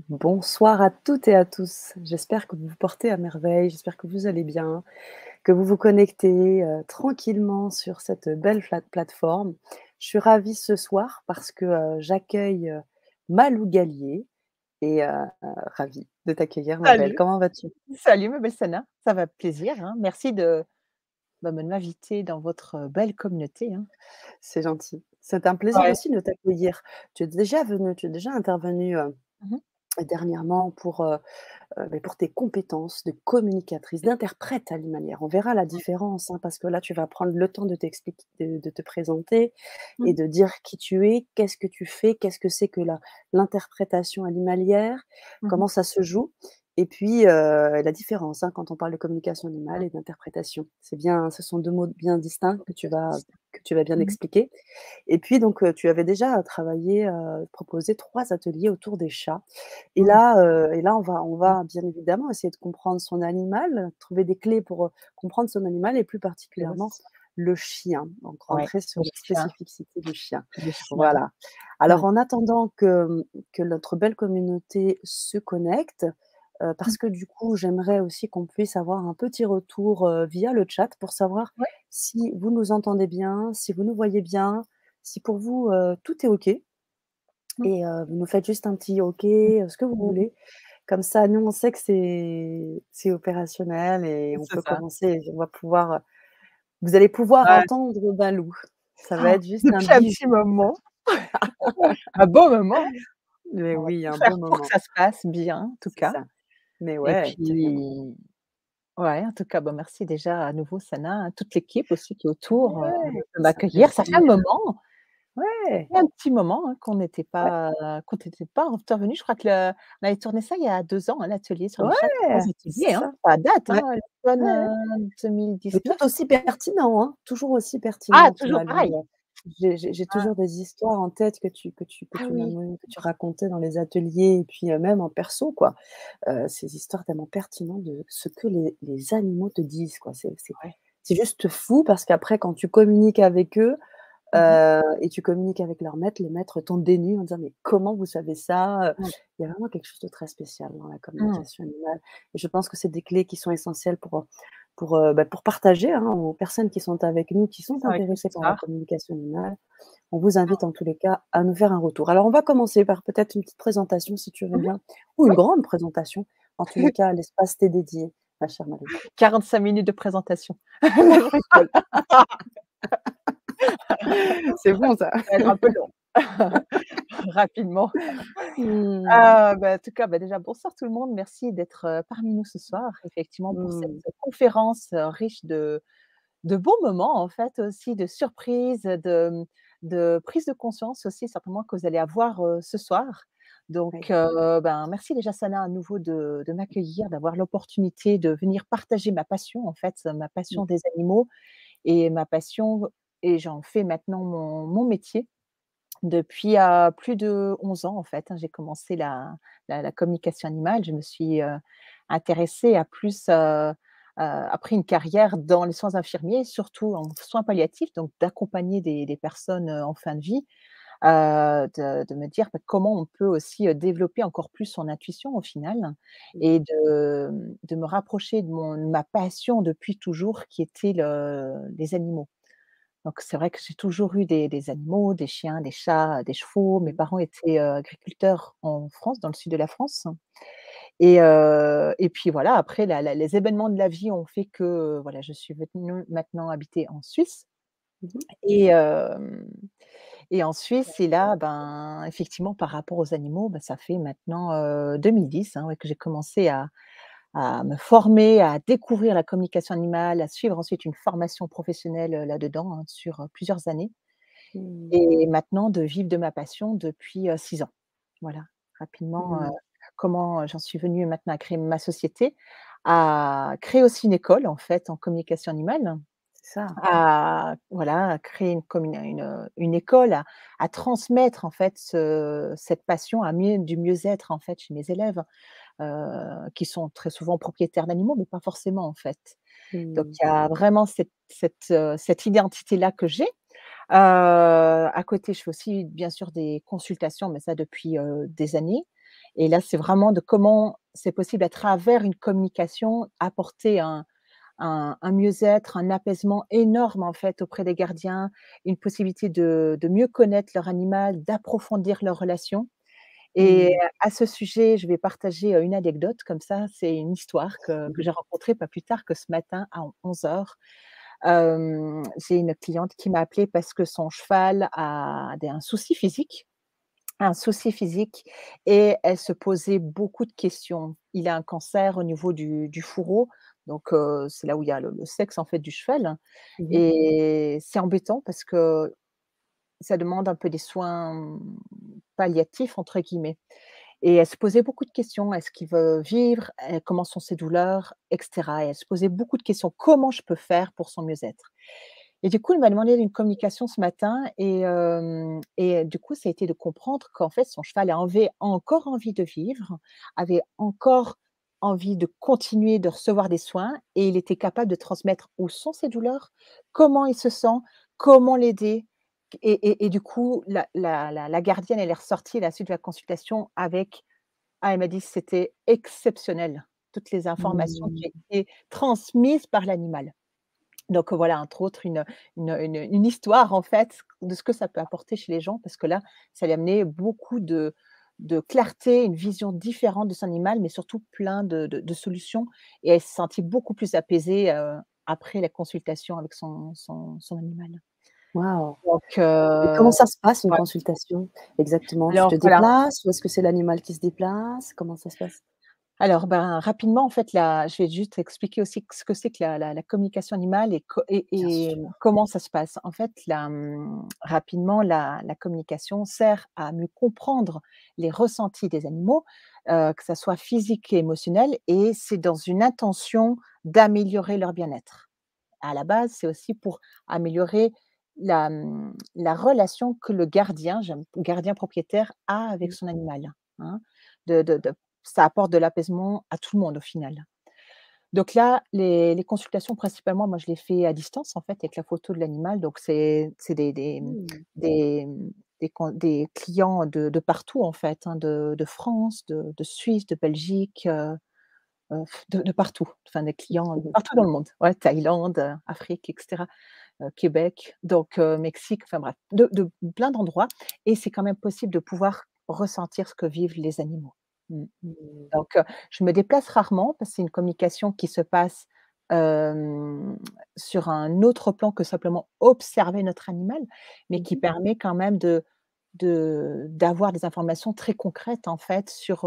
Bonsoir à toutes et à tous. J'espère que vous vous portez à merveille, j'espère que vous allez bien, que vous vous connectez, tranquillement sur cette belle plateforme. Je suis ravie ce soir parce que, j'accueille, Malou Gallier et ravie de t'accueillir ma belle. Salut, Comment vas-tu? salut ma belle Sana, ça va plaisir, hein. Merci de, m'inviter dans votre, belle communauté, hein. C'est gentil. C'est un plaisir Ouais. aussi de t'accueillir. Tu es déjà intervenue, Mmh mh. dernièrement beh, pour tes compétences de communicatrice, d'interprète animalière. On verra la différence, hein, parce que là, tu vas prendre le temps de t'expliquer, de te présenter et Mmh. de dire qui tu es, qu'est-ce que tu fais, qu'est-ce que c'est que l'interprétation animalière, Mmh mh. comment ça se joue et puis, la différence, hein, quand on parle de communication animale et d'interprétation. Ce sont 2 mots bien distincts que tu vas bien Mmh. expliquer et puis donc, tu avais déjà travaillé, proposé 3 ateliers autour des chats Mmh. et là on va bien évidemment essayer de comprendre son animal, trouver des clés pour, comprendre son animal et plus Et oui, particulièrement c'est ça. le chien. Donc Ouais, rentrer sur le les chien, spécificités du chien. le chien. Voilà. Mmh. Alors en attendant que notre belle communauté se connecte, Mmh. parce que du coup j'aimerais aussi qu'on puisse avoir un petit retour, via le chat pour savoir Ouais. si vous nous entendez bien, si vous nous voyez bien, si pour vous, tout est OK Mmh. et vous nous faites juste un petit OK, ce que vous Mmh. voulez. Comme ça, nous, on sait que c'est opérationnel et on C'est peut ça. commencer et on va pouvoir, vous allez pouvoir Ouais. entendre Balou. Ça va Oh, être juste un depuis un bijou. petit moment, un bon moment, Mais on va oui, tout un faire bon pour que moment, ça se passe bien, en tout c'est cas. ça. Mais Et ouais, carrément. puis, ouais, en tout cas, bah, merci déjà à nouveau Sana, à toute l'équipe aussi qui est autour, Ouais, de ça me fait m'accueillir. Ça fait un plaisir. moment. Ça Ouais, fait un petit moment, hein, ouais, qu'on n'était pas intervenus. Je crois que on avait tourné ça il y a 2 ans, hein, l'atelier sur les chats, 3 ouais, c'est ateliers, hein. ça. Ça date, Ouais, hein, l'automne, ouais, mais tout 2019. aussi pertinent, hein, toujours aussi Ah, pertinente, toujours pareil? Malou, j'ai Ah, toujours des histoires en tête ah oui. que tu racontais dans les ateliers et puis, même en perso, quoi. Ces histoires tellement pertinentes de ce que les animaux te disent, quoi. Ouais. C'est juste fou parce qu'après quand tu communiques avec eux, Mmh mh. et tu communiques avec leurs maîtres, les maîtres t'ont dénu en disant: «Mais comment vous savez ça?» Mmh. Il y a vraiment quelque chose de très spécial dans la Mmh. communication animale et je pense que c'est des clés qui sont essentielles pour partager, hein, aux personnes qui sont avec nous, qui Ils sont sont avec nous intéressées ce par la soir. communication animale. On vous invite en tous les cas à nous faire un retour. Alors on va commencer par peut-être une petite présentation si tu veux Mmh mh. bien, ou une Oui. grande présentation. En tous les cas, l'espace t'est dédié, ma chère Marie. 45 minutes de présentation. Non, je rigole. C'est bon ça. Ça va être un peu long. Rapidement. Mmh. Bah, en tout cas, bah, déjà bonsoir tout le monde. Merci d'être, parmi nous ce soir, effectivement pour cette Mmh. conférence, riche de bons moments en fait aussi, de surprises, de prise de conscience aussi certainement que vous allez avoir, ce soir. Donc, Oui. ben, merci déjà Sana à nouveau de m'accueillir, d'avoir l'opportunité de venir partager ma passion en fait, ma Mmh. passion des animaux et ma passion et j'en fais maintenant mon métier depuis, plus de 11 ans en fait, hein. J'ai commencé la communication animale. Je me suis, intéressée à plus, après une carrière dans les soins infirmiers, surtout en soins palliatifs, donc d'accompagner des personnes, en fin de vie, de me dire, bah, comment on peut aussi, développer encore plus son intuition au final Mmh. et de me rapprocher de ma passion depuis toujours qui était les animaux. Donc c'est vrai que j'ai toujours eu des animaux, des chiens, des chats, des chevaux. Mes Mmh. parents étaient, agriculteurs en France, dans le sud de la France et puis voilà, après les événements de la vie ont fait que, voilà, je suis venue maintenant habiter en Suisse Mmh mh. et hem et en Suisse et là, ben, effectivement, par rapport aux animaux, bah, ça fait maintenant, 2010, hein, ouais, que j'ai commencé à me former, à découvrir la communication animale, à suivre ensuite une formation professionnelle, là-dedans, hein, sur, plusieurs années Mmh. et maintenant de vivre de ma passion depuis, 6 ans. Voilà, rapidement, Mmh. comment, j'en suis venue maintenant à créer ma société, à créer aussi une école, en fait, en communication animale, C'est ça. à voilà, à créer une école, à transmettre, en fait, cette passion, à mieux du mieux-être, en fait, chez mes élèves, qui sont très souvent propriétaires d'animaux, mais pas forcément, en fait. Donc Mmh. il y a vraiment cette identité-là que j'ai. À côté, je fais aussi bien sûr des consultations, mais ça depuis, des années. Et là, c'est vraiment de comment c'est possible à travers une communication, apporter un mieux-être, un apaisement énorme en fait auprès des gardiens, une possibilité de mieux connaître leur animal, d'approfondir leur relation. Et Mmh. à ce sujet, je vais partager, une anecdote comme ça, c'est une histoire que j'ai rencontrée pas plus tard que ce matin à 11:00. J'ai une cliente qui m'a appelée parce que son cheval a un souci physique, et elle se posait beaucoup de questions. Il a un cancer au niveau du fourreau, donc c'est là où il y a le sexe en fait du cheval, Mmh mh. et c'est embêtant parce que ça demande un peu des soins, «palliatifs» entre guillemets, et elle se posait beaucoup de questions. Est-ce qu'il veut vivre? Comment sont ses douleurs? Et cetera, et elle se posait beaucoup de questions. Comment je peux faire pour son mieux-être? Et du coup, elle m'a demandé une communication ce matin, et du coup, ça a été de comprendre qu'en fait, son cheval avait encore envie de vivre, avait encore envie de continuer de recevoir des soins, et il était capable de transmettre où sont ses douleurs, comment il se sent, comment l'aider, et du coup, la gardienne, elle est ressortie à la suite de la consultation avec, elle m'a dit: «C'était exceptionnel, toutes les informations Mmh. qui étaient transmises par l'animal». Donc voilà, entre autres, une histoire, en fait, de ce que ça peut apporter chez les gens, parce que là, ça lui a amené beaucoup de clarté, une vision différente de son animal, mais surtout plein de solutions, et elle s'est sentie beaucoup plus apaisée, après la consultation avec son animal. Waouh! Donc Et comment ça se passe une ouais, consultation exactement? Tu te alors voilà. déplaces ou est-ce que c'est l'animal qui se déplace? Comment ça se passe? Alors, ben, rapidement, en fait, je vais juste expliquer aussi ce que c'est que la communication animale, Bien et sûr. comment ça se passe. En fait, rapidement, la communication sert à mieux comprendre les ressentis des animaux, que ça soit physique et émotionnel, et c'est dans une intention d'améliorer leur bien-être. À la base, c'est aussi pour améliorer la relation que le gardien propriétaire a avec Mmh. son animal, hein. De Ça apporte de l'apaisement à tout le monde au final. Donc là, les consultations principalement, moi je les fais à distance en fait avec la photo de l'animal. Donc c'est Mmh. des, des clients de partout en fait, hein, de France, de Suisse, de Belgique, de partout. Enfin des clients de Mmh. partout dans le monde. Ouais, Thaïlande, Afrique et cetera, Québec, donc Mexique, enfin bref, de plein d'endroits, et c'est quand même possible de pouvoir ressentir ce que vivent les animaux. Mmh. Mmh. Donc je me déplace rarement parce que c'est une communication qui se passe, sur un autre plan que simplement observer notre animal, mais Mmh qui mh. permet quand même d'avoir des informations très concrètes en fait sur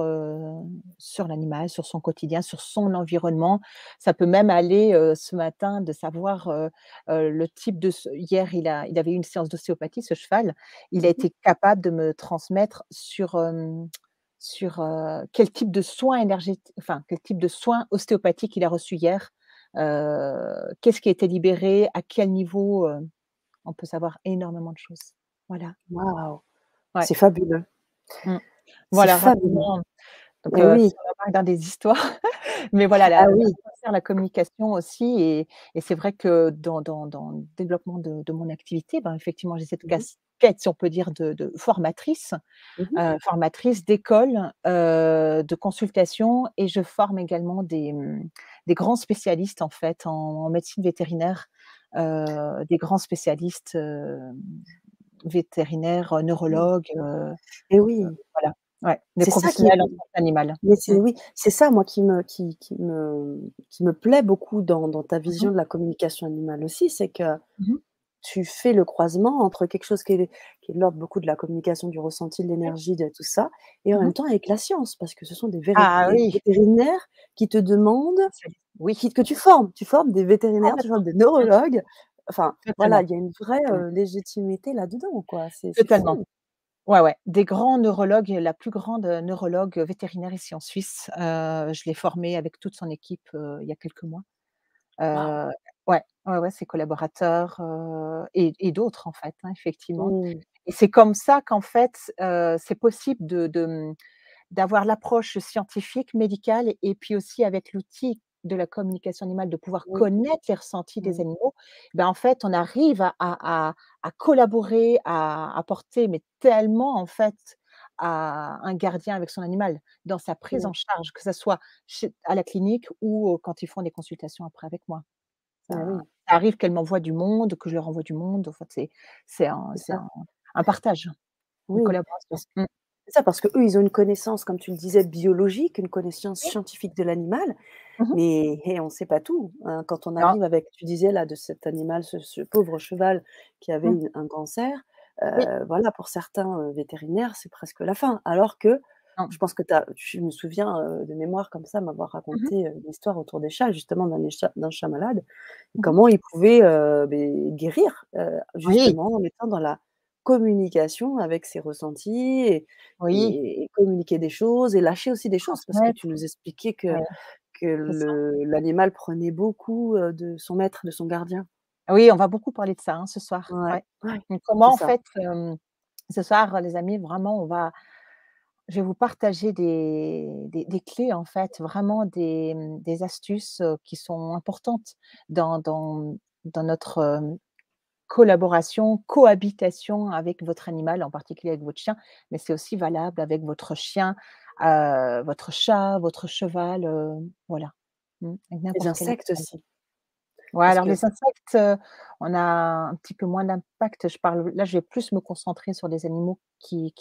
l'animal, sur son quotidien, sur son environnement. Ça peut même aller, ce matin, de savoir, le type de s hier il avait eu une séance d'ostéopathie, ce cheval. Il a Mmh. été capable de me transmettre sur, quel type de soins enfin, quel type de soins ostéopathiques il a reçu hier, qu'est-ce qui a été libéré, à quel niveau, on peut savoir énormément de choses. Voilà, Waouh! ouais, C'est fabuleux, mmh. c'est Voilà fabuleux. rapidement, donc Et oui. ça va dans des histoires, mais voilà, Ah à oui. quoi sert la communication aussi, et c'est vrai que dans le développement de mon activité, ben, effectivement, j'ai cette Mmh mh. casquette, si on peut dire, de formatrice. Mmh mh. Formatrice d'école, de consultation, et je forme également des grands spécialistes en fait en médecine vétérinaire, des grands spécialistes, vétérinaires, Mmh. neurologues, Et oui, voilà, ouais, des c'est ça qui est professionnels en santé animale. mais Mmh. c'est oui, c'est ça moi qui me plaît beaucoup dans ta Mmh vision mh. de la communication animale aussi, c'est que Mmh. tu fais le croisement entre quelque chose qui est de l'ordre beaucoup de la communication, du ressenti, de Oui. l'énergie, de tout ça et en Mmh. même temps avec la science, parce que ce sont Ah des oui, vétérinaires qui te demandent spécialiste. Oui, que tu formes. Tu formes des vétérinaires, tu complètement. formes des Mmh. neurologues. Enfin, voilà, Totalement. il y a une vraie, Mmh. légitimité là-dedans, quoi. C'est Totalement. fou. Ouais, ouais, des grands neurologues, la plus grande, neurologue vétérinaire ici en Suisse, je l'ai formée avec toute son équipe, il y a quelques mois. Waouh! Heu, ouais, ouais, ouais, ses collaborateurs, et d'autres en fait, hein, effectivement, Mmh. et c'est comme ça qu'en fait, c'est possible d'avoir l'approche scientifique, médicale, et puis aussi avec l'outil de la communication animale, de pouvoir Oui. connaître les ressentis des Mmh. animaux. Ben, en fait, on arrive à collaborer, à apporter mais tellement en fait à un gardien avec son animal, dans sa prise Mmh. en charge, que ça soit à la clinique ou quand ils font des consultations après avec moi. Ah Ça oui, ça arrive qu'elles m'envoient du monde, que je leur envoie du monde. En fait, c'est un c'est c'est ça. un partage, une Oui, collaboration. parce Mmh. c'est ça, parce qu'eux, ils ont une connaissance, comme tu le disais, biologique, une connaissance Oui. scientifique de l'animal, Mmh mh. mais on ne sait pas tout, hein. Quand on Non. arrive avec tu disais là de cet animal, ce pauvre cheval qui avait Mmh. un cancer, Oui. voilà, pour certains, vétérinaires, c'est presque la fin. Alors que je Non. pense que je me souviens, de mémoire comme ça, m'avoir Mmh mh. raconté, une histoire autour des chats, justement d'un chat malade, et Mmh mh. comment ils pouvaient, guérir, Oui, justement en étant dans la communication avec ses ressentis oui, et communiquer des choses et lâcher aussi des choses. Parce que tu transmettre, nous expliquais ouais, que c'est ça. l'animal prenait beaucoup, de son maître, de son gardien. Oui, on va beaucoup parler de ça, hein, ce soir. Ouais, Ouais. ouais, Donc c'est comment en ça. fait, ce soir, les amis, vraiment, je vais vous partager des clés en fait, vraiment des astuces, qui sont importantes dans notre, collaboration, cohabitation avec votre animal, en particulier avec votre chien, mais c'est aussi valable avec votre chien, votre chat, votre cheval, voilà. Avec Les n'importe quel insectes animal. aussi, Ouais, parce alors que les insectes, on a un petit peu moins d'impact. Je vais plus me concentrer sur des animaux qui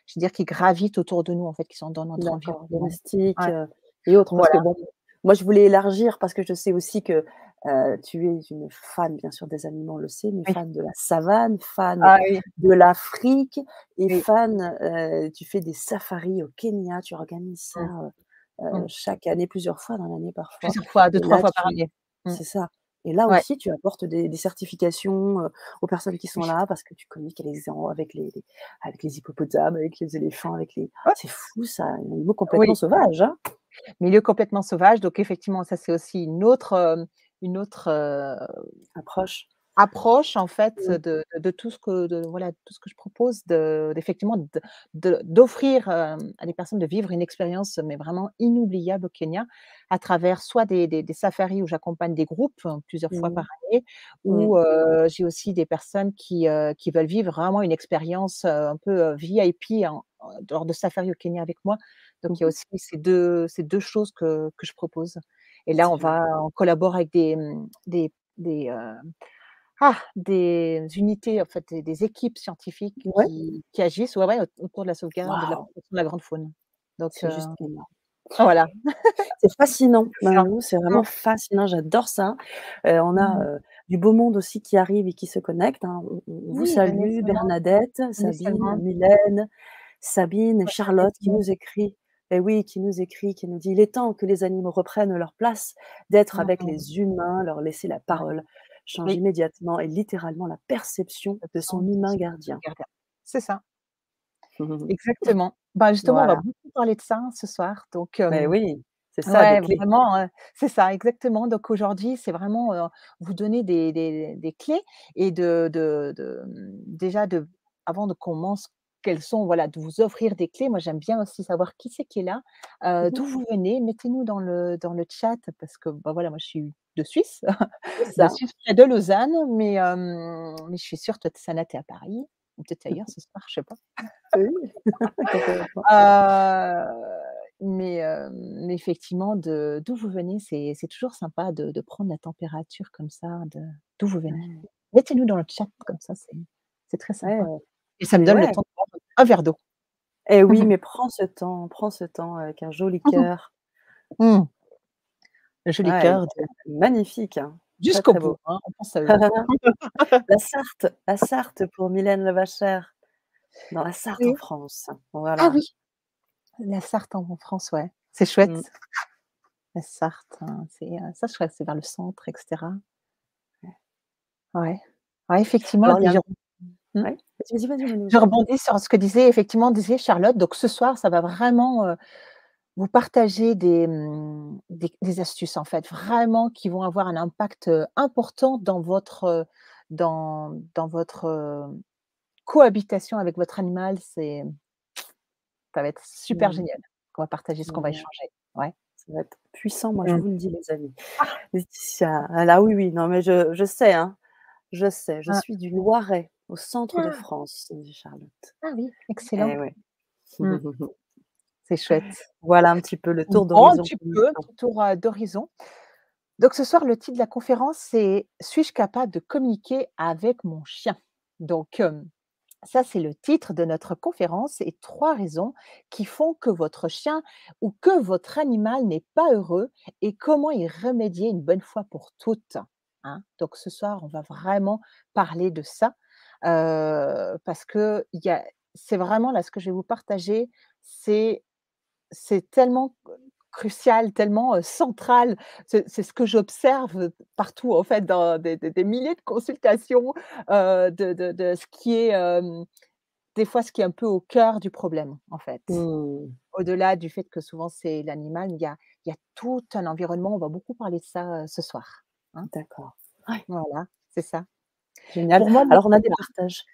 je veux dire, qui gravitent autour de nous, en fait, qui sont dans notre d'accord, environnement. domestiques, Ouais, et autres. Parce voilà. que bon, moi je voulais élargir parce que je sais aussi que, tu es une fan, bien sûr, des animaux, on le sait, mais Oui. fan de la savane, fan Ah oui, de l'Afrique et oui. fan, tu fais des safaris au Kenya, tu organises ça, Mmh, mmh. chaque année, plusieurs fois dans l'année parfois, Plusieurs fois, et 2-3 là fois par année. Mmh. c'est ça, et là Ouais. aussi tu apportes des certifications, aux personnes qui Oui. sont là parce que tu communiques avec avec les hippopotames, avec les éléphants, avec les Ouais. c'est fou ça, un animaux complètement Oui. sauvages, hein? Milieu complètement sauvage, donc effectivement, ça, c'est aussi une autre, Approche. approche en fait Mmh. de tout ce que voilà, tout ce que je propose d'effectivement d'offrir, à des personnes de vivre une expérience, mais vraiment inoubliable au Kenya, à travers soit des safaris où j'accompagne des groupes, plusieurs fois Mmh. par année, Mmh. ou j'ai aussi des personnes qui veulent vivre vraiment une expérience, un peu, VIP lors de safaris au Kenya avec moi. Donc il y a Mmh. aussi ces 2 choses que je propose, et là C'est génial. on collabore avec des, des unités, en fait, des équipes scientifiques Ouais. qui agissent, ouais, ouais, autour de la sauvegarde, de la Waouh! protection de la grande faune. Donc C'est juste énorme. voilà, C'est fascinant. c'est ça. J'avoue, c'est Mmh. vraiment fascinant, j'adore ça. On a, Mmh. du beau monde aussi qui arrive et qui se connecte, hein. On vous Oui, René salue, Seulement, Bernadette, René Sabine, Seulement, Mylène, Sabine, Bernadette Charlotte qui nous écrit, et oui, qui nous écrit, qui nous dit: «Il est temps que les animaux reprennent leur place, d'être avec mmh, les humains, leur laisser la ouais, parole, change oui, immédiatement et littéralement la perception de son de humain son gardien». gardien. C'est ça, exactement. Bah, justement, on va Voilà. beaucoup parler de ça, hein, ce soir, donc Mais oui, c'est ça, des ouais, clés. vraiment, c'est ça, exactement. Donc aujourd'hui, c'est vraiment, vous donner des clés et déjà avant de commence, quelles sont, voilà, de vous offrir des clés. Moi, j'aime bien aussi savoir qui c'est qui est là, Mmh mh. d'où vous venez. Mettez-nous dans le chat parce que, bah, voilà, moi je suis de Suisse, C'est de ça. Suisse près de Lausanne, mais je suis sûre, toi, Sana, tu es à Paris ou peut-être ailleurs ce soir, je sais pas. Oui, complètement. Mais effectivement, d'où vous venez, c'est toujours sympa de prendre la température comme ça, d'où vous venez. Ouais, Mettez-nous dans le chat comme ça, c'est très ouais, sympa et ça me mais donne le ouais, temps de boire un verre d'eau. et oui, mais prends ce temps avec un joli cœur. Mmh. Le joli Ouais, cœur de magnifique, hein, très, jusqu'au très bout, beau. hein, on pense à eux. La Sarthe pour Mylène Levachère, dans la Sarthe en Oui. France, Ah voilà. oui, la Sarthe en France, ouais, c'est Mmh. chouette. La Sarthe, hein, ça je crois que c'est vers le centre et cetera. Ouais. Ouais, effectivement, Alors et il y puis a un mmh. ouais, vas-y, Manu, je Je t'en prie. rebondis sur ce que disait Charlotte. Donc ce soir, ça va vraiment, vous partager des astuces, en fait, vraiment qui vont avoir un impact, important dans votre, cohabitation avec votre animal. Ça va être super Mmh, génial qu'on va partager ce qu'on va génial, échanger. Ouais. ça va être puissant, moi je Mmh. vous le dis les amis. Ah! Et ça ah là, oui, oui, non mais je sais, hein, je sais, je Ah! suis du Loiret, au centre de Ah! France, me dit Charlotte. Ah oui, excellent. Eh ouais. Mmh, c'est chouette. Voilà un petit peu le tour Bon, d'horizon tu pour peux, l'instant. petit tour, d'horizon. Donc ce soir, le titre de la conférence, c'est «Suis-je capable de communiquer avec mon chien?» Donc, ça, c'est le titre de notre conférence et 3 raisons qui font que votre chien ou que votre animal n'est pas heureux et comment y remédier une bonne fois pour toutes, hein. Donc ce soir, on va vraiment parler de ça, parce qu'il y a c'est vraiment là, ce que je vais vous partager, c'est c'est tellement crucial, tellement, central. C'est ce que j'observe, partout en fait dans des milliers de consultations, de ce qui est, des fois, ce qui est un peu au cœur du problème, en fait. Mmh, Au-delà du fait que souvent c'est l'animal, il y a tout un environnement. On va beaucoup parler de ça, ce soir, hein. d'accord. Ouais, Voilà, c'est ça. génial. Pour moi, mon Alors on a des voilà. partages.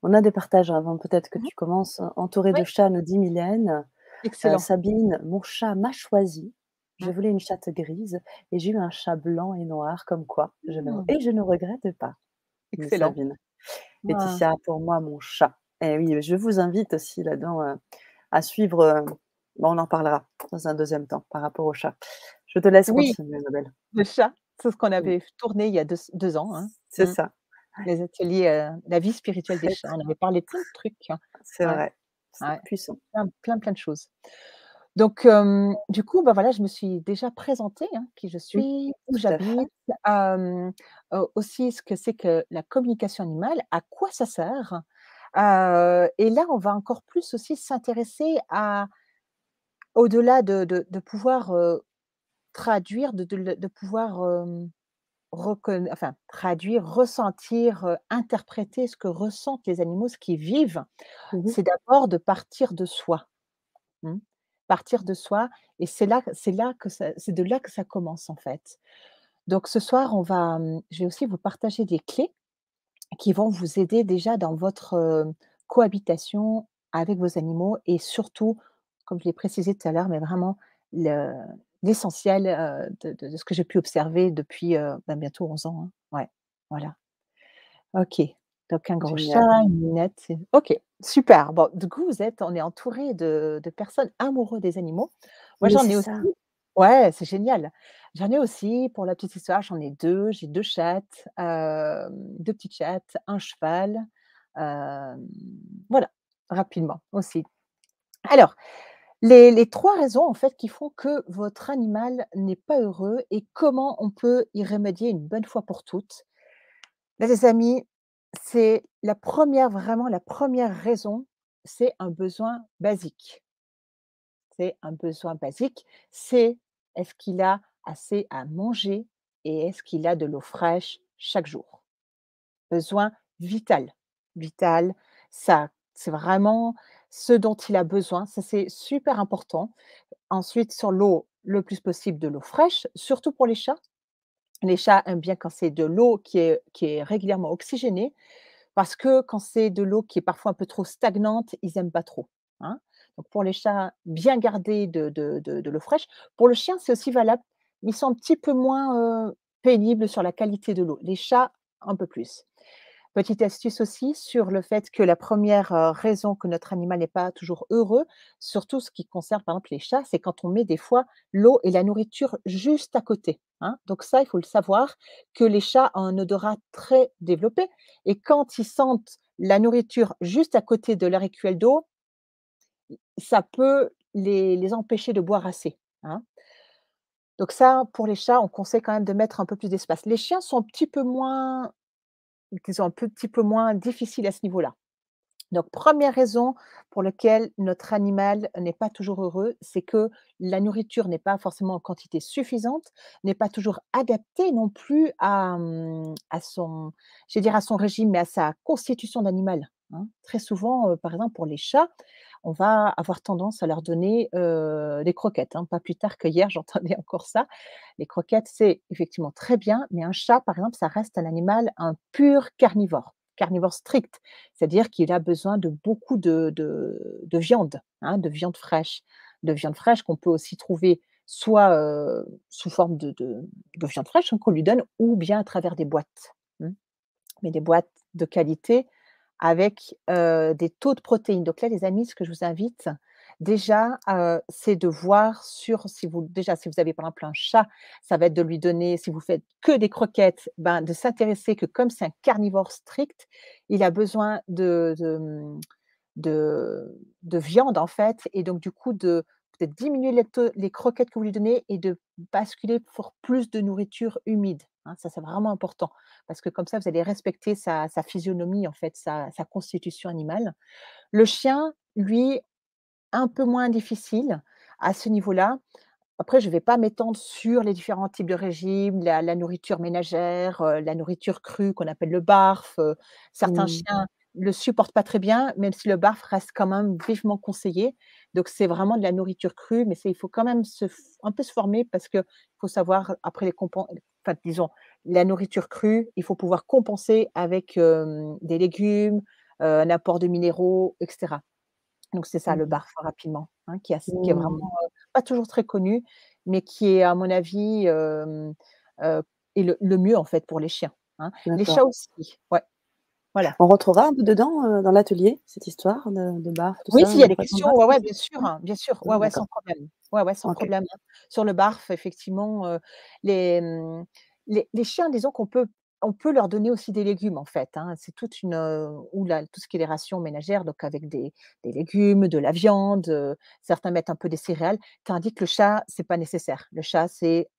On a des partages avant peut-être que Mmh. tu commences. «Entourée Oui, de chats», nous dit Mylène. excellent. Sabine: «Mon chat m'a choisi. Je Mmh. voulais une chatte grise et j'ai eu un chat blanc et noir comme quoi Mmh. je ne regrette pas», dit Excellent. Sabine. Ouais. Laetitia: «Pour moi, mon chat». Et oui, je vous invite aussi là-dedans, à suivre, bon, on en parlera dans un deuxième temps par rapport au chat. Je te laisse Oui, continuer, Isabelle. le chat, c'est ce qu'on Mmh. avait tourné il y a 2 ans, hein. C'est Mmh. ça. Les ateliers, la vie spirituelle des Très, chats. très On avait parlé de plein de trucs, hein. c'est Ouais, vrai. C'est ouais, puissant. plein de choses. Donc, du coup, bah, voilà, je me suis déjà présentée, hein, qui je Mmh, suis, où tout à fait. j'habite, aussi ce que c'est que la communication animale, à quoi ça sert. Et là, on va encore plus aussi s'intéresser à au-delà de pouvoir, traduire, de pouvoir, enfin, traduire, ressentir, interpréter ce que ressentent les animaux, ce qu'ils vivent. Mmh mh. C'est d'abord de partir de soi. Mmh. Partir de soi et c'est de là que ça commence, en fait. Donc ce soir, je vais aussi vous partager des clés qui vont vous aider déjà dans votre, cohabitation avec vos animaux et surtout, comme je l'ai précisé tout à l'heure, mais vraiment le l'essentiel, de ce que j'ai pu observer depuis, bientôt 11 ans, hein. Ouais, voilà. OK. Donc un gros chat, Génial. une minette, OK, super. Bon, du coup, on est entouré de personnes amoureux des animaux. Moi, Mais j'en c'est ai aussi. ça. Ouais, c'est génial. J'en ai aussi, pour la petite histoire, j'en ai 2. J'ai 2 chattes, 2 petites chattes, un cheval, hem, voilà, rapidement aussi. Alors, les 3 raisons, en fait, qui font que votre animal n'est pas heureux et comment on peut y remédier une bonne fois pour toutes. Là, les amis, c'est la première, vraiment la première raison, c'est un besoin basique. C'est un besoin basique, c'est est-ce qu'il a assez à manger et est-ce qu'il a de l'eau fraîche chaque jour? Besoin vital, vital, ça c'est vraiment ce dont il a besoin, ça c'est super important. Ensuite sur l'eau, le plus possible de l'eau fraîche, surtout pour les chats. Les chats aiment bien quand c'est de l'eau qui est régulièrement oxygénée. Parce que quand c'est de l'eau qui est parfois un peu trop stagnante, ils aiment pas trop, hein. Donc pour les chats, bien garder de l'eau fraîche. Pour le chien, c'est aussi valable, mais ils sont un petit peu moins, pénibles sur la qualité de l'eau. Les chats, un peu plus. Petite astuce aussi sur le fait que la première raison que notre animal n'est pas toujours heureux, surtout ce qui concerne par exemple les chats, c'est quand on met des fois l'eau et la nourriture juste à côté, hein. Donc ça, il faut le savoir que les chats ont un odorat très développé et quand ils sentent la nourriture juste à côté de leur écuelle d'eau, ça peut les empêcher de boire assez, hein. Donc ça, pour les chats, on conseille quand même de mettre un peu plus d'espace. Les chiens sont un petit peu moins petit peu moins difficiles à ce niveau-là. Donc, première raison pour laquelle notre animal n'est pas toujours heureux, c'est que la nourriture n'est pas forcément en quantité suffisante, n'est pas toujours adaptée non plus à son, je vais dire à son régime, mais à sa constitution d'animal, hein. Très souvent, par exemple pour les chats, on va avoir tendance à leur donner, des croquettes, hein. Pas plus tard que hier, j'entendais encore ça. Les croquettes, c'est effectivement très bien, mais un chat, par exemple, ça reste un animal, un pur carnivore, carnivore strict. C'est-à-dire qu'il a besoin de beaucoup de viande, hein, de viande fraîche qu'on peut aussi trouver soit, sous forme de viande fraîche, hein, qu'on lui donne ou bien à travers des boîtes, mmh, mais des boîtes de qualité avec, des taux de protéines. Donc là, les amis, ce que je vous invite, déjà, c'est de voir si vous avez par exemple un chat, ça va être de lui donner si vous faites que des croquettes, ben, de s'intéresser que comme c'est un carnivore strict, il a besoin de viande en fait et donc du coup de peut-être diminuer les croquettes que vous lui donnez et de basculer pour plus de nourriture humide, hein. Ça, c'est vraiment important parce que comme ça, vous allez respecter sa physionomie en fait, sa constitution animale. Le chien, lui, un peu moins difficile à ce niveau-là. Après, je ne vais pas m'étendre sur les différents types de régimes, la nourriture ménagère, la nourriture crue qu'on appelle le barf, certains Mmh. chiens le supportent pas très bien, même si le barf reste quand même vivement conseillé. Donc c'est vraiment de la nourriture crue, mais c'est il faut quand même un peu se former parce qu'il faut savoir après enfin disons, la nourriture crue, il faut pouvoir compenser avec, des légumes, un apport de minéraux et cetera. Donc c'est ça le Mmh. barf rapidement, hein, qui est vraiment, Mmh. pas toujours très connu, mais qui est à mon avis, est le mieux en fait pour les chiens, hein. Les D'accord. chats aussi, ouais, voilà. On rentrera un peu dedans, dans l'atelier, cette histoire de barf, tout Oui, ça, s'il y a on des questions, répondra ouais, tout de ouais, suite? Ouais? bien sûr, Ouais, ouais, ouais, d'accord. sans problème. Ouais, ouais, sans OK. problème, hein. Sur le barf, effectivement, les, les chiens, disons on peut leur donner aussi des légumes, en fait, hein. C'est toute une, ou la tout ce qui est les rations ménagères, donc avec des légumes, de la viande, certains mettent un peu des céréales, tandis que le chat, c'est pas nécessaire. Le chat, c'est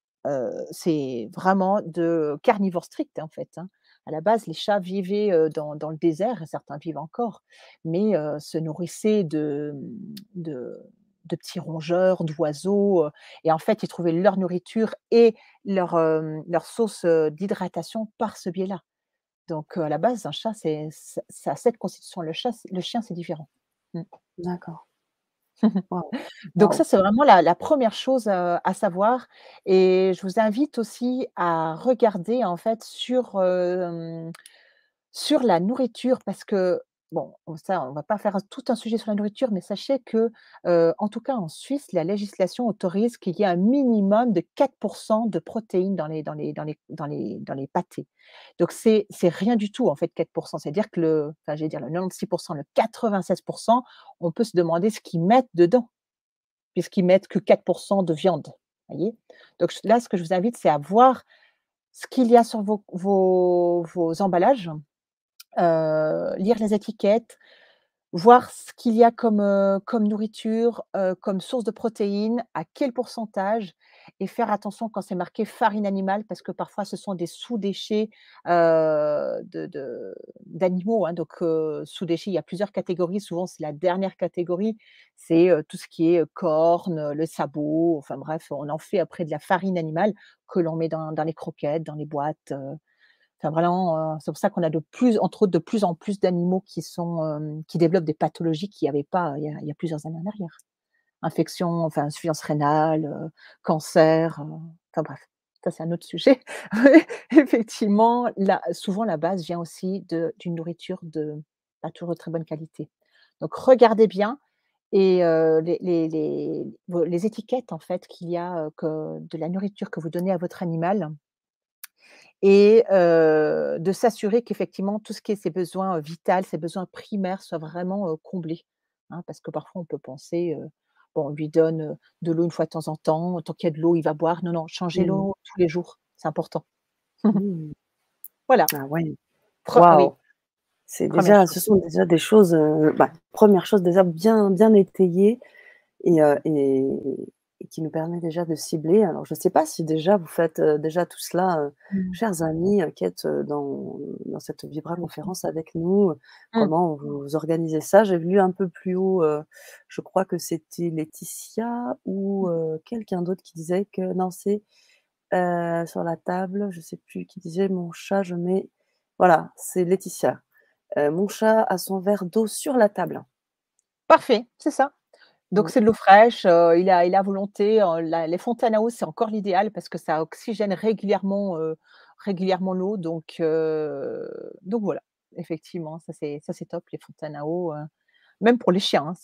vraiment de carnivore strict, en fait, hein. À la base, les chats vivaient, dans le désert et certains vivent encore mais se nourrissaient de de petits rongeurs, d'oiseaux, et en fait, ils trouvaient leur nourriture et leur source, d'hydratation par ce biais-là. Donc à la base, un chat, ça a cette constitution. Le chien, c'est différent. Mmh. D'accord. Waouh, Donc ça, waouh. c'est vraiment la 1re chose, à savoir et je vous invite aussi à regarder en fait sur la nourriture parce que, bon, ça, on va pas faire tout un sujet sur la nourriture, mais sachez que, en tout cas en Suisse, la législation autorise qu'il y ait un minimum de 4 de protéines dans les pâtés. Donc c'est rien du tout en fait 4. C'est-à-dire que enfin j'allais dire le 96, le 96, on peut se demander ce qu'ils mettent dedans, puisqu'ils mettent que 4 de viande, voyez? Donc là, ce que je vous invite, c'est à voir ce qu'il y a sur vos emballages, lire les étiquettes, voir ce qu'il y a comme nourriture, comme source de protéines, à quel pourcentage et faire attention quand c'est marqué farine animale parce que parfois ce sont des sous-déchets, d'animaux, hein, donc sous-déchets, il y a plusieurs catégories, souvent c'est la dernière catégorie, c'est, tout ce qui est, corn, le sabot, enfin bref, on en fait après de la farine animale que l'on met dans les croquettes, dans les boîtes, enfin vraiment, c'est pour ça qu'on a entre autres, de plus en plus d'animaux qui développent des pathologies qu'il y avait pas il y a plusieurs années en arrière. Infection, enfin insuffisance rénale, cancer, enfin bref, ça c'est un autre sujet. Mais effectivement, souvent la base vient aussi d'une nourriture de pas toujours de très bonne qualité. Donc regardez bien et les étiquettes en fait qu'il y a, que de la nourriture que vous donnez à votre animal et de s'assurer qu'effectivement tout ce qui est ses besoins, vital, ses besoins primaires soient vraiment, comblés, hein. Parce que parfois on peut penser, bon on lui donne, de l'eau une fois de temps en temps, tant qu'il y a de l'eau, il va boire. Non, non, changez Mmh. l'eau tous les jours, c'est important. Mmh. Voilà, Ah ouais, oui, waouh! C'est première déjà chose. ce sont déjà des choses, bah, 1 chose déjà bien étayées et qui nous permet déjà de cibler. Alors je ne sais pas si déjà vous faites, déjà tout cela, Mmh. chers amis, qui êtes, dans cette Vibra Oui. conférence avec nous, Mmh. comment vous organisez ça? J'ai lu un peu plus haut, je crois que c'était Laetitia ou, quelqu'un d'autre qui disait que non, c'est, sur la table, je sais plus qui disait: «Mon chat, je mets» voilà, c'est Laetitia. «Mon chat a son verre d'eau sur la table». Parfait, c'est ça. Donc Mmh. c'est de l'eau fraîche, il a volonté, les fontaines à eau, c'est encore l'idéal parce que ça oxygène régulièrement l'eau donc voilà. Effectivement, ça c'est top les fontaines à eau, même pour les chiens, hein,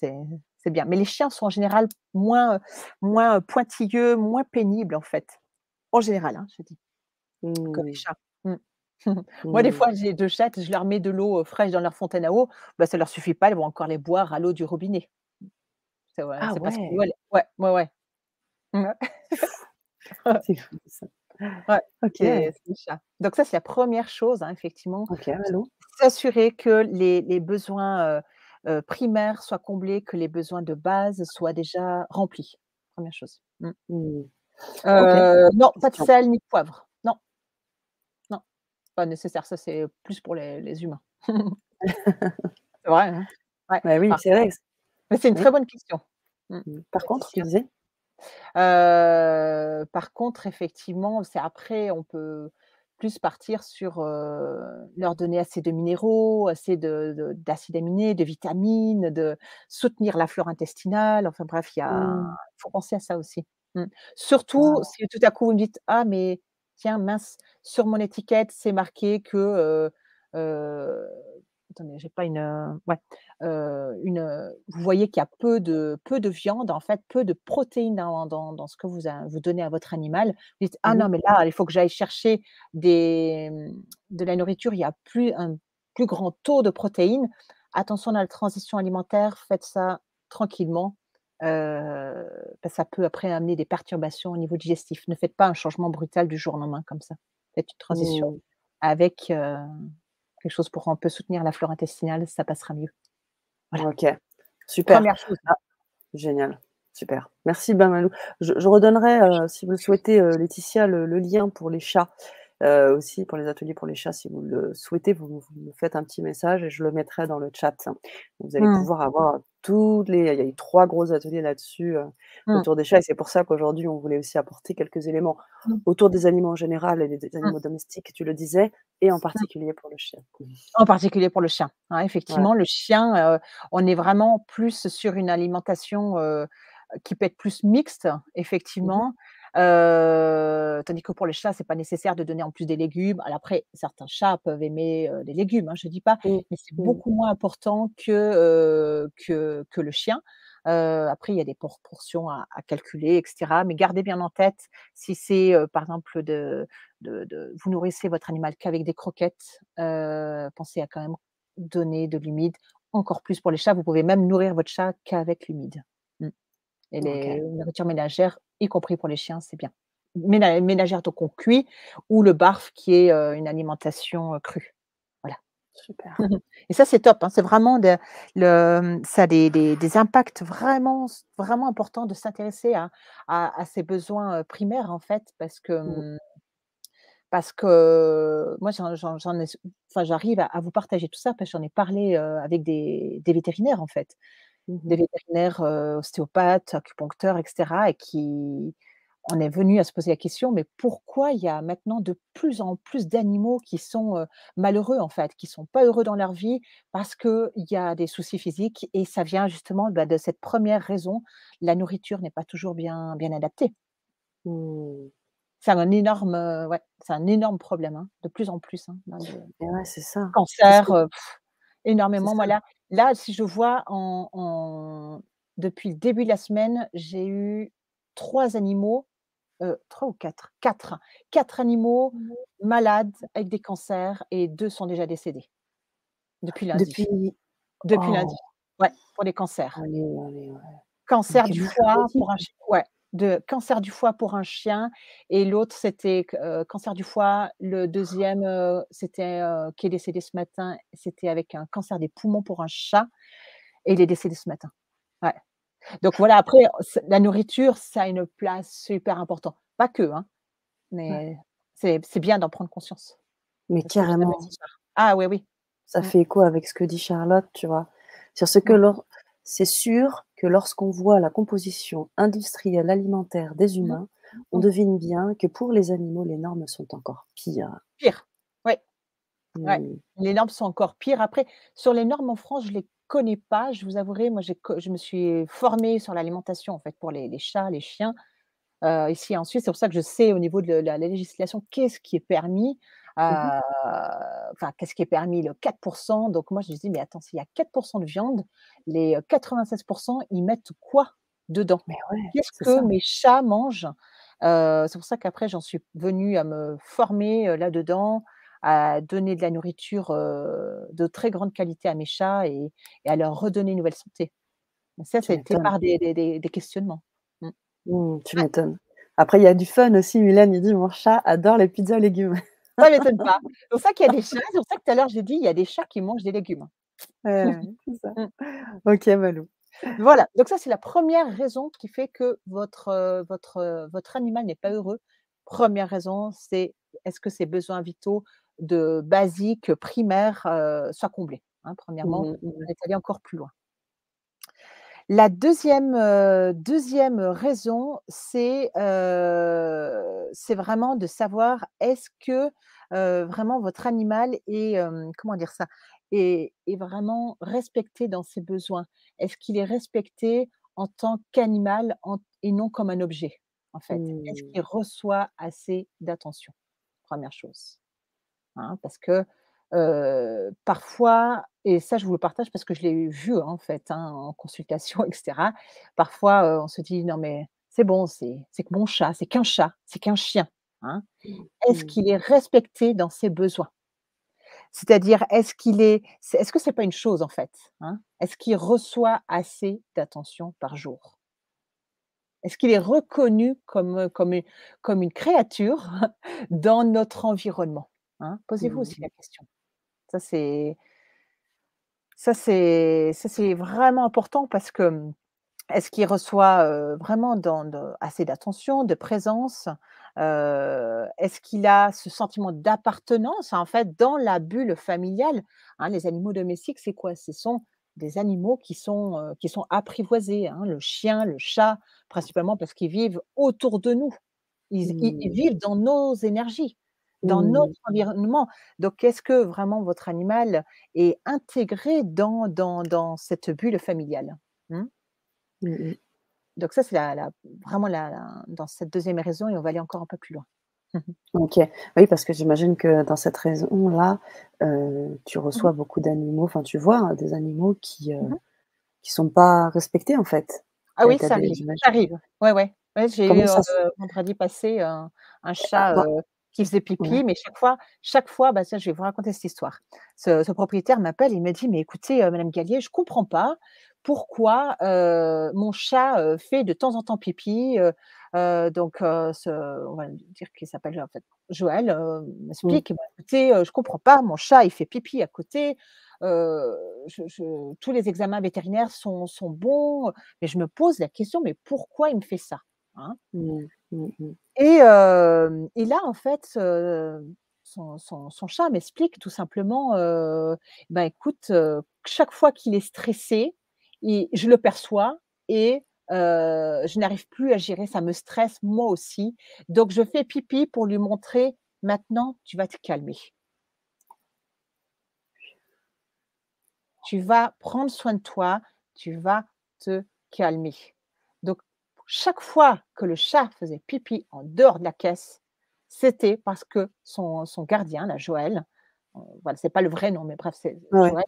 c'est bien. Mais les chiens sont en général moins pointilleux, moins pénibles en fait. En général, hein, je dis, que les Mmh. chats. Mmh. Moi des Mmh. fois j'ai 2 chats, je leur mets de l'eau, fraîche dans leur fontaine à eau, bah, ça leur suffit pas, elles vont encore les boire à l'eau du robinet. C'est ouais, Ah c'est parce que ouais! ouais, ouais, ouais, ouais. Ouais. C'est fou ça. Ouais, OK, c'est le chat. Donc ça, c'est la première chose, hein, effectivement, OK, s allô? s'assurer que les besoins, primaires soient comblés, que les besoins de base soient déjà remplis. Première chose. Mmh. Mmh. OK, Non, pas de question. sel ni de poivre. Non, non, pas nécessaire, ça c'est plus pour les humains. C'est vrai, hein? Ouais, Bah oui, par c'est vrai que c mais c'est une oui, très bonne question. Mmh. par contre, tu Laetitia. disais? Par contre, effectivement, c'est après, on peut plus partir sur, leur donner assez de minéraux, assez d'acides aminés, de vitamines, de soutenir la flore intestinale. Enfin bref, Mmh. faut penser à ça aussi. Mmh. Surtout Waouh! si tout à coup vous me dites: «Ah mais tiens mince, sur mon étiquette, c'est marqué que, heu» attendez, j'ai pas une, ouais, vous voyez qu'il y a peu de viande, en fait, peu de protéines dans ce que vous donnez à votre animal. Vous dites: «Ah Mmh non, mh. mais là, il faut que j'aille chercher de la nourriture, il y a un plus grand taux de protéines. Attention à la transition alimentaire, faites ça tranquillement, parce que ça peut après amener des perturbations au niveau digestif. Ne faites pas un changement brutal du jour au lendemain comme ça. Faites une transition Mmh. avec, quelque chose pour un peu soutenir la flore intestinale, ça passera mieux. Voilà, OK, super. première chose. Ah, génial, super. Merci Bamalou. Je redonnerai, si vous le souhaitez, Laetitia, le lien pour les chats, aussi pour les ateliers pour les chats. Si vous le souhaitez, vous me faites un petit message et je le mettrai dans le chat. Vous allez Mmh, pouvoir avoir toutes les il y a eu 3 gros ateliers là-dessus, mmh, autour des chats et c'est pour ça qu'aujourd'hui, on voulait aussi apporter quelques éléments mmh, autour des animaux en général et des mmh, animaux domestiques, tu le disais et en mmh. particulier pour le chien. En particulier pour le chien. Hein, Voilà. effectivement, le chien, on est vraiment plus sur une alimentation, qui peut être plus mixte, Mmh mh. effectivement. Tandis que pour les chats, c'est pas nécessaire de donner en plus des légumes. Alors après, certains chats peuvent aimer, les légumes, hein, je dis pas, Mmh. mais c'est Mmh. beaucoup moins important que le chien. Après, il y a des portions à calculer et cetera, mais gardez bien en tête, si c'est, par exemple vous nourrissez votre animal qu'avec des croquettes, pensez à quand même donner de l'humide. Encore plus pour les chats, vous pouvez même nourrir votre chat qu'avec l'humide. Mmh. Et OK. les nourritures ménagères, y compris pour les chiens, c'est bien. Ménagères donc on cuit ou le barf qui est, une alimentation, crue. Voilà. Super. Et ça, c'est top, hein. C'est vraiment ça a des impacts vraiment importants de s'intéresser à ces besoins, primaires, en fait, Mmh. parce que moi, j'en ai enfin, j'arrive à vous partager tout ça parce que j'en ai parlé, avec des vétérinaires, en fait. Mmh Des mh. vétérinaires, ostéopathes, acupuncteurs et cetera et qui on est venu à se poser la question: «Mais pourquoi il y a maintenant de plus en plus d'animaux qui sont, malheureux, en fait, qui sont pas heureux dans leur vie parce qu'il y a des soucis physiques?» et ça vient justement, bah, de cette première raison, la nourriture n'est pas toujours bien adaptée. Mmh. C'est un énorme, ouais, c'est un énorme problème, hein, de plus en plus, hein, là, de Et ouais, c'est ça. C'est ce cancer, que c'est énormément. ça. Moi, là, si je vois depuis le début de la semaine, j'ai eu 3 animaux, 3 ou 4, 4 animaux malades avec des cancers et 2 sont déjà décédés depuis lundi. Depuis Depuis oh, lundi. Ouais, pour les cancers. allez, allez, ouais. Cancer Depuis du foie mercredi? pour un ch ouais, de cancer du foie pour un chien et l'autre c'était cancer du foie. Le deuxième c'était, qui est décédé ce matin, c'était avec un cancer des poumons pour un chat et il est décédé ce matin. Ouais. Donc voilà, après la nourriture, ça a une place super importante. Pas que, hein, Ouais. mais c'est bien d'en prendre conscience. Mais C'est ce que je disais carrément, ce soir. Ah oui, oui. ça Mmh, fait écho avec ce que dit Charlotte, tu vois? Sur ce que mmh, lor c'est sûr que lorsqu'on voit la composition industrielle alimentaire des mmh, humains, on mmh. devine bien que pour les animaux, les normes sont encore pires. Pire. Oui. Ouais, Mmh. les normes sont encore pires. Après, sur les normes en France, je les connais pas, je vous avouerai. Moi, je me suis formée sur l'alimentation, en fait, pour les chats, les chiens, ici en Suisse. C'est pour ça que je sais au niveau de la législation, qu'est-ce qui est permis, Mmh mh. enfin, qu'est-ce qui est permis, le 4. Donc moi, je me dis: «Mais attends, s'il y a 4 de viande, les, 96 ils mettent quoi dedans? Mais ouais, Qu'est-ce c'est que ça. mes chats mangent?» C'est pour ça qu'après j'en suis venue à me former, là-dedans, à donner de la nourriture, de très grande qualité à mes chats et à leur redonner une nouvelle santé. Ça Tu a été m'étonnes. par des questionnements. Mmh. Tu m'étonnes. Après, il y a du fun aussi. Mylène, il dit: «Mon chat adore les pizzas aux légumes». Ça m'étonne pas. C'est pour ça qu'il y a des chats, c'est pour ça que tout à l'heure j'ai dit: «Il y a des chats qui mangent des légumes». Ouais, c'est ça. Mmh. OK, Malou. Voilà, donc ça, c'est la première raison qui fait que votre animal n'est pas heureux. Première raison, c'est est-ce que ses besoins vitaux de basiques, primaires, soient comblés, hein, premièrement, Mmh mh. on est allé encore plus loin. La deuxième raison, c'est vraiment de savoir est-ce que, vraiment votre animal est, comment dire ça? Est vraiment respecté dans ses besoins? Est-ce qu'il est respecté en tant qu'animal et non comme un objet, en fait? Est-ce Mmh. qu'il reçoit assez d'attention? Première chose. Hein, parce que, parfois et ça je vous le partage parce que je l'ai vu, hein, en fait, hein, en consultation et cetera. Parfois, on se dit: «Non mais c'est bon, c'est que mon chat, c'est qu'un chien», hein. Est-ce Mmh. qu'il est respecté dans ses besoins? C'est-à-dire est-ce que c'est pas une chose, en fait, hein? Est-ce qu'il reçoit assez d'attention par jour? Est-ce qu'il est reconnu comme une créature dans notre environnement, hein? Posez-vous Mmh aussi mh. la question. Ça, c'est ça, c'est vraiment important parce que, est-ce qu'il reçoit, vraiment assez d'attention, de présence? Est-ce qu'il a ce sentiment d'appartenance, en fait, dans la bulle familiale? Hein, les animaux domestiques, c'est quoi? Ce sont des animaux qui sont apprivoisés, hein, le chien, le chat, principalement parce qu'ils vivent autour de nous. Ils Mmh. vivent dans nos énergies, dans Mmh. notre environnement. Donc est-ce que vraiment votre animal est intégré dans cette bulle familiale? Mmh? Mmh mh. Donc ça, c'est la vraiment la dans cette deuxième raison et on va aller encore un peu plus loin. Mmh mh. OK. Oui, parce que j'imagine que dans cette raison-là, tu Mmh mh. reçois beaucoup d'animaux, enfin, tu vois, hein, des animaux Mmh. qui sont pas respectés, en fait. Ah Tu oui, as ça des arrive, ça j'imagine arrive. Ouais, ouais. Ouais, j'ai comment eu, ça se vendredi passé un ah, chat, ben qui faisait ouais. pipi, mais chaque fois, bah, ça, je vais vous raconter cette histoire. Ce propriétaire m'appelle, il me dit: «Mais écoutez, madame Gallier, je comprends pas pourquoi, mon chat, fait de temps en temps pipi», donc on va dire qu'il s'appelle, en fait, Joël, Mmh. m'explique: «Bah, écoutez, je comprends pas, mon chat, il fait pipi à côté, heu, je tous les examens vétérinaires sont bons, mais je me pose la question, mais pourquoi il me fait ça?» Hein. Mmh. Mmh mh. Et là, en fait, son chat m'explique tout simplement, bah, écoute, chaque fois qu'il est stressé, je le perçois et je n'arrive plus à gérer, ça me stresse moi aussi. Donc je fais pipi pour lui montrer: «Maintenant, tu vas te calmer. Tu vas prendre soin de toi, tu vas te calmer». Donc chaque fois que le chat faisait pipi en dehors de la caisse, c'était parce que son gardien, là, Joël, voilà, c'est pas le vrai nom, mais bref, c'est Ouais. Joël,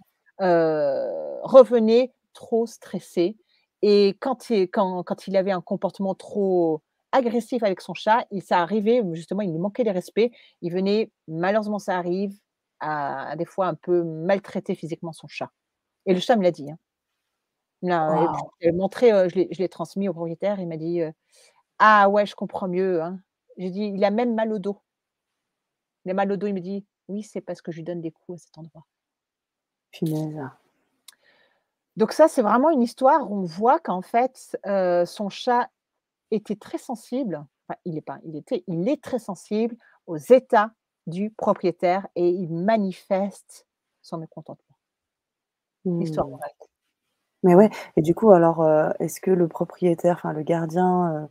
revenait trop stressé et quand il avait un comportement trop agressif avec son chat, ça arrivait où justement, il lui manquait de respect. Il venait, malheureusement ça arrive, à des fois un peu maltraiter physiquement son chat. Et le chat me l'a dit, hein. Et puis Waouh! je l'ai montré, je l'ai transmis au propriétaire, il m'a dit, «Ah ouais, je comprends mieux, hein». J'ai dit: «Il a même mal au dos». Il a mal au dos, il me dit: «Oui, c'est parce que je lui donne des coups à cet endroit». Punaise. Donc ça, c'est vraiment une histoire où on voit qu'en fait, son chat était très sensible, enfin il est pas, il est très sensible aux états du propriétaire et il manifeste son mécontentement. Histoire Mmh. vraie. Mais ouais Mmh. et du coup alors, est-ce que le propriétaire, enfin le gardien,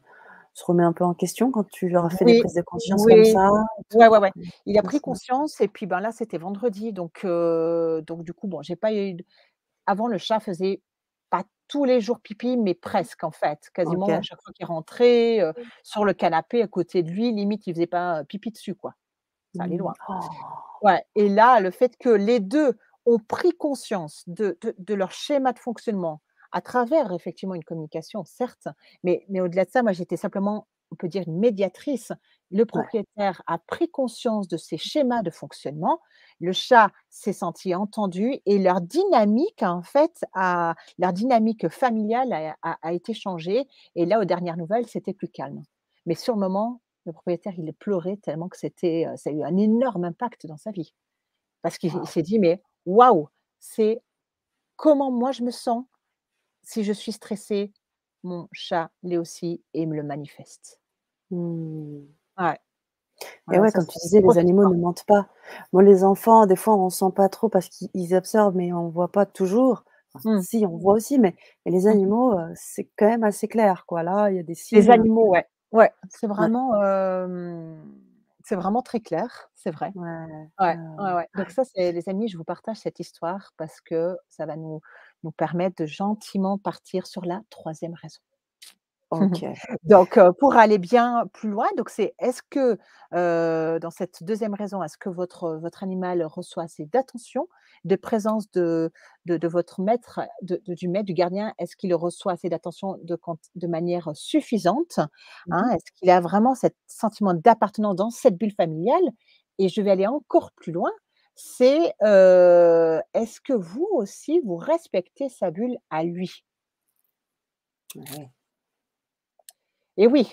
se remet un peu en question quand tu leur as fait des Oui, prises de conscience comme oui, ça? ouais, ouais, ouais. Il a Comment pris ça? conscience et puis, ben, là, c'était vendredi donc du coup, bon, j'ai pas eu d avant le chat faisait pas tous les jours pipi, mais presque en fait, quasiment à OK. chaque fois qu'il rentrait, sur le canapé à côté de lui, limite il faisait pas pipi dessus quoi, ça allait Mmh. loin. Oh! Ouais et là, le fait que les 2 ont pris conscience de leur schéma de fonctionnement à travers effectivement une communication certes, mais au-delà de ça, moi j'étais simplement, on peut dire une médiatrice. le Ouais. propriétaire a pris conscience de ces schémas de fonctionnement, le chat s'est senti entendu et leur dynamique, en fait, leur dynamique familiale a été changée et là, aux dernières nouvelles, c'était plus calme. Mais sur le moment, le propriétaire, il pleurait tellement que ça a eu un énorme impact dans sa vie. Parce qu'il Waouh. s'est dit: «Mais waouh, c'est comment moi je me sens si je suis stressé, mon chat l'est aussi et me le manifeste». Mmh. Ouais, Et voilà, ouais, ça comme c'est tu une disais, les grosse animaux histoire. ne mentent pas. Moi, les enfants, des fois, on sent pas trop parce qu'ils absorbent, mais on voit pas toujours. Enfin, Mmh. si, on voit aussi, mais les Mmh. animaux, c'est quand même assez clair, quoi. Là, il y a des Les signes, animaux, ouais. Ouais, ouais, c'est vraiment très clair, c'est vrai. ouais, Ouais, ouais, ouais. Donc ouais. ça, c'est les amis, je vous partage cette histoire parce que ça va nous permettre de gentiment partir sur la troisième raison. OK. Donc, pour aller bien plus loin, donc c'est est-ce que, dans cette deuxième raison, est-ce que votre animal reçoit assez d'attention, de présence de votre maître, du maître, du gardien? Est-ce qu'il reçoit assez d'attention de manière suffisante? Mmh Hein? mh. Est-ce qu'il a vraiment cet sentiment d'appartenance dans cette bulle familiale? Et je vais aller encore plus loin, c'est, est-ce que vous aussi, vous respectez sa bulle à lui? Ouais. Et oui!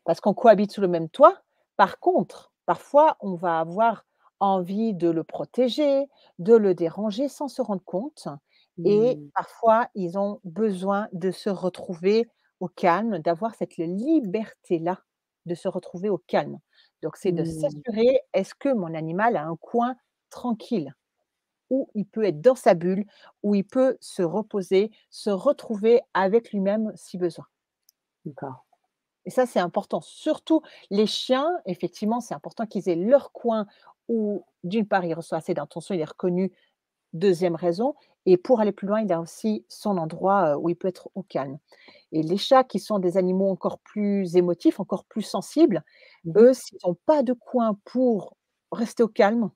Parce qu'on cohabite sous le même toit. Par contre, parfois, on va avoir envie de le protéger, de le déranger sans se rendre compte et Mmh. parfois, ils ont besoin de se retrouver au calme, d'avoir cette liberté-là, de se retrouver au calme. Donc c'est de Mmh. s'assurer, est-ce que mon animal a un coin tranquille, où il peut être dans sa bulle, où il peut se reposer, se retrouver avec lui-même si besoin? D'accord. Et ça, c'est important. Surtout les chiens, effectivement, c'est important qu'ils aient leur coin où, d'une part, il reçoit assez d'attention, il est reconnu, deuxième raison, et pour aller plus loin, il a aussi son endroit, où il peut être au calme. Et les chats qui sont des animaux encore plus émotifs, encore plus sensibles, Mmh mh. eux, s'ils ont pas de coin pour rester au calme,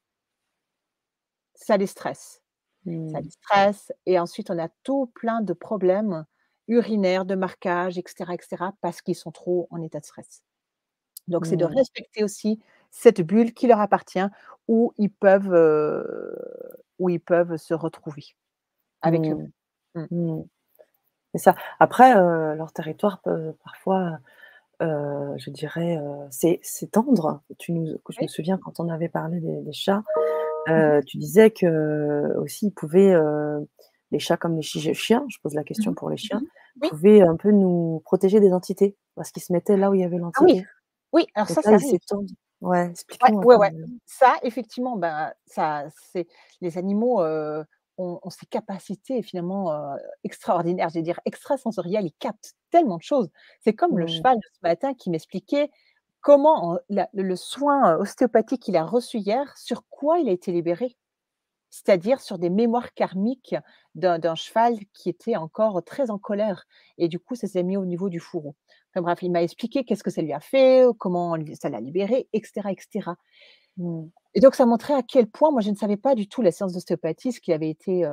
ça les stresse. Ça Mmh. les stresse et ensuite on a tout plein de problèmes urinaires, de marquage et cetera, parce qu'ils sont trop en état de stress. Donc c'est de Mmh. respecter aussi cette bulle qui leur appartient, où ils peuvent, se retrouver avec Mmh. eux-mêmes. Mmh. Mmh. C'est ça. Après, leur territoire peut parfois, je dirais, s'étendre. Je me Oui. souviens quand on avait parlé des chats, Mmh mh. tu disais qu'aussi ils pouvaient, les chats comme les chiens, je pose la question Mmh mh. pour les chiens, Mmh. Oui. pouvaient un peu nous protéger des entités parce qu'ils se mettaient là où il y avait Ah oui, l'entité. oui, alors Donc ça, là, ça ils arrive. s'étendent. Ouais, Ouais, explique-nous un ouais, peu ouais. le Ça, effectivement, ben, ça c'est les animaux, ont ces capacités finalement, extraordinaires. Je vais dire extrasensorielles, ils captent tellement de choses. C'est comme le mmh, cheval de ce matin qui m'expliquait comment, le soin, ostéopathique qu'il a reçu hier, sur quoi il a été libéré. C'est-à-dire sur des mémoires karmiques d'un cheval qui était encore très en colère et du coup, ça s'est mis au niveau du fourreau. Enfin bref, il m'a expliqué qu'est-ce que ça lui a fait, comment lui ça l'a libéré et cetera mmh, et donc ça montrait à quel point moi je ne savais pas du tout la séance d'ostéopathie, ce qu'il avait pu,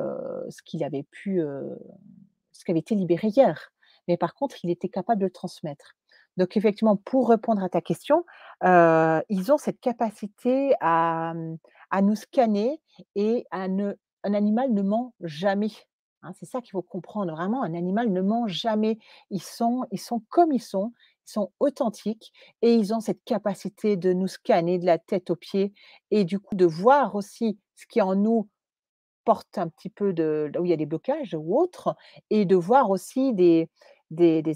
ce qui avait été libéré hier. Mais par contre, il était capable de le transmettre. Donc effectivement, pour répondre à ta question, ils ont cette capacité à nous scanner et un animal ne ment jamais, hein. C'est ça qu'il faut comprendre, vraiment, un animal ne ment jamais. Ils sont comme ils sont authentiques et ils ont cette capacité de nous scanner de la tête aux pieds et du coup de voir aussi ce qui en nous porte un petit peu de là où il y a des blocages ou autres et de voir aussi des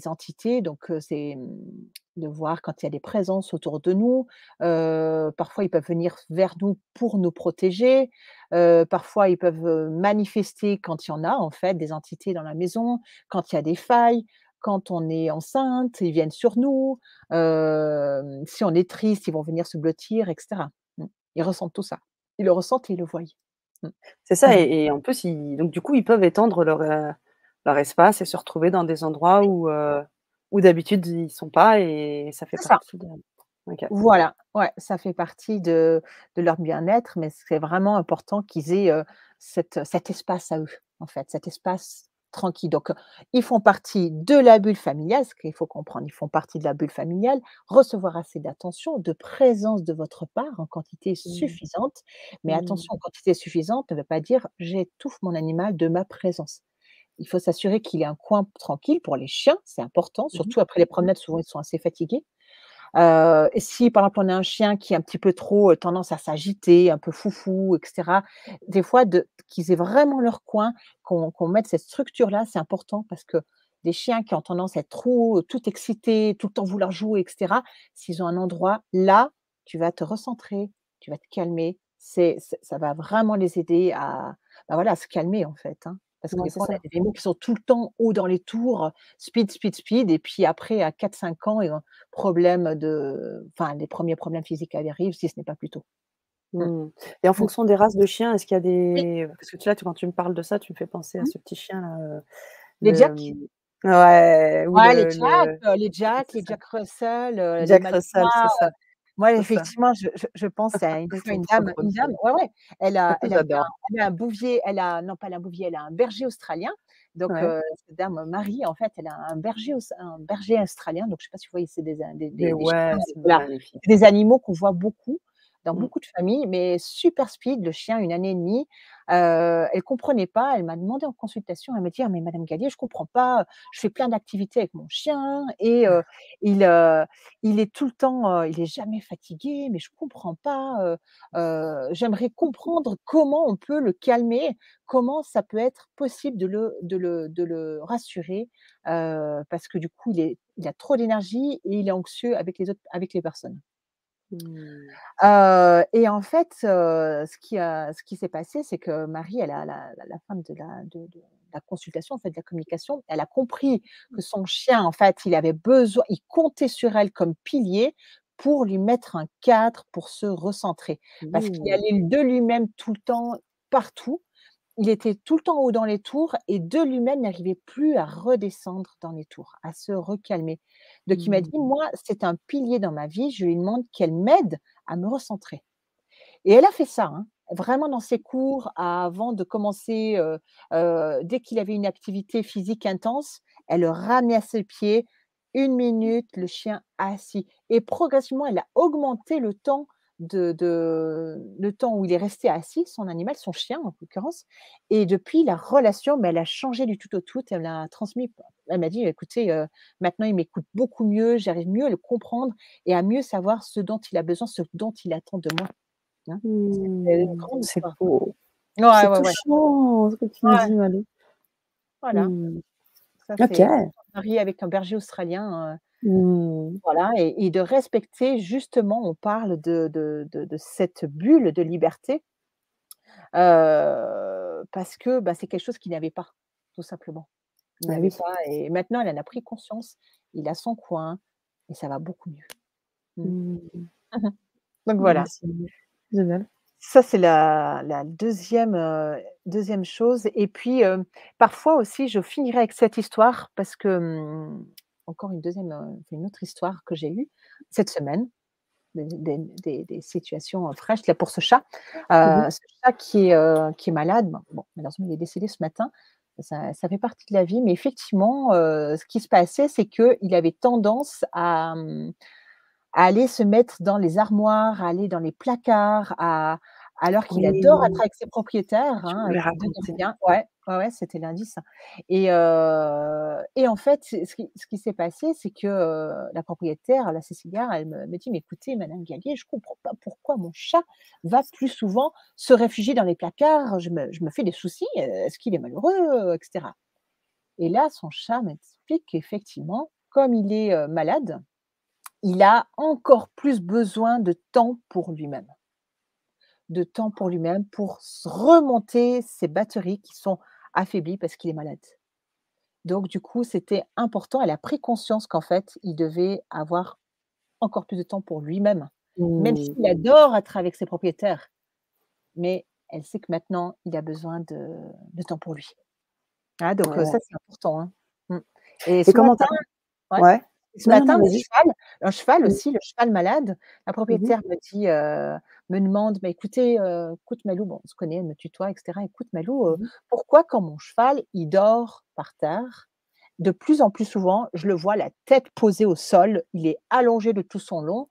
entités donc de voir quand il y a des présences autour de nous. Parfois ils peuvent venir vers nous pour nous protéger, parfois ils peuvent, manifester quand il y en a en fait des entités dans la maison, quand il y a des failles, quand on est enceinte, ils viennent sur nous, si on est triste, ils vont venir se blottir et cetera. Mmh. Ils ressentent tout ça. Ils le ressentent et ils le voient. Mmh. c'est ça Mmh. et en plus, donc du coup, ils peuvent étendre leur espace et se retrouver dans des endroits où d'habitude ils sont pas et ça fait C'est ça. partie de OK. Voilà, ouais, ça fait partie de leur bien-être, mais c'est vraiment important qu'ils aient, cet espace à eux, en fait, cet espace tranquilles. Donc, ils font partie de la bulle familiale, ce qu'il faut comprendre, ils font partie de la bulle familiale, recevoir assez d'attention, de présence de votre part en quantité Mmh. suffisante. Mais Mmh. attention, quantité suffisante ne veut pas dire: «J'étouffe mon animal de ma présence». Il faut s'assurer qu'il ait un coin tranquille pour les chiens, c'est important, Mmh mh. surtout après les Mmh. promenades, souvent ils sont assez fatigués. Et si par exemple on a un chien qui est un petit peu trop, tendance à s'agiter, un peu foufou et cetera, des fois qu'ils aient vraiment leur coin, qu'on mette cette structure-là, c'est important parce que des chiens qui ont tendance à être trop, tout excités, tout le temps vouloir jouer et cetera, s'ils ont un endroit, là, tu vas te recentrer, tu vas te calmer, ça va vraiment les aider à, bah, voilà, à se calmer en fait, hein. Parce que Ouais, des c'est fois on a ça. des animaux qui sont tout le temps haut dans les tours, speed, speed, speed et puis après à 4, 5 ans, ils ont problème de enfin, les premiers problèmes physiques arrivent si ce n'est pas plus tôt. Mmh. Mmh. Et en Mmh. fonction des races de chiens, est-ce qu'il y a Oui. des parce que tu là, quand tu me parles de ça, tu me fais penser à Mmh. ce petit chien-là, Les le, Jack. ouais, ou Ouais, c'est Les ça, Jack Russell, les Jack Russell, Malinois. c'est ça, Moi, c'est ça. effectivement, je pense à une Ils fois sont trop drôles une dame ceux-là. ouais, ouais, J'adore. elle a un bouvier, elle a non pas elle a un bouvier, elle a un berger australien. Donc, Ouais. cette dame Marie, en fait, elle a un berger australien. Donc je sais pas si vous voyez, c'est Mais des chiens, ouais, c'est voilà, magnifique. c'est des animaux qu'on voit beaucoup dans Mmh. beaucoup de familles, mais super speed, le chien, 1 année et demie. Elle comprenait pas, elle m'a demandé en consultation, elle m'a dit: «Ah mais madame Gallier, je comprends pas, je fais plein d'activités avec mon chien et il, heu, il est tout le temps, il est jamais fatigué, mais je comprends pas, j'aimerais comprendre comment on peut le calmer, comment ça peut être possible de le rassurer, parce que du coup il a trop d'énergie et il est anxieux avec les personnes». Mmh. Et en fait, ce qui s'est passé, c'est que Marie, elle a la fin de la consultation, en fait, de la communication, elle a compris que son chien, en fait, il comptait sur elle comme pilier pour lui mettre un cadre pour se recentrer. Parce qu'il Mmh. allait de lui-même tout le temps, partout. Il était tout le temps haut dans les tours et de lui-même n'arrivait plus à redescendre dans les tours, à se recalmer. Donc il m'a dit: Mmh. «Moi, c'est un pilier dans ma vie, je lui demande qu'elle m'aide à me recentrer». Et elle a fait ça, hein, vraiment dans ses cours avant de commencer, dès qu'il avait une activité physique intense, elle le ramenait à ses pieds, 1 minute, le chien assis et progressivement, elle a augmenté le temps où il est resté assis, son animal, son chien en l'occurrence et depuis la relation, mais elle a changé du tout au tout. Elle a transmis elle m'a dit: «Écoutez, maintenant il m'écoute beaucoup mieux, j'arrive mieux à le comprendre et à mieux savoir ce dont il a besoin, ce dont il attend de moi». Hein? C'était une Mmh. grande C'est histoire. beau. Ouais, C'est ouais, ouais. touchant ce que tu me Ouais, dis, Malou. voilà. Mmh. Ça, OK. c'est marié avec un berger australien, Mmh. voilà et de respecter justement, on parle de cette bulle de liberté, parce que, bah, c'est quelque chose qu'il n'avait pas, tout simplement. Il Ah n'avait oui. pas et maintenant, elle en a pris conscience. Il a son coin et ça va beaucoup mieux. Mmh. Mmh. Mmh. Donc Ouais, voilà. c'est génial. Ça, c'est la 2e chose et puis, parfois aussi, je finirai avec cette histoire parce que, encore une autre histoire que j'ai eue cette semaine, des situations, fraîches là pour ce chat. Mmh mh. Ce chat qui est malade, bon, malheureusement, il est décédé ce matin. Ça fait partie de la vie, mais effectivement, ce qui se passait, c'est qu'il avait tendance à aller se mettre dans les armoires, à aller dans les placards, alors qu'il adore être Oui, avec ses propriétaires, tu hein, me l'as qu'il 2 raconté. gardiens. Ouais, ouais, ouais, c'était lundi ça et en fait, c'est ce qui s'est passé, c'est que, la propriétaire, la Cécilia, elle me dit: «Mais écoutez madame Gallier, je comprends pas pourquoi mon chat va plus souvent se réfugier dans les placards. Je me fais des soucis, est-ce qu'il est malheureux?» et cetera et là, son chat m'explique qu'effectivement, comme il est, malade, il a encore plus besoin de temps pour lui-même. De temps pour lui-même, pour remonter ses batteries qui sont affaiblies parce qu'il est malade. Donc du coup, c'était important. Elle a pris conscience qu'en fait, il devait avoir encore plus de temps pour lui-même. Même Mmh. s'il adore être avec ses propriétaires, mais elle sait que maintenant, il a besoin de temps pour lui. Ah donc Ouais ça, c'est important, hein. Mmh et et ce comment tu matin as ouais? ouais? Ce Non, non, non, matin, vas-y. un cheval Mmh. aussi, le cheval malade, la Mmh mh. propriétaire me demande: «Mais écoutez, écoute Malou», bon, on se connaît, elle me tutoie et cetera. «Écoute Malou, Mmh mh. pourquoi quand mon cheval, il dort par terre, de plus en plus souvent, je le vois la tête posée au sol, il est allongé de tout son long.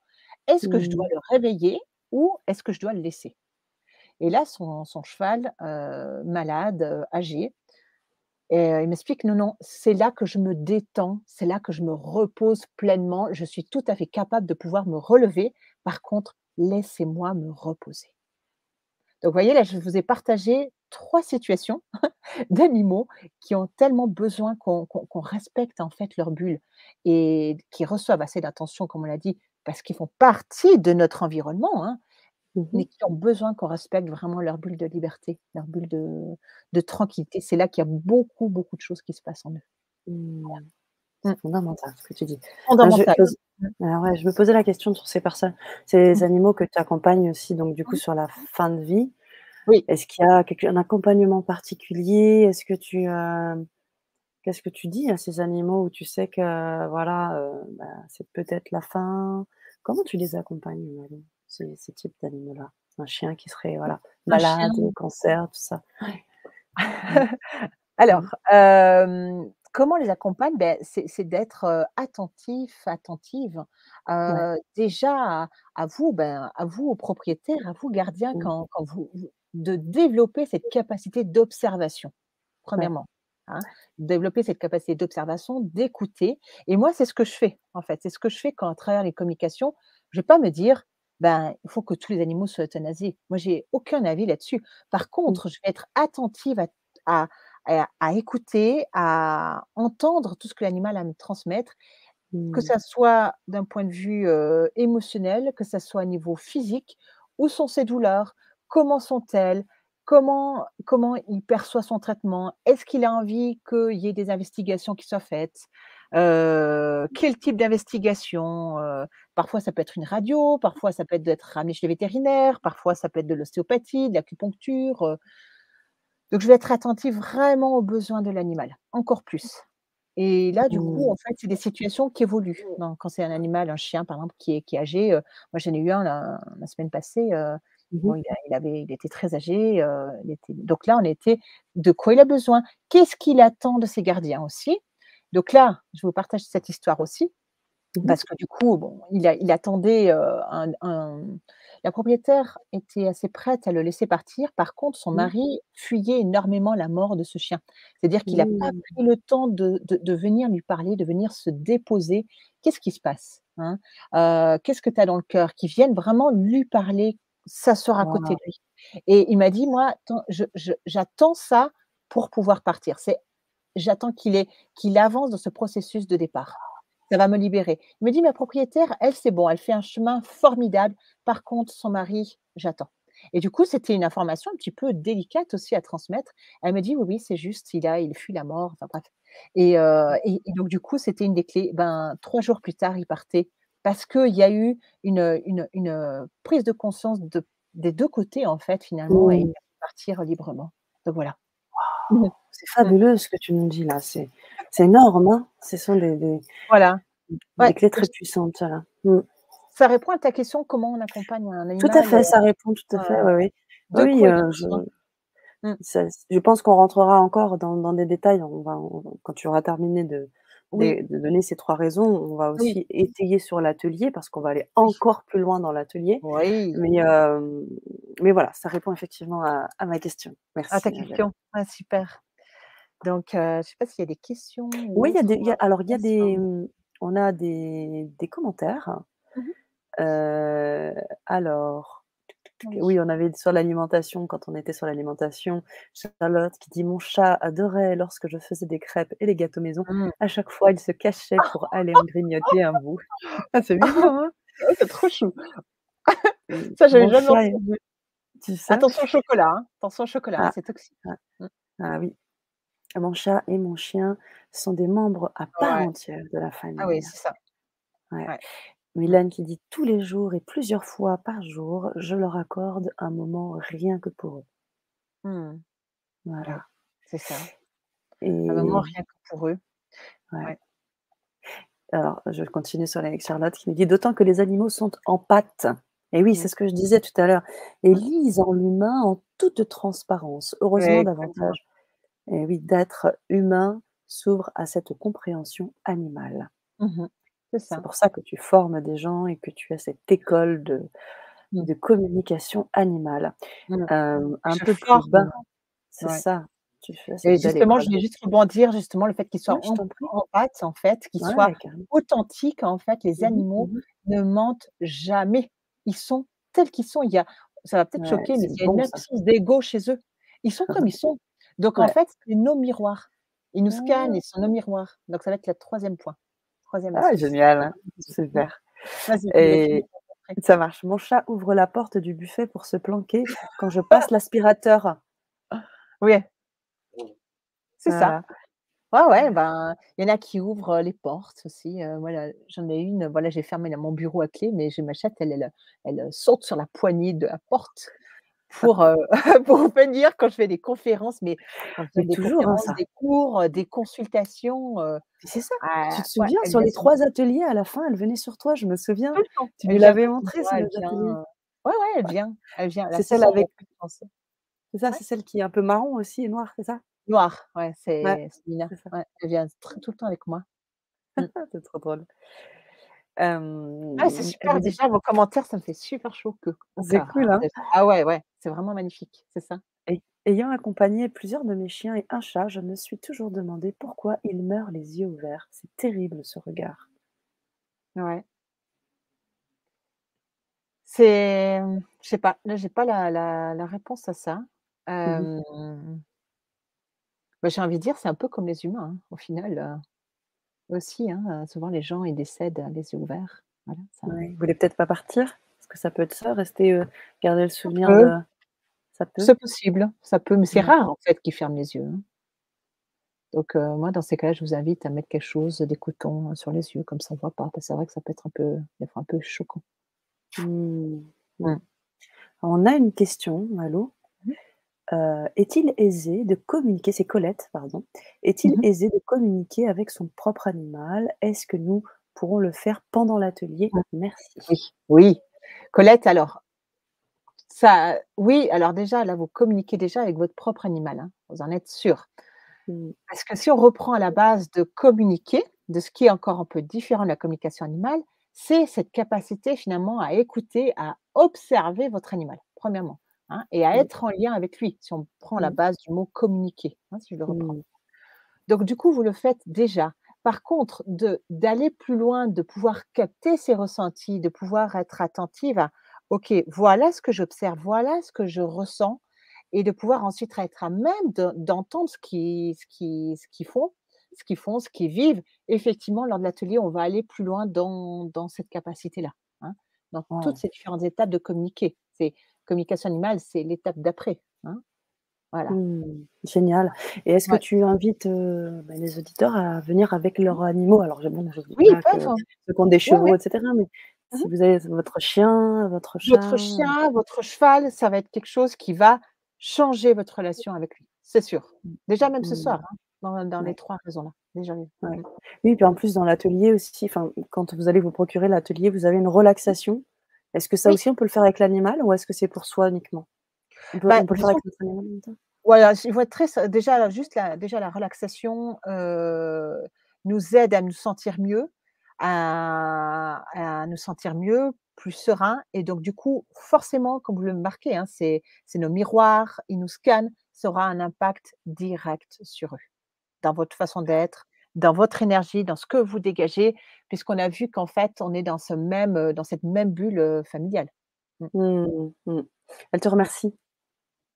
Est-ce que je dois Mmh. le réveiller ou est-ce que je dois le laisser?» Et là, son cheval, malade, âgé, il m'explique: «Non, non, c'est là que je me détends, c'est là que je me repose pleinement, je suis tout à fait capable de pouvoir me relever. Par contre, laissez-moi me reposer». Donc vous voyez, là, je vous ai partagé 3 situations d'animaux qui ont tellement besoin qu'on respecte, en fait, leur bulle et qui reçoivent assez d'attention, comme on l'a dit, parce qu'ils font partie de notre environnement, hein, Mmh mais mh. qui ont besoin qu'on respecte vraiment leur bulle de liberté, leur bulle de tranquillité. C'est là qu'il y a beaucoup, beaucoup de choses qui se passent en eux. Mmh. Mmh. C'est fondamental ce que tu dis. Je Fondamental. pose Mmh. ouais, je me posais la question sur ces personnes, ces Mmh. animaux que tu accompagnes aussi donc du coup Mmh. sur la fin de vie. Oui. Est-ce qu'il y a un accompagnement particulier? Est-ce que qu'est-ce que tu dis à ces animaux où tu sais que voilà, bah, c'est peut-être la fin? Comment tu les accompagnes, Marie, ces types d'animaux-là? Un chien qui serait, voilà, Un chien. malade, cancer, tout ça? Mmh. Mmh. Alors, comment on les accompagne? Beh, c'est d'être, attentif, attentive, Ouais. déjà à vous, ben, à vous, propriétaires, à vous, gardiens, Mmh. quand vous de développer cette capacité d'observation, Ouais. premièrement, hein. Développer cette capacité d'observation, d'écouter et moi, c'est ce que je fais, en fait. C'est ce que je fais quand à travers les communications, je vais pas me dire: «Ben, il faut que tous les animaux soient euthanasiés». Moi, j'ai aucun avis là-dessus. Par Mmh. contre, je vais être attentive à à écouter, à entendre tout ce que l'animal a à me transmettre, que Mmh. ça soit d'un point de vue, émotionnel, que ça soit au niveau physique. Où sont ses douleurs? Comment sont-elles? Comment il perçoit son traitement? Est-ce qu'il a envie qu'il y ait des investigations qui soient faites? Quel type d'investigation? Parfois ça peut être une radio, parfois ça peut être d'être ramené chez le vétérinaire, parfois ça peut être de l'ostéopathie, de l'acupuncture, donc je vais être attentive vraiment aux besoins de l'animal, encore plus. Et là, du coup, Mmh. en fait, c'est des situations qui évoluent. Donc quand c'est un animal, un chien par exemple qui est âgé, moi j'en ai eu un la semaine passée, Mmh bon mh. il était très âgé, il était donc là on était de quoi il a besoin? Qu'est-ce qu'il attend de ses gardiens aussi? Donc là, je vous partage cette histoire aussi. Mmh mh. Parce que du coup, bon, il attendait, un la propriétaire était assez prête à le laisser partir. Par contre, son Mmh. mari fuyait énormément la mort de ce chien. C'est-à-dire qu'il a pas Mmh. pris le temps de venir lui parler, de venir se déposer. «Qu'est-ce qui se passe? Hein? Qu'est-ce que tu as dans le cœur?» Qu'il vienne vraiment lui parler, s'asseoir à côté Waouh! de lui. Et il m'a dit: «Moi, tant j'attends ça pour pouvoir partir. J'attends qu'il avance dans ce processus de départ. Ça va me libérer». Il me dit: «Ma propriétaire, elle, c'est bon, elle fait un chemin formidable. Par contre, son mari, j'attends». Et du coup, c'était une information un petit peu délicate aussi à transmettre. Elle me dit: «Oui, oui, c'est juste, il fuit la mort», enfin bref. Et donc du coup, c'était une des clés. Ben, 3 jours plus tard, il partait parce qu'il y a eu une prise de conscience des 2 côtés, en fait, finalement, et il Mmh. a pu partir librement. Donc voilà. Mmh. C'est Mmh. fabuleux ce que tu nous dis là, c'est énorme, hein. Ce sont Voilà. des Ouais, clés très puissantes, là. Mmh. ça répond à ta question, comment on accompagne un Tout à animal, fait, ça répond tout à fait, heu, oui, oui. Oui, de oui, quoi il a besoin. Mmh. je pense qu'on rentrera encore dans des détails. Quand tu auras terminé Oui, de donner ces 3 raisons, on va oui, aussi étayer sur l'atelier parce qu'on va aller oui, encore plus loin dans l'atelier. oui, Mais voilà, ça répond effectivement à ma question. à ta Merci, Isabelle. question. Ah super. Donc je sais pas s'il y a des questions Oui, ou il y a autres, des il y a alors il y a réponses? on a des commentaires. Mmh mh. Heu, alors, Oui. oui, on avait sur l'alimentation, quand on était sur l'alimentation, Charlotte qui dit: «Mon chat adorait lorsque je faisais des crêpes et les gâteaux maison. Mmh. À chaque fois, il se cachait pour aller en grignoter un bout». Ah, c'est mignon, hein? Ah, c'est trop chou. Ça, j'avais Mon jamais chat entendu. tu sais? Attention au chocolat, hein. Attention au chocolat, hein, Ah, c'est toxique. ah, Mmh. ah oui, mon chat et mon chien sont des membres à part Ouais. entière de la Ah oui, famille. c'est ça. Ouais. Ouais. Mmh. Mylène qui dit: «Tous les jours et plusieurs fois par jour, je leur accorde un moment rien que pour eux». Mmh. Oui, Voilà. c'est ça. Un moment Et rien que pour eux. ouais. Ouais. Alors, je continue sur avec Charlotte qui me dit: «D'autant que les animaux sont empathes». Et oui, Mmh. c'est ce que je disais tout à l'heure et Mmh. lisent en l'humain en toute transparence. Ouais, Heureusement exactement. davantage et oui, d'être humain s'ouvre à cette compréhension animale. Mmh. C'est C'est ça. pour ça que tu formes des gens et que tu as cette école Mmh. de communication animale. Mmh. Un Je peu plus bas, forme, c'est ouais. ça, tu fais Et cette belle justement, je école. voulais juste rebondir, justement, le fait qu'ils soient Ouais, je t'en prie. empathes, en fait, qu'ils soient Ouais, carrément. authentiques, en fait, les Mmh mh. animaux Mmh. ne mentent jamais. Ils sont tels qu'ils sont. Ça va peut-être Ouais, choquer, mais c'est il y a une bon ça. absence d'ego chez eux. Ils sont comme ils sont. Donc en Ouais. fait, c'est nos miroirs. Ils nous scannent, Ah! ils sont nos miroirs. Donc ça va être le 3e point, 3e Ah astuce. génial, Mmh. super Vas-y, je voulais finir et après. ça marche. Mon chat ouvre la porte du buffet pour se planquer quand je passe l'aspirateur. Oui, c'est ça. Voilà. Ouais, ouais, ben, il y en a qui ouvrent, les portes aussi, voilà, j'en ai une, voilà, j'ai fermé mon bureau à clé, mais j'ai ma chatte, elle saute sur la poignée de la porte pour, pour venir quand je fais des conférences, mais quand je Mais donne des toujours, hein, conférences, ça. des cours, des consultations, Mais c'est ça. Tu te ouais, souviens elle sur vient les sur moi 3 ateliers à la fin, elle venait sur toi, je me souviens. tout le temps. Tu Elle lui vient l'avais près de montré moi, sur elle les vient, ateliers. ouais, ouais, Ouais. elle vient, là, C'est c'est celle son avec refuge, je pense. c'est ça, Ouais, c'est celle qui est un peu marron aussi et noire, c'est ça? noire, ouais, Ouais, c'est Nina, c'est ça. ouais, elle vient tout le temps avec moi. Mmh. C'est trop drôle. Ah, c'est Elle me super dit déjà vos commentaires, ça me fait super chaud au c'est cœur, hein, cool, hein? déjà. Ah ouais, ouais, c'est vraiment magnifique, c'est ça. Ayant accompagné plusieurs de mes chiens et un chat, je me suis toujours demandé pourquoi ils meurent les yeux ouverts. C'est terrible ce regard. Ouais. C'est, je sais pas, là, j'ai pas la réponse à ça. Mmh mh. Hem, bah, j'ai envie de dire, c'est un peu comme les humains, hein, au final, aussi, hein, souvent les gens, ils décèdent, les yeux ouverts. Voilà, ça Ouais, ils voulaient peut-être pas partir? Est-ce que ça peut être ça, rester, garder le souvenir peut, de ça peut? c'est possible, ça peut, mais c'est Ouais. rare, en fait, qu'ils ferment les yeux, hein. Donc moi, dans ces cas-là, je vous invite à mettre quelque chose, des cotons, sur les yeux, comme ça on voit pas, parce que c'est vrai que ça peut être un peu, des fois, un peu choquant. Mmh. Mmh. Mmh. On a une question, Malo. Mmh. Est-il aisé de communiquer c'est Colette, pardon. Est-il Mmh. aisé de communiquer avec son propre animal? Est-ce que nous pourrons le faire pendant l'atelier? Mmh. Oui, Merci. oui. Colette, alors ça oui, alors déjà, là, vous communiquez déjà avec votre propre animal, hein, vous en êtes sûrs. Mmh. Parce que si on reprend à la base de communiquer, de ce qui est encore un peu différent de la communication animale, c'est cette capacité finalement à écouter, à observer votre animal, premièrement, hein, et à Mmh. être en lien avec lui, si on prend la Mmh. base du mot communiquer, hein, si je le reprends. Mmh. Donc du coup, vous le faites déjà. Par contre, d'aller plus loin, de pouvoir capter ses ressentis, de pouvoir être attentive à: «OK, voilà ce que j'observe, voilà ce que je ressens», et de pouvoir ensuite être à même d'entendre ce qu'ils vivent. Effectivement, lors de l'atelier, on va aller plus loin dans cette capacité-là, hein, dans toutes Waouh. ces différentes étapes de communiquer. C'est communication animale, c'est l'étape d'après, hein, voilà. Mmh. Génial et est-ce que Ouais. tu invites, les auditeurs à venir avec leurs animaux? Alors je dis Oui, ils pas que peuvent, hein. ceux qui ont des Ouais, ouais. chevaux et cetera, mais Mmh. si vous avez votre chien, votre Votre chat, chien, votre cheval, ça va être quelque chose qui va changer votre relation avec lui, c'est sûr. Déjà même ce mmh, soir, hein, dans les ouais, 3 raisons-là, déjà oui. ouais. Mmh. Oui, puis en plus dans l'atelier aussi, enfin, quand vous allez vous procurer l'atelier, vous avez une relaxation. Est-ce que ça Oui, aussi on peut le faire avec l'animal ou est-ce que c'est pour soi uniquement? bah, On peut le faire disons avec notre animal en même temps? voilà, il faut être très déjà juste la relaxation, nous aide à nous sentir mieux, à nous sentir mieux, plus serein, et donc du coup, forcément, comme vous le marquez, hein, c'est nos miroirs, ils nous scannent, ça aura un impact direct sur eux. Dans votre façon d'être, dans votre énergie, dans ce que vous dégagez, puisqu'on a vu qu'en fait, on est dans ce même, dans cette même bulle, familiale. Mmh. Mmh, mmh. Elle te remercie.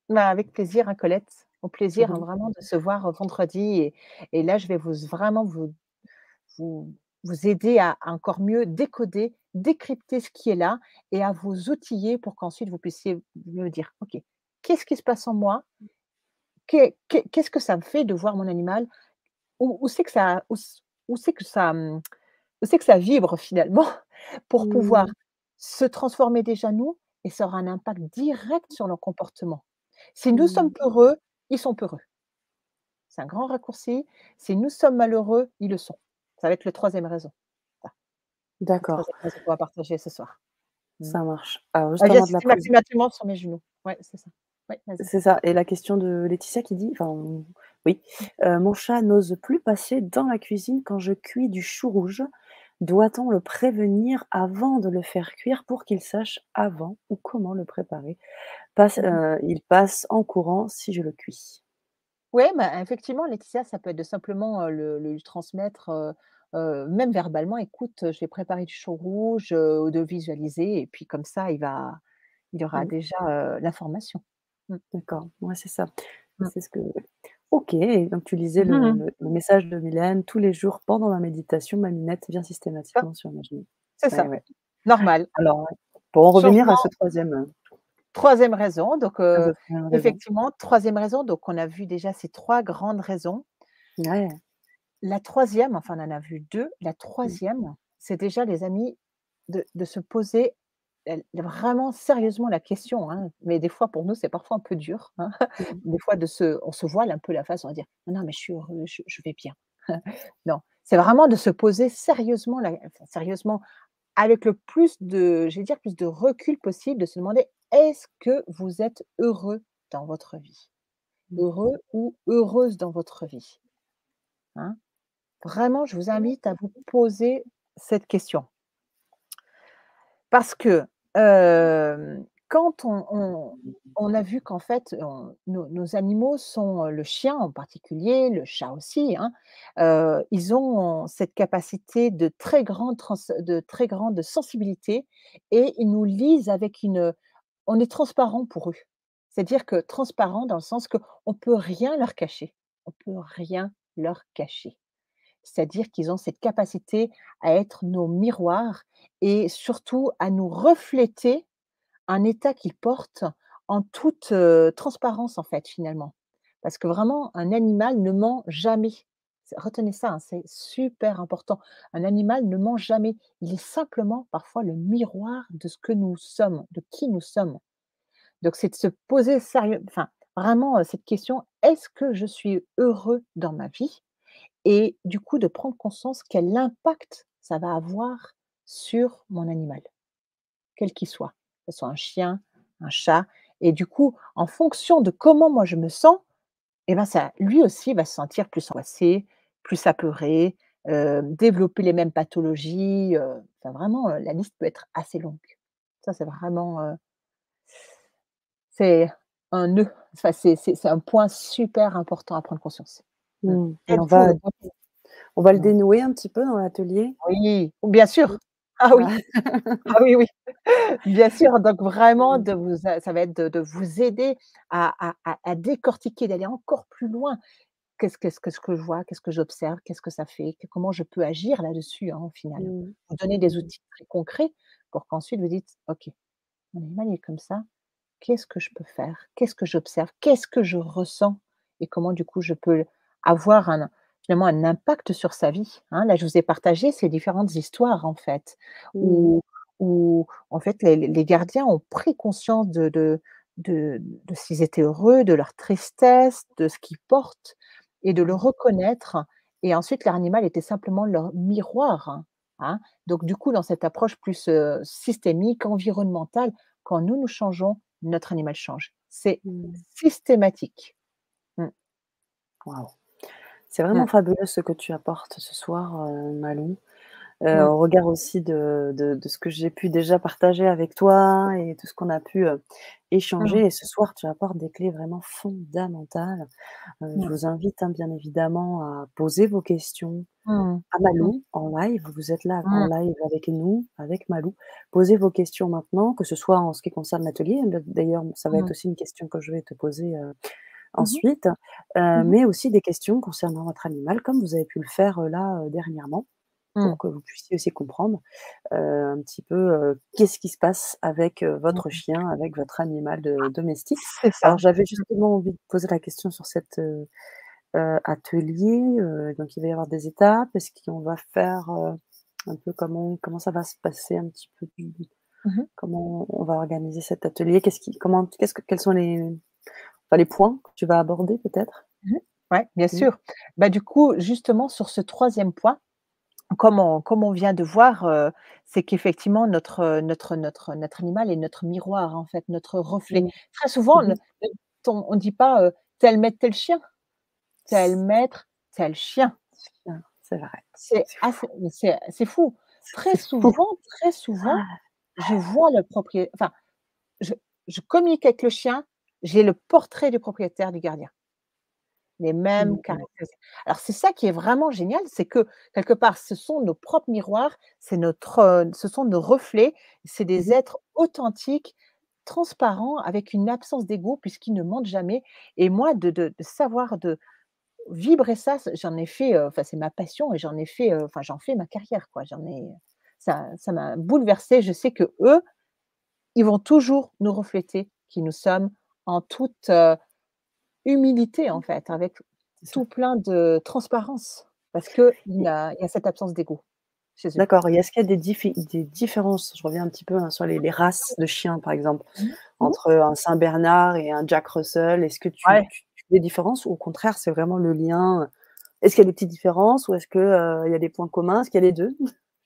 Bah, avec plaisir, hein, Colette. Au plaisir, hein, Mmh. vraiment de se voir, vendredi, et là, je vais vraiment vous vous aider à encore mieux décoder, décrypter ce qui est là, et à vous outiller pour qu'ensuite vous puissiez me dire: «OK, qu'est-ce qui se passe en moi? Qu'est-ce que ça me fait de voir mon animal? Où c'est que ça où c'est que ça, où c'est que ça vibre finalement?» pour pouvoir Mmh. se transformer déjà nous, et ça aura un impact direct sur leur comportement. Si nous sommes Mmh. peureux, ils sont peureux. C'est un grand raccourci. Si nous sommes malheureux, ils le sont. Ça va être le troisième raison. La D'accord, 3e raison qu'on va partager ce soir. Mmh. ça marche. Alors juste Elle vient avant de la assister pause, mathématiquement sur mes genoux. Ouais, c'est ça. Ouais, vas-y. c'est ça, et la question de Laetitia qui dit enfin, oui, «Mon chat n'ose plus passer dans la cuisine quand je cuis du chou rouge. Doit-on le prévenir avant de le faire cuire pour qu'il sache avant ou comment le préparer? Mmh mh. Il passe en courant si je le cuis». Ouais, bah, effectivement, Laetitia, ça peut être de simplement, le lui transmettre, même verbalement: «Écoute, je vais préparer du chou rouge», ou de visualiser et puis comme ça, il aura Mmh, déjà, l'information. Mmh. d'accord, ouais, c'est ça. Mmh. C'est ce que OK, et donc tu lisais Mmh mh. le message de Mylène: «Tous les jours pendant ma méditation, ma minette vient Ça, systématiquement sur mes genoux». c'est Ouais, ça, ouais. normal. Alors, ouais, pour en revenir à ce Changement, troisième, 3e raison, donc à cette 3e raison. effectivement, 3e raison, donc on a vu déjà ces 3 grandes raisons. Ouais. La troisième, enfin, on en a vu 2. La Mmh. troisième, c'est déjà, les amis, de se poser vraiment sérieusement la question, hein, mais des fois pour nous, c'est parfois un peu dur, hein. Mmh. Des fois on se voile un peu la face, on va dire: «Non, non, mais je suis heureux, je vais bien». Non, c'est vraiment de se poser sérieusement enfin sérieusement, avec le plus de, je vais dire, plus de recul possible, de se demander: «Est-ce que vous êtes heureux dans votre vie? Mmh. Heureux ou heureuse dans votre vie?» Hein? Vraiment, je vous invite à vous poser cette question. Parce que, quand on a vu qu'en fait, nos animaux sont, le chien en particulier, le chat aussi, hein, ils ont cette capacité de très grande sensibilité, et ils nous lisent avec on est transparent pour eux. C'est-à-dire que transparent dans le sens qu'on peut rien leur cacher. On peut rien leur cacher. C'est-à-dire qu'ils ont cette capacité à être nos miroirs et surtout à nous refléter un état qu'ils portent en toute, transparence, en fait, finalement. Parce que vraiment un animal ne ment jamais. Retenez ça, hein, c'est super important. Un animal ne ment jamais. Il est simplement parfois le miroir de ce que nous sommes, de qui nous sommes. Donc c'est de se poser sérieux enfin, vraiment, cette question: «Est-ce que je suis heureux dans ma vie?» Et du coup, de prendre conscience quel impact ça va avoir sur mon animal, quel qu'il soit, que ce soit un chien, un chat. Et du coup, en fonction de comment moi je me sens, et ben ça, lui aussi va se sentir plus angoissé, plus apeuré, développer les mêmes pathologies, enfin vraiment, la liste peut être assez longue. Ça, c'est vraiment, c'est un nœud, enfin c'est un point super important à prendre conscience. Mmh. Mmh, et Êtes-vous heureux? on va le Mmh. dénouer un petit peu dans l'atelier? Oui, bien Oui. sûr. Ah oui, Ah. ah oui, oui. Bien sûr, donc vraiment Mmh. de vous a ça va être de vous aider à décortiquer, d'aller encore plus loin. Qu'est-ce que je vois? Qu'est-ce que j'observe? Qu'est-ce que ça fait? Comment je peux agir là-dessus, hein, au final? Mmh. Vous donner des Mmh. outils très concrets pour qu'ensuite vous dites: «OK, mon animal il est comme ça, qu'est-ce que je peux faire? Qu'est-ce que j'observe? Qu'est-ce que je ressens? Et comment du coup je peux avoir finalement un impact sur sa vie?» Hein. Là, je vous ai partagé ces différentes histoires en fait, Mmh. où en fait les gardiens ont pris conscience de s'ils étaient heureux, de leur tristesse, de ce qu'ils portent, et de le Mmh. reconnaître, et ensuite leur animal était simplement leur miroir, hein. Donc du coup, dans cette approche plus, systémique, environnementale, quand nous changeons, notre animal change. C'est Mmh. systématique. Mmh, Waouh! C'est vraiment mmh, fabuleux ce que tu apportes ce soir, Malou. mmh, Au regard aussi de ce que j'ai pu déjà partager avec toi et tout ce qu'on a pu, mmh, échanger, et ce soir tu apportes des clés vraiment fondamentales. Je mmh, vous invite, hein, bien évidemment à poser vos questions mmh, à mmh, Malou en live. Vous êtes là en mmh, live avec nous, avec Malou. Posez vos questions maintenant, que ce soit en ce qui concerne l'atelier. D'ailleurs, ça va être mmh, aussi une question que je vais te poser, mmh, ensuite, mmh, mais aussi des questions concernant votre animal, comme vous avez pu le faire, là, dernièrement, mmh, pour que vous puissiez aussi comprendre, un petit peu, qu'est-ce qui se passe avec, votre mmh. chien, avec votre animal de domestique. C'est Alors ça. j'avais Mmh, justement envie de poser la question sur cet, atelier, donc il va y avoir des étapes. Est-ce qu'on va faire, un peu comment ça va se passer un petit peu? mmh Comment on va organiser cet atelier? Quels sont les points que tu vas aborder peut-être? mh. Ouais, bien Mmh. sûr. Bah, du coup, justement sur ce troisième point, comme on vient de voir, c'est qu'effectivement notre animal est notre miroir, en fait, notre reflet. Mmh. Très souvent, Mmh mh. on dit pas, tel maître, tel chien, tel maître, tel chien. C'est vrai, C'est c'est assez fou, mais c'est fou. c'est fou. Très souvent, je vois le proprié enfin, je je communique avec le chien, j'ai le portrait du propriétaire, du gardien. Les mêmes Mmh mh. caractéristiques. Alors c'est ça qui est vraiment génial, c'est que quelque part, ce sont nos propres miroirs, ce sont nos reflets, c'est Mmh des mh. êtres authentiques, transparents, avec une absence d'ego puisqu'ils ne mentent jamais et moi de savoir, de vibrer ça, j'en ai fait, enfin c'est ma passion et j'en ai fait, enfin j'en fais ma carrière quoi. Ça m'a bouleversée. Je sais qu'eux, ils vont toujours nous refléter qui nous sommes en toute, humilité en fait, avec C'est ça. tout plein de transparence, parce qu'il y a cette absence d'ego chez eux. D'accord, et est-ce qu'il y a des différences, je reviens un petit peu, hein, sur les races de chiens, par exemple, Mmh mh. Mmh. entre un saint-bernard et un Jack Russell? Est-ce que Ouais. tu des différences ou au contraire, c'est vraiment le lien, est-ce qu'il y a des petites différences ou est-ce que, il y a des points communs? Est-ce qu'il y a les 2?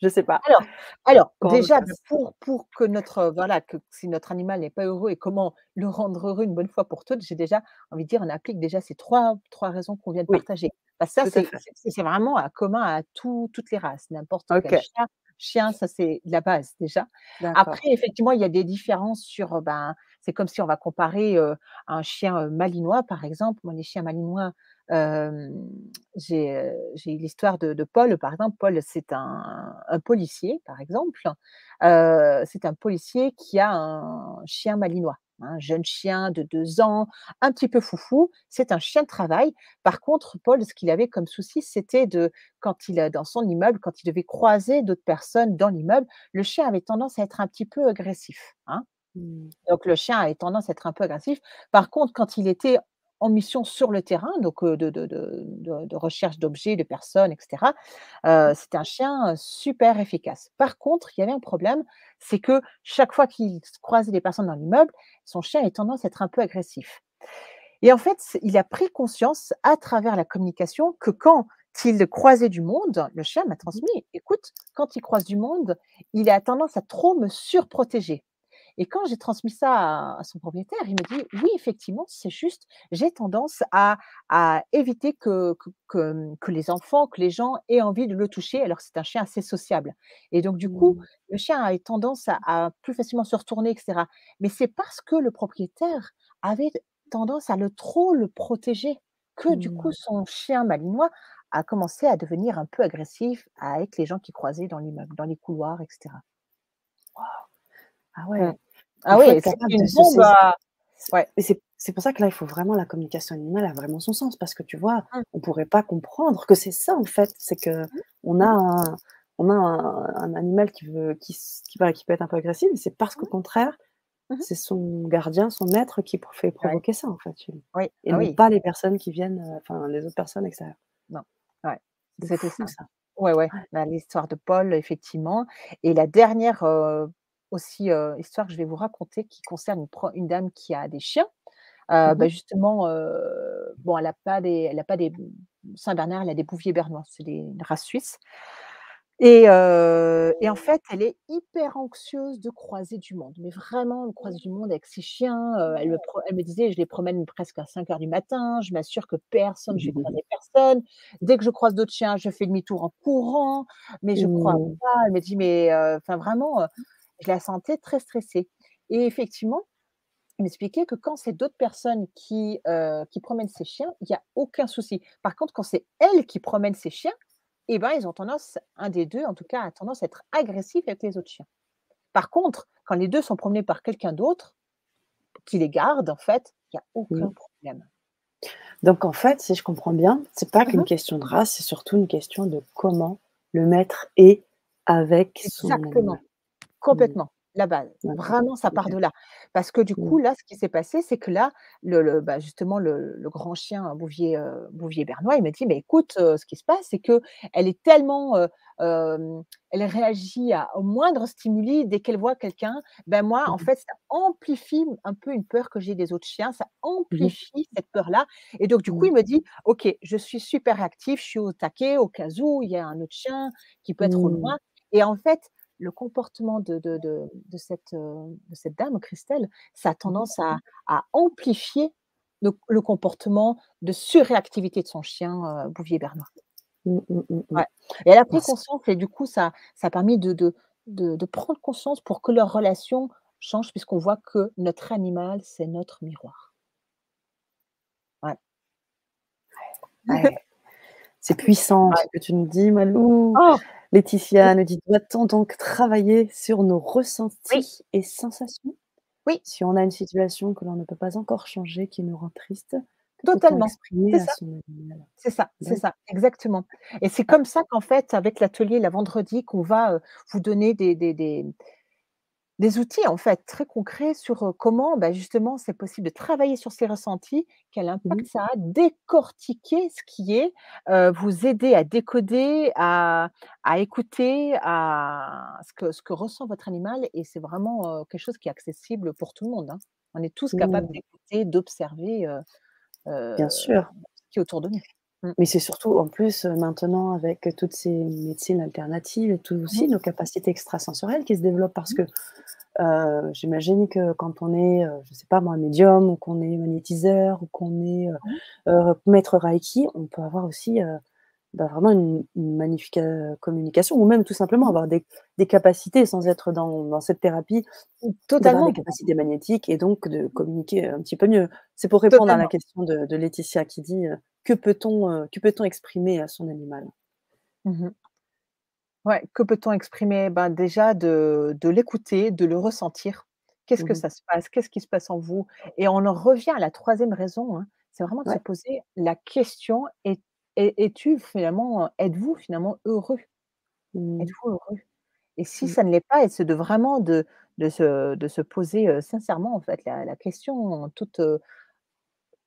Je sais pas. Alors alors Comment nous déjà, faire pour que voilà, que si notre animal n'est pas heureux et comment le rendre heureux une bonne fois pour toutes, j'ai déjà envie de dire, on applique déjà ces trois raisons qu'on vient de oui, partager. Parce que ça, tout à fait. c'est vraiment commun à toutes les races, n'importe quel OK, chien, ça c'est la base déjà. d'accord. Après effectivement, il y a des différences sur, ben, c'est comme si on va comparer, un chien, malinois par exemple. Moi les chiens malinois, hem j'ai l'histoire de Paul, par exemple. Paul, c'est un policier, par exemple. C'est un policier qui a un chien malinois, un jeune chien de 2 ans, un petit peu foufou. C'est un chien de travail. Par contre, Paul, ce qu'il avait comme souci, c'était quand il dans son immeuble, quand il devait croiser d'autres personnes dans l'immeuble, le chien avait tendance à être un petit peu agressif, hein. Mmh. Donc le chien avait tendance à être un peu agressif. Par contre, quand il était en mission sur le terrain, donc de recherche d'objets, de personnes et cetera, c'était un chien, super efficace. Par contre, il y avait un problème, c'est que chaque fois qu'il croisait des personnes dans l'immeuble, son chien avait tendance à être un peu agressif et en fait, il a pris conscience à travers la communication que quand il croisait du monde, le chien m'a Mmh. transmis: «Écoute, quand il croise du monde, il a tendance à trop me surprotéger». Et quand j'ai transmis ça à son propriétaire, il me dit: «Oui, effectivement, c'est juste, j'ai tendance à éviter que les enfants, que les gens aient envie de le toucher», alors que c'est un chien assez sociable et donc du coup, Mmh. le chien a tendance à plus facilement se retourner et cetera. Mais c'est parce que le propriétaire avait tendance à trop le protéger que du coup, Mmh. son chien malinois a commencé à devenir un peu agressif avec les gens qui croisaient dans l'immeuble, dans les couloirs et cetera. Ah Mmh. ouais, il Ah faut oui, être c'était capable de une se bombe saisir. à ouais. Et c'est pour ça que là, il faut vraiment la communication animale a vraiment son sens parce que tu vois, Mmh. on pourrait pas comprendre que c'est ça en fait, c'est Mmh. qu'on a Mmh mh. un animal qui veut qui voilà, qui peut être un peu agressif, mais c'est parce qu'au Mmh. contraire, Mmh mh. c'est son gardien, son maître qui fait Ouais. provoquer ça en fait chez lui Oui. et Ah non oui. pas les personnes qui viennent, enfin les autres personnes extérieures. Non. Ouais. C'est C'était fou ça. ça. Ouais, ouais. Ouais. Bah, l'histoire de Paul, effectivement et la dernière, aussi, histoire que je vais vous raconter qui concerne une dame qui a des chiens. Mmh Bah, mh. justement, bon, elle a pas des saint-bernard, elle a des bouviers bernois, c'est une race suisse et en fait, elle est hyper anxieuse de croiser du monde, mais vraiment de croiser du monde avec ses chiens, elle me disait: «Je les promène presque à 5 heures du matin, je m'assure que personne je vais croiser personne. Dès que je croise d'autres chiens, je fais demi-tour en courant, mais je crois Mmh. pas». Elle me dit: «Mais» enfin vraiment, je la sentais très stressée et effectivement, elle m'expliquait que quand c'est d'autres personnes qui promènent ses chiens, il y a aucun souci. Par contre, quand c'est elle qui promène ses chiens, eh ben, ils ont tendance, un des 2 en tout cas, a tendance à être agressif avec les autres chiens. Par contre, quand les 2 sont promenés par quelqu'un d'autre, qui les garde en fait, il y a Mmh. aucun problème. Donc en fait, si je comprends bien, c'est pas Mmh qu'une mh. question de race, c'est surtout une question de comment le maître est avec son Exactement, animal. Mmh. complètement. la base. D'accord. Vraiment, ça part OK. de là. Parce que du Mmh. coup, là, ce qui s'est passé, c'est que là, justement, le grand chien Bouvier bernois, il m'a dit: «Mais écoute, ce qui se passe, c'est qu'elle est tellement, elle réagit au moindre stimuli dès qu'elle voit quelqu'un. Ben moi, en Mmh. fait, ça amplifie un peu une peur que j'ai des autres chiens, ça Mmh mh. amplifie cette peur-là et donc du coup, Mmh. il me dit: «OK, je suis super réactif, je suis au taquet au cas où il y a un autre chien qui peut être au Mmh. loin» et en fait, le comportement de cette dame, Christelle, ça a Mmh mh. tendance à amplifier le comportement de surréactivité de son chien, Bouvier bernois. Mmh, mmh, mmh, mmh. Ouais et elle a pris Parce conscience et du coup, ça a permis de prendre conscience pour que leur relation change puisqu'on voit que notre animal, c'est notre miroir. Ouais. ouais, c'est puissant ce Ouais. que tu nous dis, Malou. Oh! Laetitia nous dit: «Doit-on donc travailler sur nos Oui, ressentis et sensations? oui, Si on a une situation que l'on ne peut pas encore changer, qui nous rend triste, que peut-on totalement. exprimer C'est à ça. son animal?» C'est D'accord. ça, exactement et c'est comme ça qu'en fait, avec l'atelier, là, vendredi, qu'on va, vous donner des outils, en fait, très concrets sur, comment, bah, justement, c'est possible de travailler sur ses ressentis, quel Mmh impact mh. ça a, décortiquer ce qui est, vous aider à décoder, à écouter, à ce que ressent votre animal et c'est vraiment, quelque chose qui est accessible pour tout le monde, hein. On est tous capables Mmh. d'écouter, d'observer, heu, Bien sûr. ce qui est autour de nous. Mmh. Mais c'est surtout en plus, maintenant avec toutes ces médecines alternatives et tout Mmh aussi nos capacités extrasensorielles qui se développent parce mh. que, j'imagine que quand on est, je sais pas moi, médium ou qu'on est magnétiseur ou qu'on est, Mmh. maître reiki, on peut avoir aussi, bah, vraiment une magnifique, communication ou même tout simplement Mmh. avoir des capacités sans être dans cette thérapie, d'avoir des Totalement, capacités magnétiques et donc de communiquer un petit peu mieux. C'est pour répondre à la totalement. question de Laetitia qui dit, que peut-on exprimer à son animal? Mmh mh. Ouais, que peut-on exprimer? Ben, déjà de l'écouter, de le ressentir. Qu'est-ce Mmh que mh. ça se passe? Qu'est-ce qui se passe en vous? Et on en revient à la troisième raison, hein, c'est vraiment de se Ouais. poser la question: Es-tu finalement, êtes-vous finalement heureux? Mmh. Êtes-vous heureux? Et si Mmh. ça ne l'est pas et c'est de vraiment de se poser, sincèrement en fait la question en toute,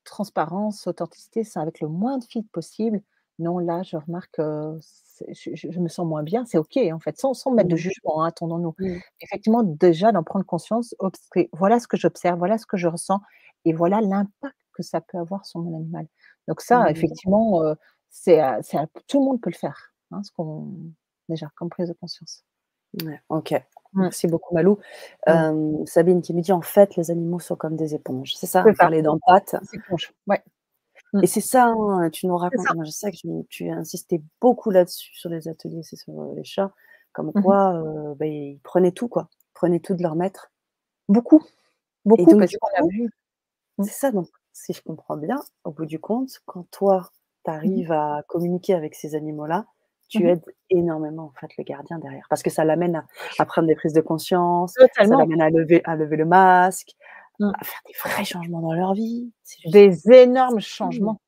transparence, authenticité, c'est avec le moins de filtres possible. Non, là, je remarque, c'est je me sens moins bien, c'est OK, en fait, sans mettre de Mmh. jugement, hein, attendons-nous. Mmh. Effectivement, déjà d'en prendre conscience, observer, voilà ce que j'observe, voilà ce que je ressens et voilà l'impact que ça peut avoir sur mon animal. Donc ça, Mmh. effectivement, c'est à tout le monde peut le faire, hein, ce qu'on déjà comme prise de conscience. Ouais, OK. Mmh, Merci beaucoup Malou. mmh. Sabine qui me dit: «En fait, les animaux sont comme des éponges». C'est ça, C'est on ça, parlait d'empathie ils s'éponge. Ouais, mmh, et c'est ça, hein, tu nous c'est racontes ça. moi je sais que tu as insisté beaucoup là-dessus sur les ateliers, c'est sur, les chats, comme Mmh mh. quoi, bah, ils prenaient tout quoi. Ils prenaient tout de leur maître Beaucoup, et beaucoup donc parce du qu'on a coup vu. Mmh. c'est ça donc si je comprends bien, au bout du compte, quand toi, tu Mmh mh. arrives à communiquer avec ces animaux-là, Mmh tu mh. aides énormément en fait le gardien derrière. Parce que ça l'amène à prendre des prises de conscience, ça Totalement. l'amène à lever le masque, Mmh. à faire des vrais changements dans leur vie. C'est juste Des énormes fou, changements,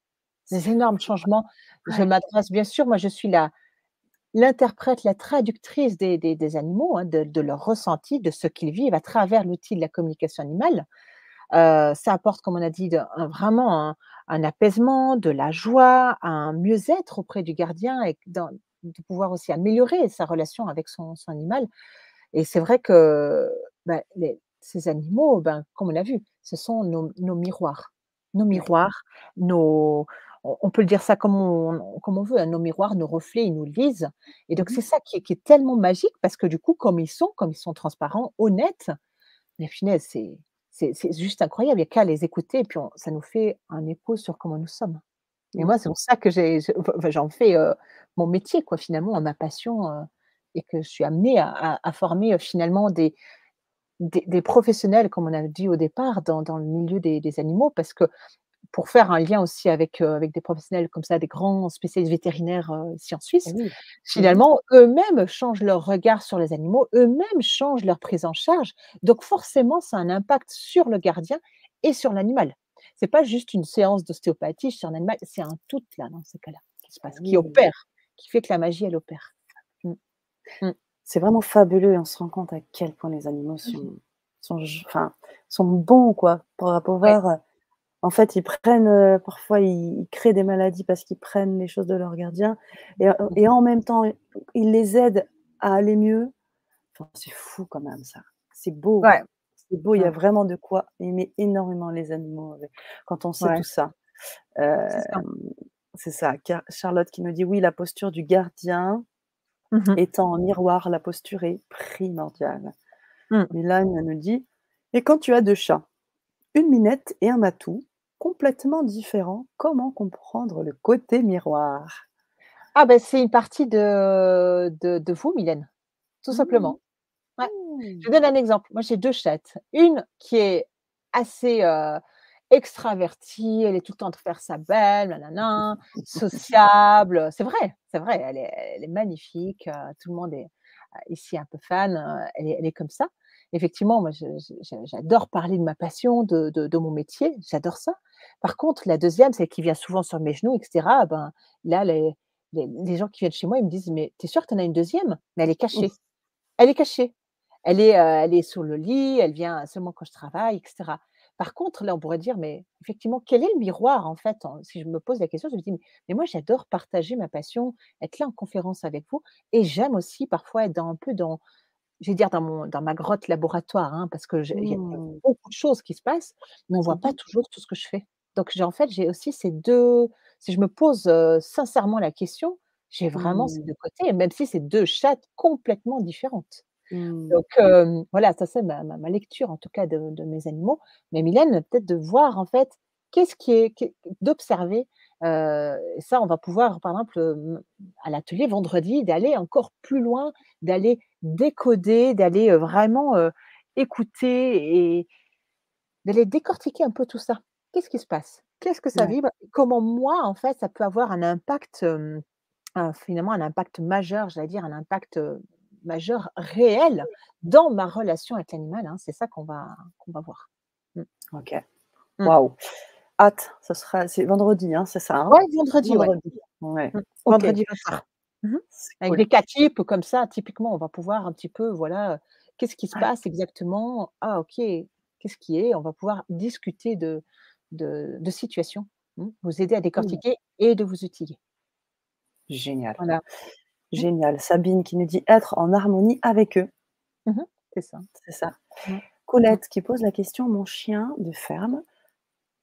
des c'est énormes fou quoi. changements. Je Ouais. m'adresse bien sûr, moi je suis la l'interprète, la traductrice des animaux, hein, de leurs ressentis, de ce qu'ils vivent à travers l'outil de la communication animale. Ça apporte, comme on a dit, vraiment un apaisement, de la joie, un mieux-être auprès du gardien et de pouvoir aussi améliorer sa relation avec son animal et c'est vrai que, bah, ces animaux, ben, comme on l'a vu, ce sont nos miroirs. Nos Ouais. miroirs, nos on peut le dire ça comme on veut, hein, nos miroirs, nos reflets, ils nous lisent et Mmh donc mh. c'est ça qui est tellement magique parce que du coup, comme ils sont transparents, honnêtes, mais punaise, c'est juste incroyable. Il y a qu'à les écouter et puis ça nous fait un écho sur comment nous sommes et Mmh. moi, c'est pour ça que enfin, j'en fais, mon métier quoi, finalement, ma passion, et que je suis amenée à former, finalement des professionnels, comme on a dit au départ, dans le milieu des animaux. Parce que pour faire un lien aussi avec des professionnels comme ça, des grands spécialistes vétérinaires, ici en Et Suisse, oui. Mmh mh. finalement, eux-mêmes changent leur regard sur les animaux, eux-mêmes changent leur prise en charge. Donc forcément, ça a un impact sur le gardien et sur l'animal. C'est pas juste une séance d'ostéopathie sur un animal, c'est un tout là, dans ces cas-là, qui se Et passe, qui oui. opère, qui fait que la magie, elle opère. Mmh. Mmh. c'est vraiment fabuleux et on se rend compte à quel point les animaux Mmh mh. enfin, sont bons quoi, pour Ouais. pouvoir, en fait, ils prennent, parfois ils créent des maladies parce qu'ils prennent les choses de leurs gardiens Mmh et mh. en même temps, ils les aident à aller mieux. Enfin, c'est fou quand même ça. C'est beau, Ouais. c'est beau, il y a Mmh. vraiment de quoi aimer énormément les animaux avec quand on sait tout Ouais, ça. c'est Hem, ça. c'est ça, Charlotte qui nous dit: «Oui, la posture du gardien Mmh mh. étant en miroir, la posture est primordiale». Mmh. Mylène nous dit: «Et quand tu as 2 chats, une minette et un matou, complètement différents, comment comprendre le côté miroir?» Ah ben c'est une partie de vous, Mylène, tout Mmh. simplement. Ouais. Mmh. Je vous donne un exemple. Moi, j'ai 2 chattes. Une qui est assez, extravertie, elle est tout le temps en train de faire sa belle, nin sociable, c'est vrai, elle est magnifique, tout le monde est, ici un peu fan, elle est comme ça. Effectivement, moi, j'adore parler de ma passion, de mon métier, j'adore ça. Par contre, la deuxième, celle qui vient souvent sur mes genoux et cetera, ben, là, les gens qui viennent chez moi, ils me disent: «Mais tu es sûre que tu en as une deuxième?» Mais elle est cachée. Elle est cachée. Elle est sur le lit, elle vient seulement quand je travaille et cetera. Par contre, là, on pourrait dire: «Mais effectivement, quel est le miroir en fait?» Si je me pose la question, je me dis: «Mais moi, j'adore partager ma passion, être là en conférence avec vous et j'aime aussi parfois être dans un peu dans, je vais dire dans ma grotte laboratoire, hein, parce que il y a Mmh. beaucoup de choses qui se passent, mais on voit pas Mmh. toujours tout ce que je fais. Donc en fait, j'ai aussi ces 2. Si je me pose, sincèrement la question, j'ai vraiment ces Mmh. 2 côtés, même si c'est 2 chattes complètement différentes. Mmh. Donc voilà, ça c'est ma lecture en tout cas de mes animaux. Mais Mylène, peut-être de voir en fait, qu'est-ce qui est d'observer, et ça on va pouvoir par exemple, à l'atelier vendredi, d'aller encore plus loin, d'aller décoder, d'aller, vraiment, écouter et d'aller décortiquer un peu tout ça. Qu'est-ce qui se passe? Qu'est-ce que ça Ouais. vibre? Comment moi en fait ça peut avoir un impact, finalement un impact majeur, j'allais dire un impact, majeur réel dans ma relation avec l'animal, hein. C'est ça qu'on va voir. Mmh. OK. Mmh. Waouh! C'est vendredi, hein, c'est ça, hein? Ouais, vendredi, ouais. Vendredi. Ouais. Mmh. OK, Vendredi 24. Mmh mh. c'est Avec cool. des cas types comme ça, typiquement, on va pouvoir un petit peu, voilà, qu'est-ce qui se Ouais, passe exactement? Ah OK, qu'est-ce qui est? On va pouvoir discuter de situations, vous aider à cool. décortiquer et de vous outiller. Génial, Voilà. Mmh. génial. Sabine qui nous dit: «Être en harmonie avec eux», Mmh mh. C'est ça. c'est ça. Mmh. Mmh. Colette qui pose la question: «Mon chien de ferme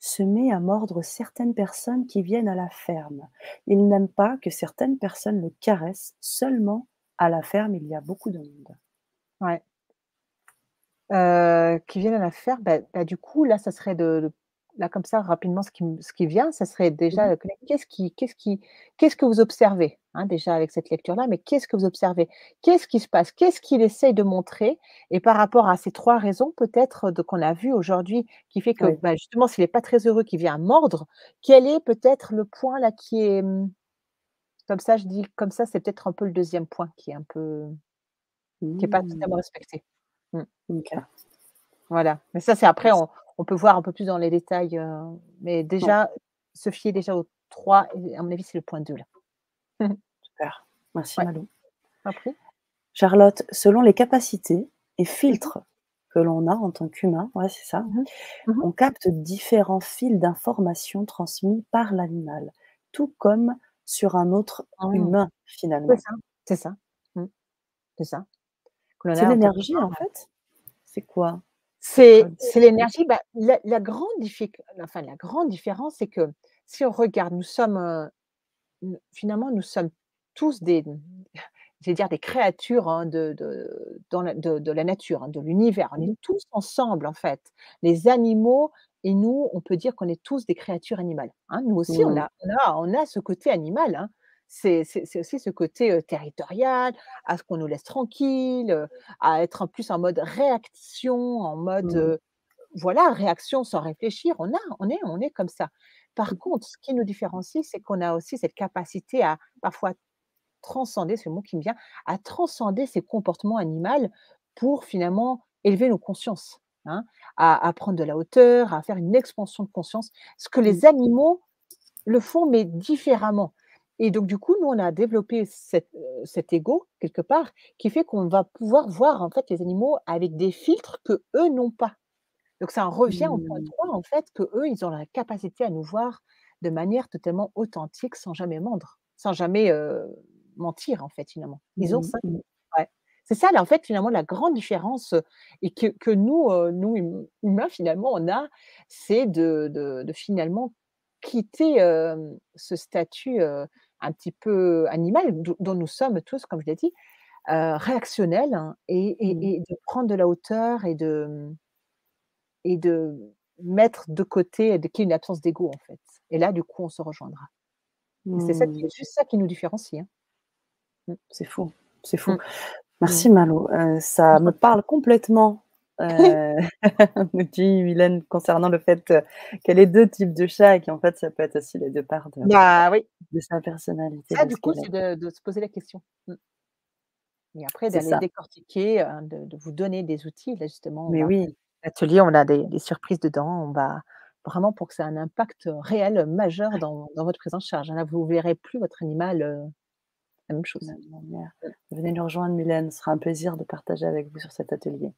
se met à mordre certaines personnes qui viennent à la ferme. Il n'aime pas que certaines personnes le caressent, seulement à la ferme, il y a beaucoup de monde». Ouais. Qui viennent à la faire, du coup, là, ça serait de là, comme ça, rapidement, ce qui vient, ça serait Mmh mh. déjà, qu'est-ce que vous observez? Hein, déjà avec cette lecture-là, mais qu'est-ce que vous observez? Qu'est-ce qui se passe? Qu'est-ce qu'il essaye de montrer? Et par rapport à ces 3 raisons peut-être de qu'on a vues aujourd'hui, qui fait que, Oui. justement, s'il est pas très heureux, qu'il vient mordre, quel est peut-être le point là qui est, comme ça, je dis comme ça, c'est peut-être un peu le deuxième point qui est pas Mmh. totalement respecté. Mmh. OK. Voilà, mais ça, c'est après on peut voir un peu plus dans les détails, mais Ouais, déjà, se fier déjà aux 3 et à mon avis, c'est le point 2 là. super. Merci Ouais, Malou. après. Charlotte, selon les capacités et Mmh mh. filtres que l'on a en tant qu'humain, ouais, c'est ça, Mmh mh. Mmh mh. on capte différents fils d'informations transmis par l'animal, tout comme sur un autre Mmh. humain, C'est finalement. ça, c'est ça. Mmh, c'est ça. Que l'on C'est a en tant l'énergie, qu'humain. en fait? C'est quoi? C'est Enfin, c'est l'énergie, la grande différence, c'est que si on regarde, nous sommes, finalement, nous sommes tous des, je vais dire des créatures, hein, de la nature, hein, de l'univers. On mmh est mh. tous ensemble, en fait. Les animaux et nous, on peut dire qu'on est tous des créatures animales, hein. Nous aussi, on Mmh. a on a on a ce côté animal, hein. C'est aussi ce côté, territorial, à ce qu'on nous laisse tranquilles, à être en plus en mode réaction, en mode, Mmh. voilà, réaction sans réfléchir. On est comme ça. Par Mmh. contre, ce qui nous différencie, c'est qu'on a aussi cette capacité à parfois transcender, c'est le mot qui me vient, à transcender ces comportements animaux pour finalement élever nos consciences, hein, à prendre de la hauteur, à faire une expansion de conscience. Ce que Mmh. les animaux le font, mais différemment. et donc du coup, nous, on a développé cet ego quelque part, qui fait qu'on va pouvoir voir, en fait, les animaux avec des filtres que eux n'ont pas. Donc ça en revient au point Mmh. 3 en fait, qu'eux, ils ont la capacité à nous voir de manière totalement authentique, sans jamais mordre, sans jamais, mentir, en fait, finalement. Ils ont Mmh ça. mh. Ouais. C'est ça, là, en fait, finalement, la grande différence, et que nous, nous humains, finalement, on a, c'est de finalement quitter, ce statut, un petit peu animal, dont nous sommes tous, comme je l'ai dit, réactionnels, hein, Mmh. et de prendre de la hauteur et de mettre de côté, qu'il y ait une absence d'ego, en fait. Et là, du coup, on se rejoindra. Et c'est ça qui Mmh. est juste ça qui nous différencie, hein. Mmh. C'est fou, c'est fou. Mmh. Mmh. Merci Malo, ça Je me t'en prie. parle complètement, me dit Mylène concernant le fait, qu'elle ait 2 types de chats et qu'en fait, ça peut être aussi les 2 parts Bah, oui. de sa personnalité, Ça, de du ce coup, qu'elle c'est est. de se poser la question. Mmh. Et après C'est d'aller ça. décortiquer, de vous donner des outils. Là, justement, on Mais va oui, l'atelier, on a des surprises dedans. On va vraiment pour que ça ait un impact, réel, majeur dans votre prise en charge, hein. Là, vous verrez plus votre animal, la même de chose. la même manière. Mmh. Venez nous rejoindre Mylène, ce sera un plaisir de partager avec vous sur cet atelier.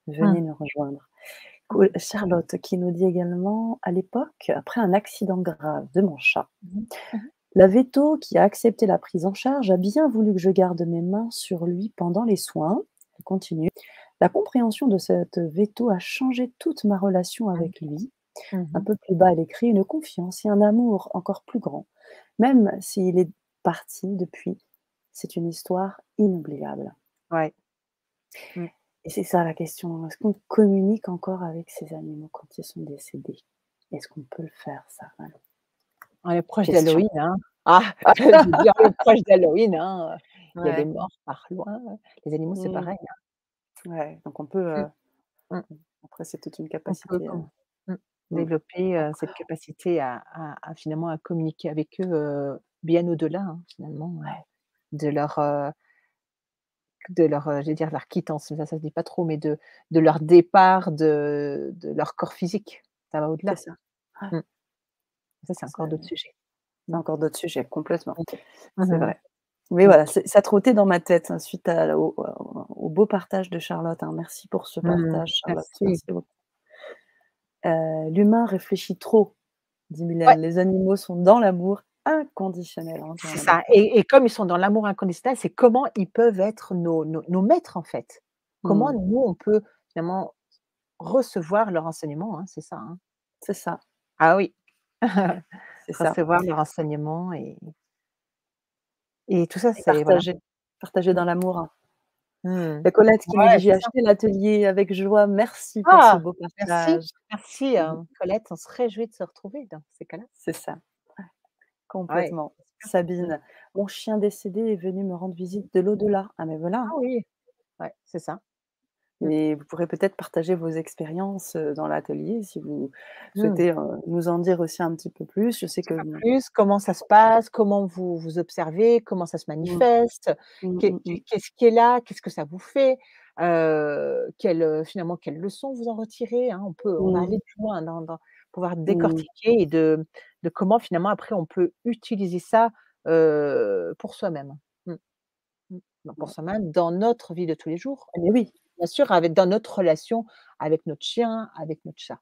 Mmh. Venez nous rejoindre. Mmh. Cool. Charlotte qui nous dit également: «À l'époque, après un accident grave de mon chat, Mmh mh. Mmh. la véto qui a accepté la prise en charge a bien voulu que je garde mes mains sur lui pendant les soins». Elle continue: «La compréhension de cette véto a changé toute ma relation Mmh. avec lui». Mmh Un mh. peu plus bas, elle écrit: «Une confiance et un amour encore plus grand. Même s'il est parti depuis, c'est une histoire inoubliable». Ouais. Mmh. Et c'est ça la question, est-ce qu'on communique encore avec ces animaux quand ils sont décédés? Est-ce qu'on peut le faire ça, vraiment? On est proche Question. d'Halloween, hein. Ah! Je veux dire, on est proche d'Halloween, hein, il y a les Ouais. morts par loin, les animaux, c'est Mmh. pareil, hein. Ouais, donc on peut, Mmh. Mmh. après c'est toute une On peut capacité, mmh, mmh. développer, cette capacité à finalement à communiquer avec eux, bien au-delà, hein, finalement, Ouais, de leur, j'allais dire leur quittance, ça se dit pas trop, mais de leur départ de leur corps physique. Ça va c'est au-delà. ça. Ouais, Mmh. Ça, c'est ça encore d'autres sujets. c'est Mmh. encore d'autres sujets, complètement. Mmh. C'est Mmh mh. vrai. Mais Mmh. voilà, ça trottait dans ma tête, hein, suite au beau partage de Charlotte, hein. Merci pour ce Mmh. partage Charlotte, Merci. merci beaucoup. «L'humain réfléchit trop», dit Ouais. Mylène. «Les animaux sont dans l'amour inconditionnel», C'est entièrement ça, d'accord. et comme ils sont dans l'amour inconditionnel, c'est comment ils peuvent être nos maîtres, en fait. Comment Mmh, nous, on peut finalement recevoir leur enseignement, hein, c'est ça, hein. c'est ça, Ah oui, c'est ça. recevoir leur enseignement, et tout ça, Et c'est voilà. partager Mmh. dans l'amour, hein. Mmh. Il y a Colette qui nous dit: Ouais, «J'ai c'est ça. acheté l'atelier avec joie, merci pour ce Ah! beau Merci, partage». merci, Mmh, Colette, on se réjouit de se retrouver dans ces cas-là. c'est ça, Ouais, complètement. c'est sûr. Mmh. Sabine: «Mon chien décédé est venu me rendre visite de l'au-delà». Ah mais voilà, Ah hein. oui, ouais, c'est ça. Mmh. Mais vous pourrez peut-être partager vos expériences, dans l'atelier si vous Mmh. souhaitez, nous en dire aussi un petit peu plus. Je sais Petit que peu plus, comment ça se passe? Comment vous observez? Comment ça se mmh, manifeste? mmh, mmh mh. Qu'est-ce qui est là? Qu'est-ce que ça vous fait? Finalement, quelles leçons vous en retirez, hein? On va Mmh, aller plus loin dans pouvoir mmh, décortiquer, et de comment finalement après on peut utiliser ça, pour soi-même. Mmh, mmh. Donc pour ouais. soi-même, dans notre vie de tous les jours, Ah mais oui, bien sûr avec dans notre relation avec notre chien, avec notre chat,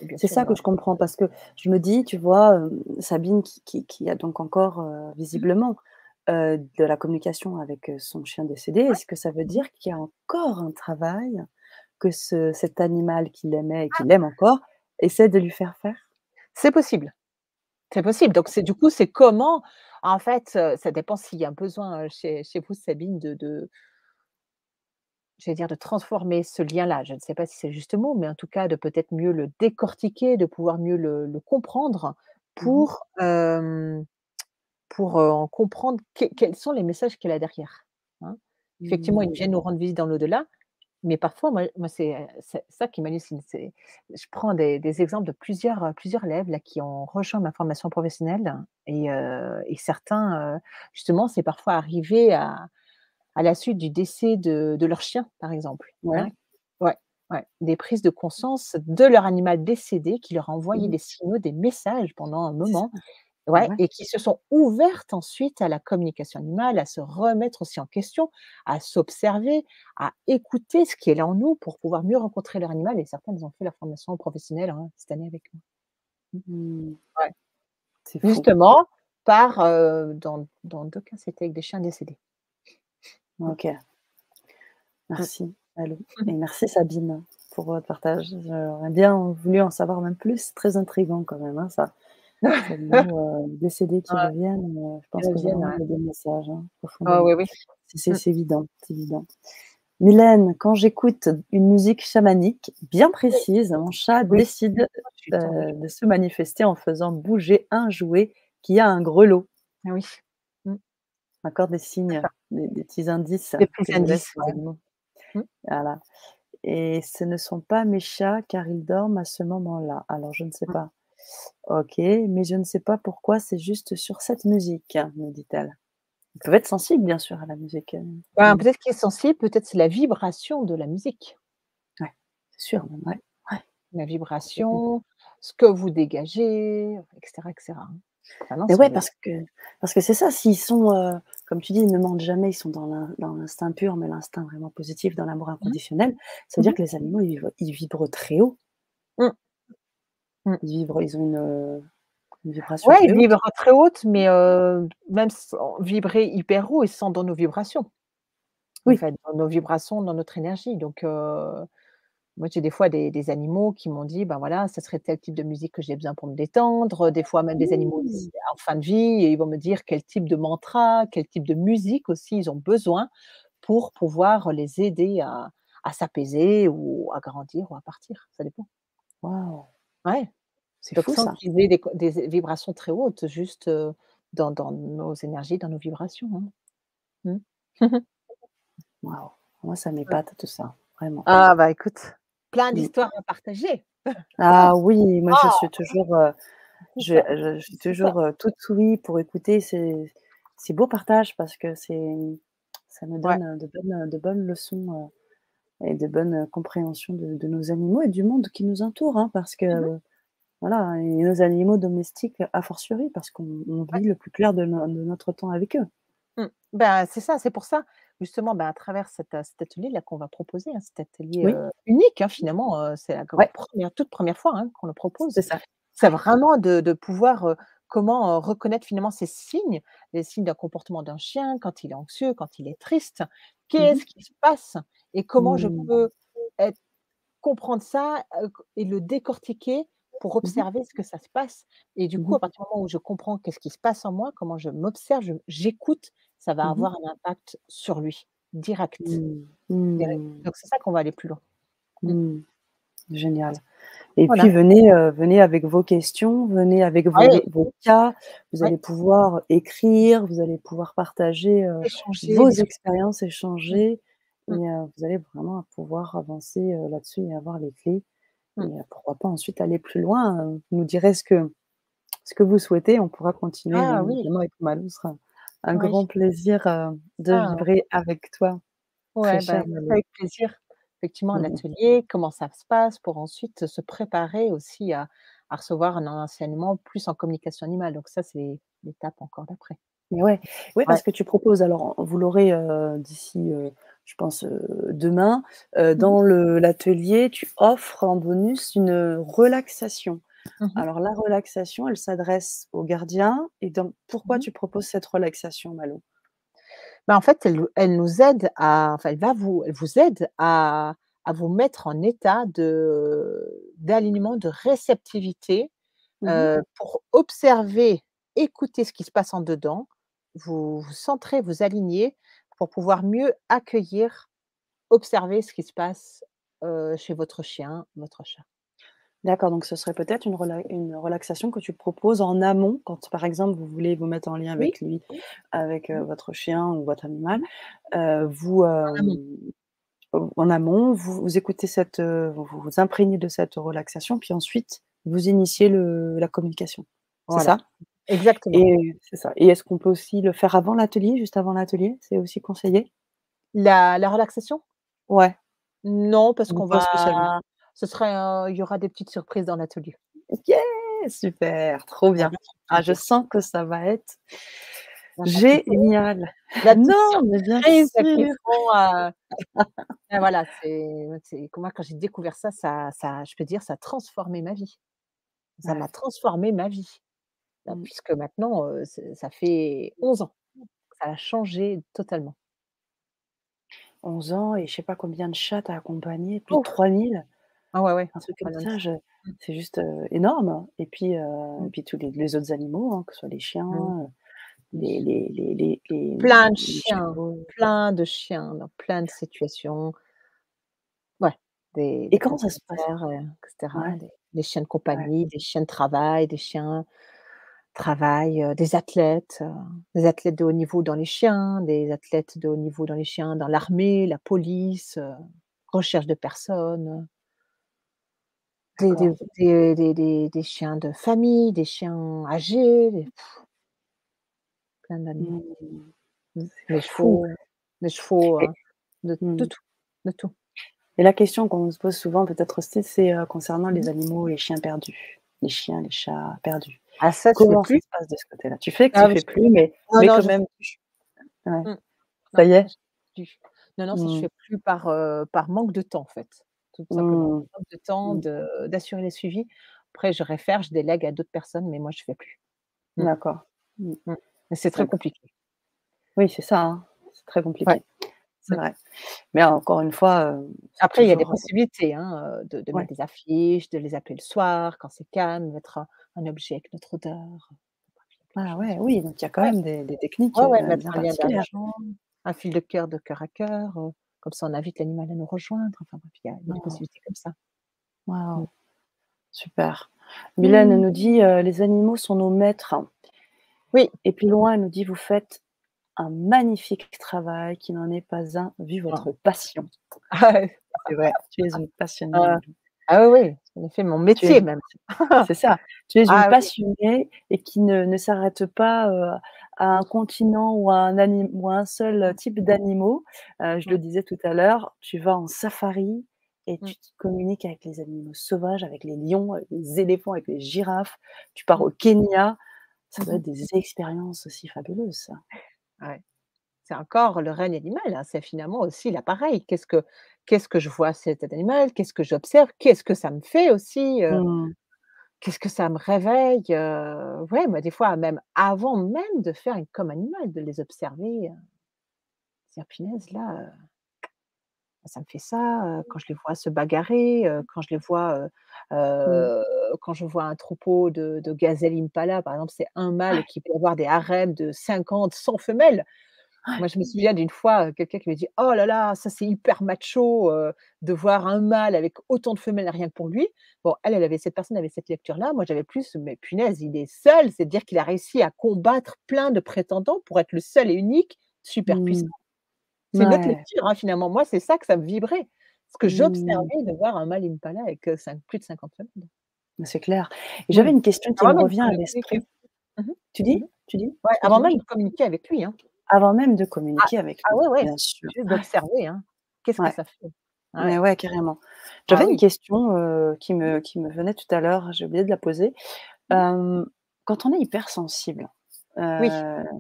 et bien c'est sûr ça que dans je comprends parce que je me dis, tu vois, Sabine qui a donc encore, mmh, visiblement, de la communication avec, son chien décédé. ouais. Est-ce que ça veut Mmh mh. dire qu'il y a encore un travail que cet animal qu'il aimait et qu'il aime encore essaie de lui faire faire? C'est possible. C'est possible. Donc c'est du coup, c'est comment en fait, ça dépend s'il y a un besoin, chez vous Sabine de j'allais dire de transformer ce lien-là. Je ne sais pas si c'est le juste mot, mais en tout cas de peut-être mieux le décortiquer, de pouvoir mieux le comprendre Mmh mh. pour, en comprendre quels sont les messages qu'il a derrière, hein. Effectivement, ils Mmh. viennent nous rendre visite dans l'au-delà, mais parfois moi c'est ça qui m'hallucine, c'est je prends des exemples de plusieurs élèves là qui ont rejoint ma formation professionnelle, et certains, justement, c'est parfois arrivé à la suite du décès de leur chien, par exemple, Ouais. hein. Ouais, ouais, des prises de conscience de leur animal décédé qui leur a Mmh envoyé mh. des signaux, des messages pendant un C'est moment, ça. Ouais, Ouais. et qui se sont ouvertes ensuite à la communication animale, à se remettre aussi en question, à s'observer, à écouter ce qui est là en nous pour pouvoir mieux rencontrer leur animal et certaines ont fait leur formation professionnelle, hein, cette année avec moi. Mmh. Mmh. Ouais. C'est fou. Justement par, dans 2 cas, c'était avec des chiens décédés. Mmh. OK. Mmh. Merci, Alou, Mmh. et merci Sabine pour votre partage. J'aurais bien voulu en savoir même plus. C'est très intriguant quand même, hein, ça. Ces animaux, décédés qui Ouais, reviennent, je ils pense que reviennent, vraiment ouais. il y a des messages, hein, Ah profondément. oui, oui. Mmh. C'est évident, c'est évident. Mylène, quand j'écoute une musique chamanique bien Oui, précise, mon chat oui, décide, je suis tendue. de se manifester en faisant bouger un jouet qui a un grelot. Ah oui. Mmh. Encore des C'est signes, ça. des petits indices Des petits que vous laissent indices, les ouais. animaux. Mmh. Voilà, et ce ne sont pas mes chats car ils dorment à ce moment-là. Alors je ne sais Mmh. pas. OK, mais je ne sais pas pourquoi, c'est juste sur cette musique, me dit-elle. Ils peuvent être sensibles bien sûr à la musique, Ben, mmh. peut-être qu'il est sensible, peut-être c'est la vibration de la musique. Ouais, c'est sûr même, ouais, ouais, La complètement. vibration, ce que vous dégagez, et cetera, hein. Ah non, Mais c'est ouais, une parce que c'est ça, s'ils sont, comme tu dis, ils ne mentent jamais, ils sont dans l'instinct pur, mais l'instinct vraiment positif, dans l'amour mmh. inconditionnel, ça veut Mmh dire mh. que les animaux, ils vibrent très haut. Mmh. Mmh. Ils ont une vibration Ouais, ils très haute. vibrent très haute, mais même sans vibrer hyper haut, ils sont dans nos vibrations, en Oui. fait, dans nos vibrations, dans notre énergie, donc moi, j'ai des fois des animaux qui m'ont dit: «Ben, voilà, ça serait tel type de musique que j'ai besoin pour me détendre», des fois même des animaux Mmh. aussi en fin de vie et ils vont me dire quel type de mantra, quel type de musique aussi ils ont besoin pour pouvoir les aider à s'apaiser ou à grandir ou à partir, ça dépend. Waouh, Ouais, c'est donc fou sans ça. qu'ils aient des vibrations très hautes, juste, dans nos énergies, dans nos vibrations, hein. Mmh. Waouh, moi ça Ouais. m'épate tout ça, vraiment. Ah bah, écoute, plein Mmh. d'histoires à partager. Ah oui, moi je Ah! suis toujours, C'est ça, je suis c'est ça. toujours, toute ouïe pour écouter ces beaux partages parce que ça me Ouais. donne, de bonnes leçons, et de bonnes, compréhensions de nos animaux et du monde qui nous entoure, hein, parce Mmh mh. que voilà, et nos animaux domestiques a fortiori parce qu'on Ouais. vit le plus clair de notre temps avec eux. Mmh. Ben, c'est ça, c'est pour ça, justement, ben, à travers cet atelier-là qu'on va proposer, hein, cet atelier, Oui, unique, hein, finalement, c'est la ouais, toute première fois, hein, qu'on le c'est propose. ça. C'est Ouais. vraiment de pouvoir, comment, reconnaître finalement ces signes, les signes d'un comportement d'un chien quand il est anxieux, quand il est triste. Mmh mh. Qu'est-ce qui se passe? Et comment je Mmh. peux être comprendre ça, et le décortiquer pour Mmh mh. observer ce que ça se passe et du Mmh coup, mh. à partir du moment où je comprends qu'est-ce qui se passe en moi, comment je m'observe, j'écoute, ça va Mmh mh. avoir un impact sur lui, direct, Mmh. direct. Mmh. Donc c'est ça qu'on va aller plus loin. Mmh. Mmh. Génial. Et puis Voilà. venez avec vos questions, venez avec Ouais, vos cas. Vous ouais, allez pouvoir écrire, vous allez pouvoir partager, échanger, vos discuter. expériences, Mmh, échanger, et mmh, vous allez vraiment pouvoir avancer, là-dessus et avoir les clés, et mmh. pourquoi pas ensuite aller plus loin, vous nous direz ce que vous souhaitez. On pourra continuer bien Ah oui, évidemment avec Malou. Ce sera un oui, grand plaisir, c'est de ça, hein. vibrer avec toi, très Ouais, bah, chère écoute Malou. avec plaisir. Effectivement, un Mmh mh. atelier, comment ça se passe pour ensuite se préparer aussi à recevoir un enseignement plus en communication animale. Donc ça, c'est l'étape encore d'après. Mais ouais, ouais, Ouais. parce que tu proposes alors, vous l'aurez, d'ici, je pense, demain, Mmh mh. dans l'atelier, tu offres en bonus une, relaxation. Mmh mh. Alors la relaxation, elle s'adresse aux gardiens, et donc pourquoi Mmh mh. tu proposes cette relaxation, Malo? Bah, en fait, elle nous aide à enfin, elle vous aide à vous mettre en état d'alignement, de réceptivité, Mmh mh. pour observer, écouter ce qui se passe en dedans, vous centrer, vous aligner pour pouvoir mieux accueillir, observer ce qui se passe, chez votre chien, votre chat. D'accord, donc ce serait peut-être une relaxation que tu proposes en amont quand, par exemple, vous voulez vous mettre en lien Oui, avec lui, avec, mmh, votre chien ou votre animal, mmh, vous, en amont. en amont, vous écoutez vous imprégnez de cette relaxation, puis ensuite vous initiez la communication. C'est Voilà, ça? exactement. Et c'est ça, et est-ce qu'on peut aussi le faire avant l'atelier, juste avant l'atelier? C'est aussi conseillé? La relaxation? Ouais, Non, parce ou qu'on pas spécialement? va ce serait, il y aura des petites surprises dans l'atelier. Yeah! Super, trop Ça va bien. faire Ah, je plaisir. sens que ça va être Ça va piquer. génial. La petite Non, mais bien surprise qui sûr. font, voilà, c'est que moi quand j'ai découvert ça, je peux dire ça a transformé ma vie. Ça Ouais. m'a transformé ma vie, Mmh. puisque maintenant, ça fait 11 ans. Ça a changé totalement. 11 ans et je sais pas combien de chats tu as accompagnés, plus de Ouf! 3000, Ah ouais, ouais, un truc pas comme loin de ça, ça. je Mmh. c'est juste, énorme et Mmh. puis tous les autres animaux, hein, que ce soit les Mmh. chiens, Oui. les Plein de les chiens, chevaux. plein de chiens dans plein de situations. Ouais, Et des comment ça se passe? propriétaires, et cetera, Ouais, des chiens de ouais, compagnie, des chiens de travail, des chiens travail, des athlètes de haut niveau dans les chiens, des athlètes de haut niveau dans les chiens, dans l'armée, la police, recherche de personnes, des des d'accord. des chiens de famille, des chiens âgés, plein d'animaux. Mmh, Mmh. c'est fou Les chevaux, et de mmh tout, de tout. et la question qu'on se pose souvent peut-être aussi, c'est, concernant Mmh les mh. animaux, les chiens perdus, les chiens, les chats perdus. Ah ça, je fais Comment ça plus. se passe de ce côté-là? Tu fais que tu Ah oui, fais je fais plus, mais non, mais non, quand je fais même plus. ouais, Mmh. ça Non, y ça est? je fais plus. Non, non, ça je Mmh, fais plus par manque de temps, en fait, tout simplement. mmh, Manque de temps mmh, d'assurer les suivis. Après je réfère, je délègue à d'autres personnes, mais moi je fais plus. Mmh, d'accord. Mmh, mmh. Mais c'est très d'accord. compliqué. Oui, c'est ça, hein, c'est très Ouais. compliqué, c'est Mmh. vrai. Mais encore une fois, c'est Après il y a des toujours, possibilités, de ouais. mettre des affiches, de les appeler le soir quand c'est calme, mettre un objet avec notre odeur, bref, il y a plein de Ah choses. ouais, oui, donc il y a quand Ouais, même des techniques, ouais, ouais, mettre bien un lien particulières. d'argent, un fil de cœur à cœur, comme ça on invite l'animal à nous rejoindre, enfin bref, il y a des Waouh, possibilités comme ça. Mmh. waouh, super. Mylène Mmh. nous dit, «Les animaux sont nos maîtres» Oui. et plus loin, elle nous dit: «Vous faites un magnifique travail qui n'en est pas un, vu Ah. votre passion». Ah ouais. C'est vrai, tu es une passionnée, Ah. Malou. Ah oui, oui, en effet, mon Tu es métier même. C'est ça, tu es une Ah oui. passionnée et qui ne s'arrête pas, à un continent ou à un seul Mmh, type d'animaux. Je le mmh, disais tout à l'heure, tu vas en safari et mmh, tu communiques avec les animaux sauvages, avec les lions, avec les éléphants, avec les girafes. Tu pars mmh, au Kenya, ça mmh doit mh. être des expériences aussi fabuleuses, ça. Ouais. C'est encore le règne animal, c'est finalement aussi là pareil. Qu'est-ce que je vois chez cet animal? Qu'est-ce que j'observe? Qu'est-ce que ça me fait aussi? Mmh. Qu'est-ce que ça me réveille? Ouais, bah, des fois même avant même de faire une comme animal, de les observer, dire: «Punaise là, ça me fait ça», quand je les vois se bagarrer, quand je les vois, Mmh. quand je vois un troupeau de gazelles impala, par exemple, c'est un mâle Ouais, qui peut avoir des harems de 50, 100 femelles. ouais. Moi, je me souviens d'une fois, quelqu'un qui m'a dit: «Oh là là, ça c'est hyper macho, de voir un mâle avec autant de femelles rien que pour lui». Bon, cette personne avait cette lecture-là. Moi, j'avais plus: «Mais punaise, il est seul, c'est-à-dire qu'il a réussi à combattre plein de prétendants pour être le seul et unique, super puissant». Mmh. C'est une autre Ouais. lecture, finalement. Moi, c'est ça que ça me vibrait. Ce que Mmh. j'observais de voir un mâle impala avec, plus de 50 femelles. C'est clair et Mmh. j'avais une question qui Avant me même de revient à communiquer avec l'esprit. mmh mh. Tu Mmh dis? mh. Tu dis? Ouais, avant Excuse-moi, même je de communiquer avec lui, avant même de Ah communiquer avec ah lui, ouais, ouais, bien sûr. juste Ouais, d'observer, Qu'est-ce que ouais, ça fait? Ah mais ouais. ouais, carrément. Ah J'avais une oui. question, qui me venait tout à l'heure, j'ai oublié de la poser. Mmh mh. Quand on est hypersensible, Oui.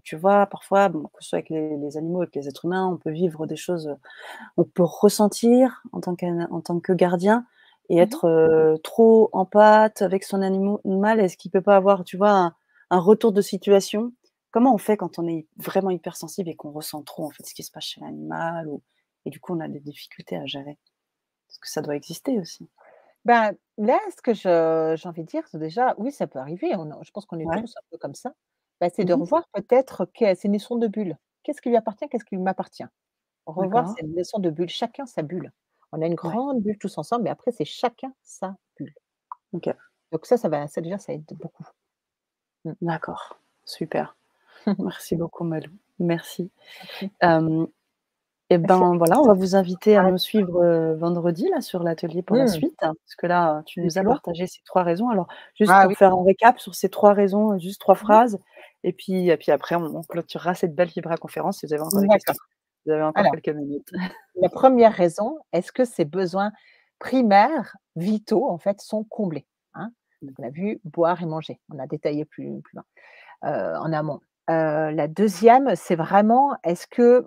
tu vois, parfois, bon, que ce soit avec les animaux, avec les êtres humains, on peut vivre des choses, on peut ressentir en tant que gardien et Mmh mh. être, trop empathe avec son animal. Est-ce qu'il peut pas avoir, tu vois, un retour de situation? Comment on fait quand on est vraiment hypersensible et qu'on ressent trop, en fait, ce qui se passe chez l'animal ou et du coup, on a des difficultés à gérer? Parce que ça doit exister aussi. Ben, là, ce que j'ai envie de dire, c'est déjà, oui, ça peut arriver, je pense qu'on est Ouais. tous un peu comme ça. Bah, c'est de Mmh. revoir peut-être que c'est une leçon de bulle. Qu'est-ce qui lui appartient? Qu'est-ce qui m'appartient? Revoir D'accord. cette leçon de bulle, chacun sa bulle. On a une Ouais. grande bulle tous ensemble, mais après c'est chacun sa bulle. OK. Donc ça déjà, ça aide beaucoup. Mmh. D'accord. Super. Merci beaucoup Malou. Merci. Je t'en prie. Hem Et Bah, c'est ben, avec voilà, on plaisir. va vous inviter à Ouais. nous suivre, vendredi là sur l'atelier pour la Mmh. suite, hein, parce que là, tu Aller nous plus as loin? partagé ces 3 raisons. Alors juste Ah pour oui. faire un récap sur ces 3 raisons, juste 3 Mmh phrases et puis après on clôturera cette belle Vibra conférence si vous avez encore mh. des questions. D'accord. Vous avez encore Alors quelques minutes. la première raison, est-ce que ces besoins primaires, vitaux, en fait, sont comblés? Hein? Donc on a vu boire et manger. On a détaillé plus loin, en amont. La deuxième, c'est vraiment est-ce que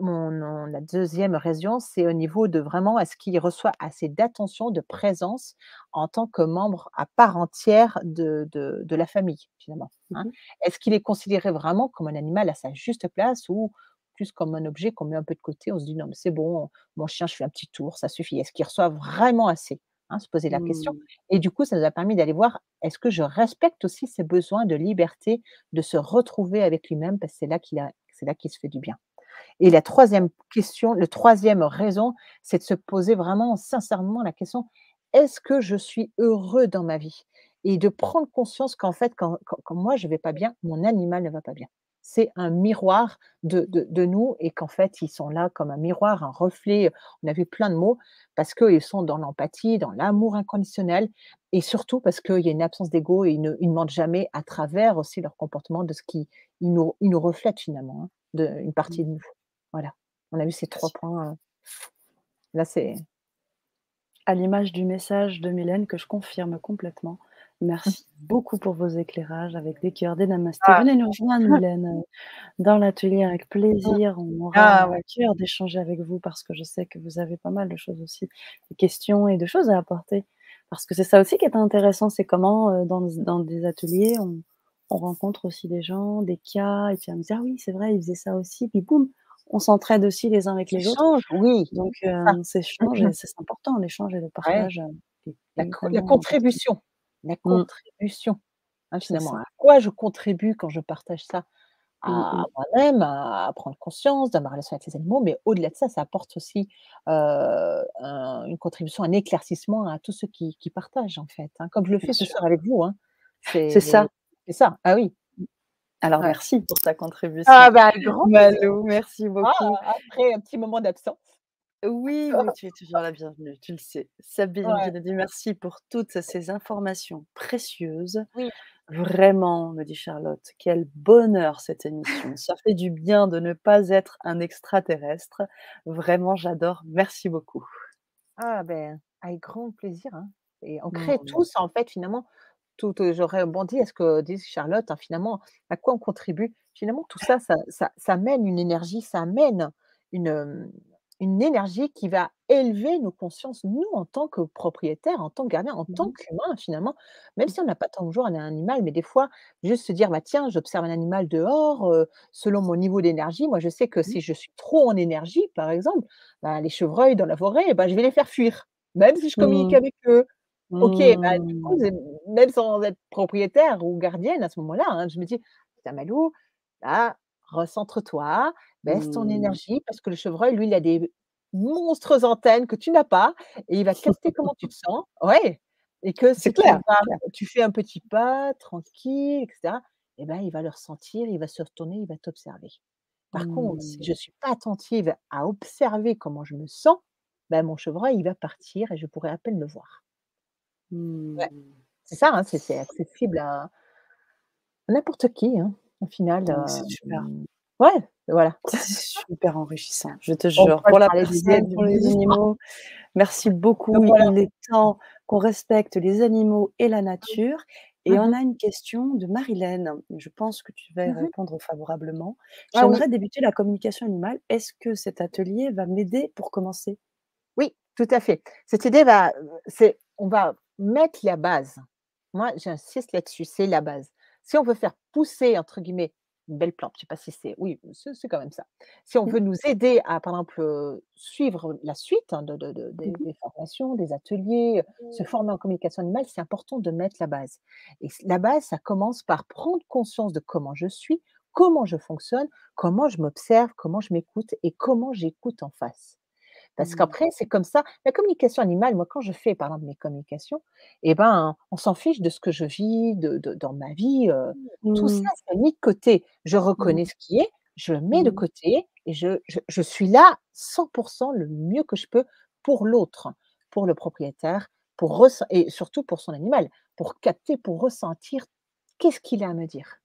la deuxième raison, c'est au niveau de vraiment est-ce qu'il reçoit assez d'attention, de présence en tant que membre à part entière de la famille, finalement, Mmh hein? mh. Est-ce qu'il est considéré vraiment comme un animal à sa juste place ou plus comme un objet qu'on met un peu de côté? On se dit: «Non mais c'est bon, mon chien, je fais un petit tour, ça suffit». Est-ce qu'il reçoit vraiment assez? Hein, se poser la question Mmh. et du coup, ça nous a permis d'aller voir, est-ce que je respecte aussi ses besoins de liberté, de se retrouver avec lui-même parce que c'est là qu'il se fait du bien. Et la troisième question, le troisième raison, c'est de se poser vraiment sincèrement la question: «Est-ce que je suis heureux dans ma vie?» Et de prendre conscience qu'en fait, quand moi je vais pas bien, mon animal ne va pas bien. C'est un miroir de nous et qu'en fait, ils sont là comme un miroir, un reflet, on a vu plein de mots, parce qu'ils sont dans l'empathie, dans l'amour inconditionnel et surtout parce qu'il y a une absence d'ego et ils ne mentent jamais à travers aussi leur comportement de ce qui ils nous reflètent finalement, hein, une partie Mmh. de nous. Voilà, on a vu ces 3 Su points, là c'est À l'image du message de Mylène que je confirme complètement. Merci beaucoup pour vos éclairages avec des cœurs, des namastés. ah, Venez nous rejoindre Mylène, dans l'atelier avec mmh, plaisir. On aura ah à ouais, cœur d'échanger avec vous parce que je sais que vous avez pas mal de choses aussi, des questions et de choses à apporter. Parce que c'est ça aussi qui est intéressant, c'est comment, dans des ateliers, on rencontre aussi des gens, des cas et puis on me dit: «Ah oui, c'est vrai, il faisait ça aussi», puis boum, on s'entraide aussi les uns avec les autres. j'échange, oui, Donc ça. cet échange Mmh. et c'est important, l'échange et le Ouais, partage, est la vraiment important. contribution, la Mmh, contribution, hein, c'est finalement, ça. à quoi je contribue quand je partage ça? Mmh À mh. moi-même, à prendre conscience de ma relation avec les animaux, mais au-delà de ça, ça apporte aussi, une contribution, un éclaircissement à tous ceux qui partagent, en fait, hein, comme je le Bien fais ce sûr. soir avec vous, hein. C'est ça. C'est ça, ah oui, Alors ouais. merci pour ta contribution. Ah bah, avec grand plaisir. Malou, merci Ah, beaucoup. après un petit moment d'absence. Oui, mais tu es toujours la bienvenue, tu le sais. Sabine Ouais, qui nous dit: «Merci pour toutes ces informations précieuses». oui. Vraiment, me dit Charlotte, quel bonheur cette émission. Ça fait du bien de ne pas être un extraterrestre. Vraiment, j'adore. Merci beaucoup. Ah ben, avec grand plaisir, hein et on crée Mmh. tous, en fait, finalement, tout, j'aurais rebondi à ce que dit Charlotte, hein, finalement, à quoi on contribue. Finalement, tout ça, ça mène une énergie, ça amène une, une énergie qui va élever nos consciences, nous, en tant que propriétaires, en tant que gardiens, en Mmh tant mh. qu'humains, finalement. Même Mmh. si on n'a pas toujours un animal, mais des fois, juste se dire: «Bah, tiens, j'observe un animal dehors, selon mon niveau d'énergie». Moi, je sais que Mmh. si je suis trop en énergie, par exemple, bah, les chevreuils dans la forêt, bah, je vais les faire fuir, même si je communique Mmh. avec eux. OK, bah, du coup, Mmh. même sans être propriétaire ou gardienne à ce moment-là, hein, je me dis: «Putain Malou, là, recentre-toi, baisse ton Mmh. énergie parce que le chevreuil, lui, il a des monstres antennes que tu n'as pas et il va capter comment tu te sens». Ouais et que C'est si clair, tu c'est vas clair. tu fais un petit pas tranquille et cetera et ben, il va le ressentir, il va se retourner, il va t'observer. Par contre, si Mmh. je suis pas attentive à observer comment je me sens, bah, mon chevreuil, il va partir et je pourrai à peine le voir. Ouais, Mmh. c'est ça, hein, c'est accessible à n'importe qui, hein, au final, Donc c'est super. ouais, voilà. C'est super enrichissant, je te On jure. pourrait Pour la parler personne, pour les des histoires, animaux, merci donc beaucoup. voilà. Il est temps qu'on respecte les animaux et la nature. Et Mmh on mh. a une question de Marilène. Je pense que tu vas y Mmh mh. répondre favorablement. Ah oui, J'aimerais débuter la communication animale. Est-ce que cet atelier va m'aider pour commencer? oui, tout à fait. Cette idée va, c'est on va mettre la base. Moi, j'insiste là-dessus, c'est la base. Si on veut faire «pousser» entre guillemets une belle plante, je sais pas si c'est oui, c'est quand même ça. Si on Mmh. veut nous aider à, par exemple, suivre la suite, hein, de Mmh mh. des formations, des ateliers, se former en communication animale, c'est important de mettre la base et la base, ça commence par prendre conscience de comment je suis, comment je fonctionne, comment je m'observe, comment je m'écoute et comment j'écoute en face. Parce Mmh. qu'après, c'est comme ça. La communication animale, moi, quand je fais, par exemple, mes communications, eh ben, on s'en fiche de ce que je vis dans ma vie, tout ça, Mmh. c'est mis de côté. Je Mmh. reconnais ce qui est, je le mets de Mmh. côté et je suis là 100 le mieux que je peux pour l'autre, pour le propriétaire, et surtout pour son animal, pour capter, pour ressentir qu'est-ce qu'il a à me dire.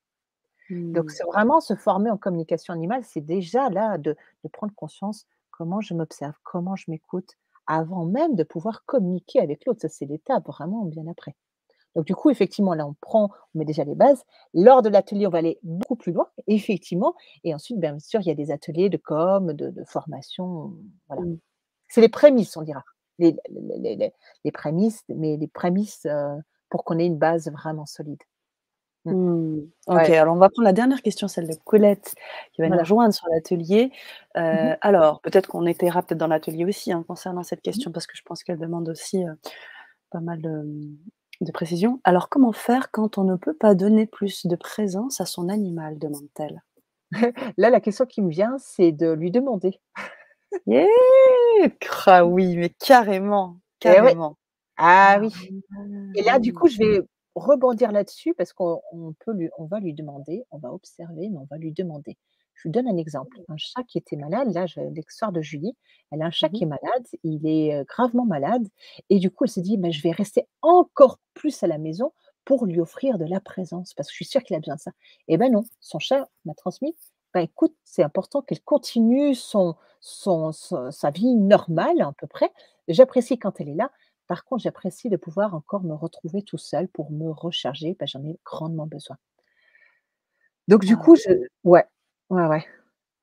Donc Mmh. c'est vraiment se former en communication animale, c'est déjà là de prendre conscience comment je m'observe, comment je m'écoute, avant même de pouvoir communiquer avec l'autre. Ça, c'est l'étape vraiment bien après. Donc du coup, effectivement, là, on met déjà les bases. Lors de l'atelier, on va aller beaucoup plus loin, effectivement, et ensuite, bien sûr, il y a des ateliers de com, de formation, voilà. Mmh. C'est les prémices, on dira. Les prémices, mais les prémices, pour qu'on ait une base vraiment solide. Mmh. Mmh. OK, Ouais, alors on va prendre la dernière question, celle de Colette qui va nous voilà. rejoindre sur l'atelier. Mmh mh. Alors peut-être qu'on étayera peut-être dans l'atelier aussi, hein, concernant cette Mmh. question parce que je pense qu'elle demande aussi, pas mal de précisions. Alors comment faire quand on ne peut pas donner plus de présence à son animal? Demande-t-elle. Là, la question qui me vient, c'est de lui demander. Yeah! Ah oui, mais carrément, Et ouais, carrément. ah Ah oui. Et là, du oui. coup, je vais rebondir là-dessus parce on va lui demander, on va observer, mais on va lui demander. Je vous donne un exemple. Un chat qui était malade, là, l'histoire de Julie, elle a un chat Mmh qui mh. est malade, il est, gravement malade et du coup, elle s'est dit: «Bah, je vais rester encore plus à la maison pour lui offrir de la présence parce que je suis sûre qu'il a besoin de ça». Et ben non, son chat m'a transmis: «Bah, écoute, c'est important qu'elle continue sa vie normale à peu près. J'apprécie quand elle est là, par contre, j'apprécie de pouvoir encore me retrouver tout seul pour me recharger, j'en ai grandement besoin. Donc du coup, Ah. ouais, ouais, ouais,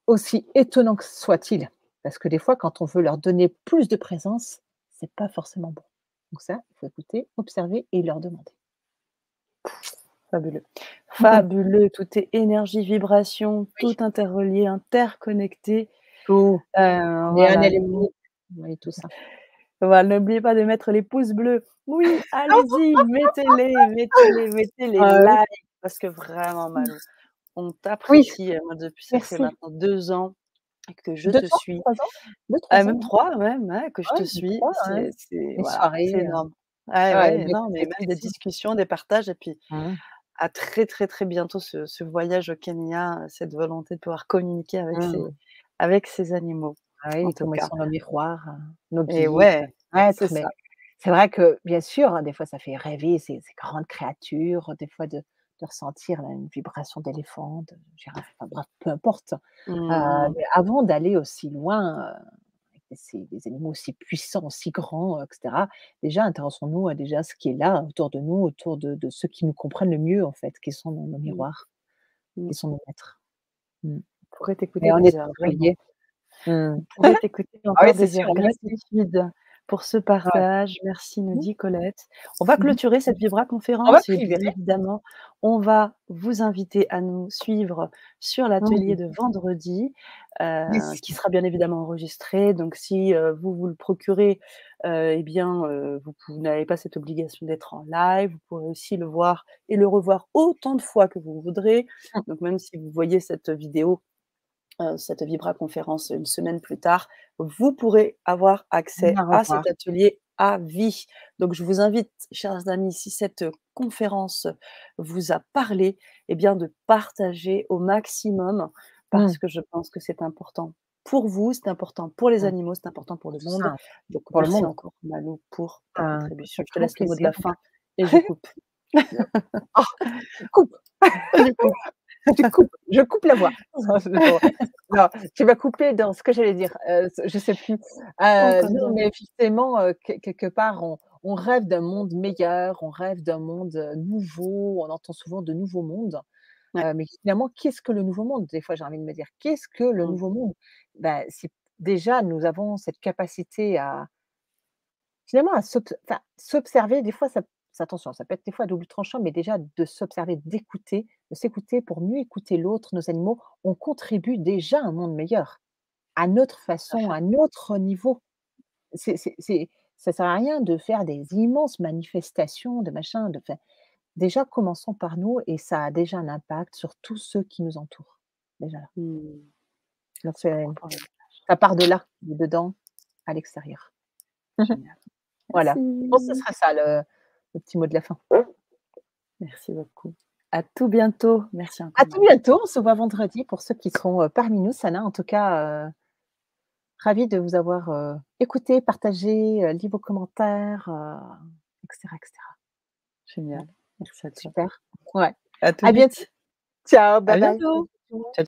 aussi étonnant que soit-il, parce que des fois, quand on veut leur donner plus de présence, c'est pas forcément bon. Donc ça, il faut écouter, observer et leur demander. Fabuleux. Mmh mh. Fabuleux, tout est énergie, vibration, Oui, tout interrelié, interconnecté. tout. On est un Voilà, élément, oui, tout ça. voilà, n'oubliez pas de mettre les pouces bleus. Oui, allez-y, mettez-les, mettez-les, mettez les Ah oui. likes parce que vraiment Malou, on Oui, t'apprécie, moi depuis ça fait merci. maintenant 2 ans que je 2 te ans? suis, 3 ans? 2-3 même ans, hein. 3 même, ouais, que je te Ouais, suis, 3, ouais. c'est Les voilà, c'est soirées, énorme. Ouais, ouais, ouais, bah non, mais écoutez, même des merci. discussions, des partages et puis Mmh. à très, très, très bientôt ce voyage au Kenya, cette volonté de pouvoir communiquer Mmh. avec ces animaux, Ah en oui, tout comment ils cas. sont nos miroirs, nos Et guides, ouais, c'est maîtres, ça. mais c'est vrai que, bien sûr, hein, des fois, ça fait rêver ces grandes créatures, des fois de ressentir là une vibration d'éléphant, de girafe, enfin bref, peu importe. Mmh. Mais avant d'aller aussi loin, avec des animaux aussi puissants, aussi grands, et cetera, déjà intéressons-nous à déjà ce qui est là autour de nous, autour de ceux qui nous comprennent le mieux en fait, qui sont nos Mmh. miroirs, Mmh. qui sont nos maîtres. Mmh. On pourrait t'écouter Et on est des heures, tous vraiment. reliés. Mmh. On pourrait t'écouter Ah oui, encore c'est des sûr, heures. merci. Gratitude pour ce Ouais. partage. Merci, nous Mmh. dit Colette. On va Mmh mh. clôturer cette Vibra On va conférence et bien clôturer. évidemment, on va vous inviter à nous suivre sur l'atelier Mmh. de vendredi, Yes. qui sera bien évidemment enregistré. Donc si, vous vous le procurez, eh bien, vous n'avez pas cette obligation d'être en live. Vous pourrez aussi le voir et le revoir autant de fois que vous voudrez. Mmh. Donc même si vous voyez cette vidéo cette Vibra conférence une semaine plus tard, vous pourrez avoir accès À à revoir. cet atelier à vie. Donc je vous invite, chers amis, si cette conférence vous a parlé, eh bien de partager au maximum Mmh. parce que je pense que c'est important pour vous, c'est important pour les Mmh. animaux, c'est important pour le Tout monde. ça, Donc pour le merci monde. encore Malou pour ta Écoute, contribution. avec Je te grand laisse le mot de plaisir. la fin et je coupe. Oh, coupe, Je coupe. je coupe la voix. Non, tu vas couper dans ce que j'allais dire, je sais plus. On compte Non, bien. mais effectivement, quelque part, on rêve d'un monde meilleur, on rêve d'un monde, nouveau, on entend souvent de nouveaux mondes, Ouais. mais finalement, qu'est-ce que le nouveau monde? Des fois, j'ai envie de me dire: «Qu'est-ce que le Mmh. nouveau monde?» Bah, c'est déjà, nous avons cette capacité à finalement, s'observer, des fois, ça attention, ça peut être des fois à double tranchant, mais déjà de s'observer, d'écouter, de s'écouter pour mieux écouter l'autre, nos animaux, on contribue déjà à un monde meilleur, à notre Tout à façon, fait. à notre niveau. Ça sert à rien de faire des immenses manifestations, de machin, de faire déjà commençons par nous et ça a déjà un impact sur tous ceux qui nous entourent, déjà là. Mmh. Donc Merci beaucoup pour le ça part de là, de dedans à l'extérieur. génial. Voilà. Je pense que ce Merci. serait ça le petit mot de la fin. Merci beaucoup. À tout bientôt. Merci À encore tout Malou. bientôt, on se voit vendredi pour ceux qui seront, parmi nous. Sana, en tout cas, ravie de vous avoir, écouté, partagé, lu vos commentaires, et cetera, et cetera. Mmh, Génial. Merci à toi. super. Ouais. À tout À bientôt. vite. Ciao, À bye bye. bientôt. Ciao.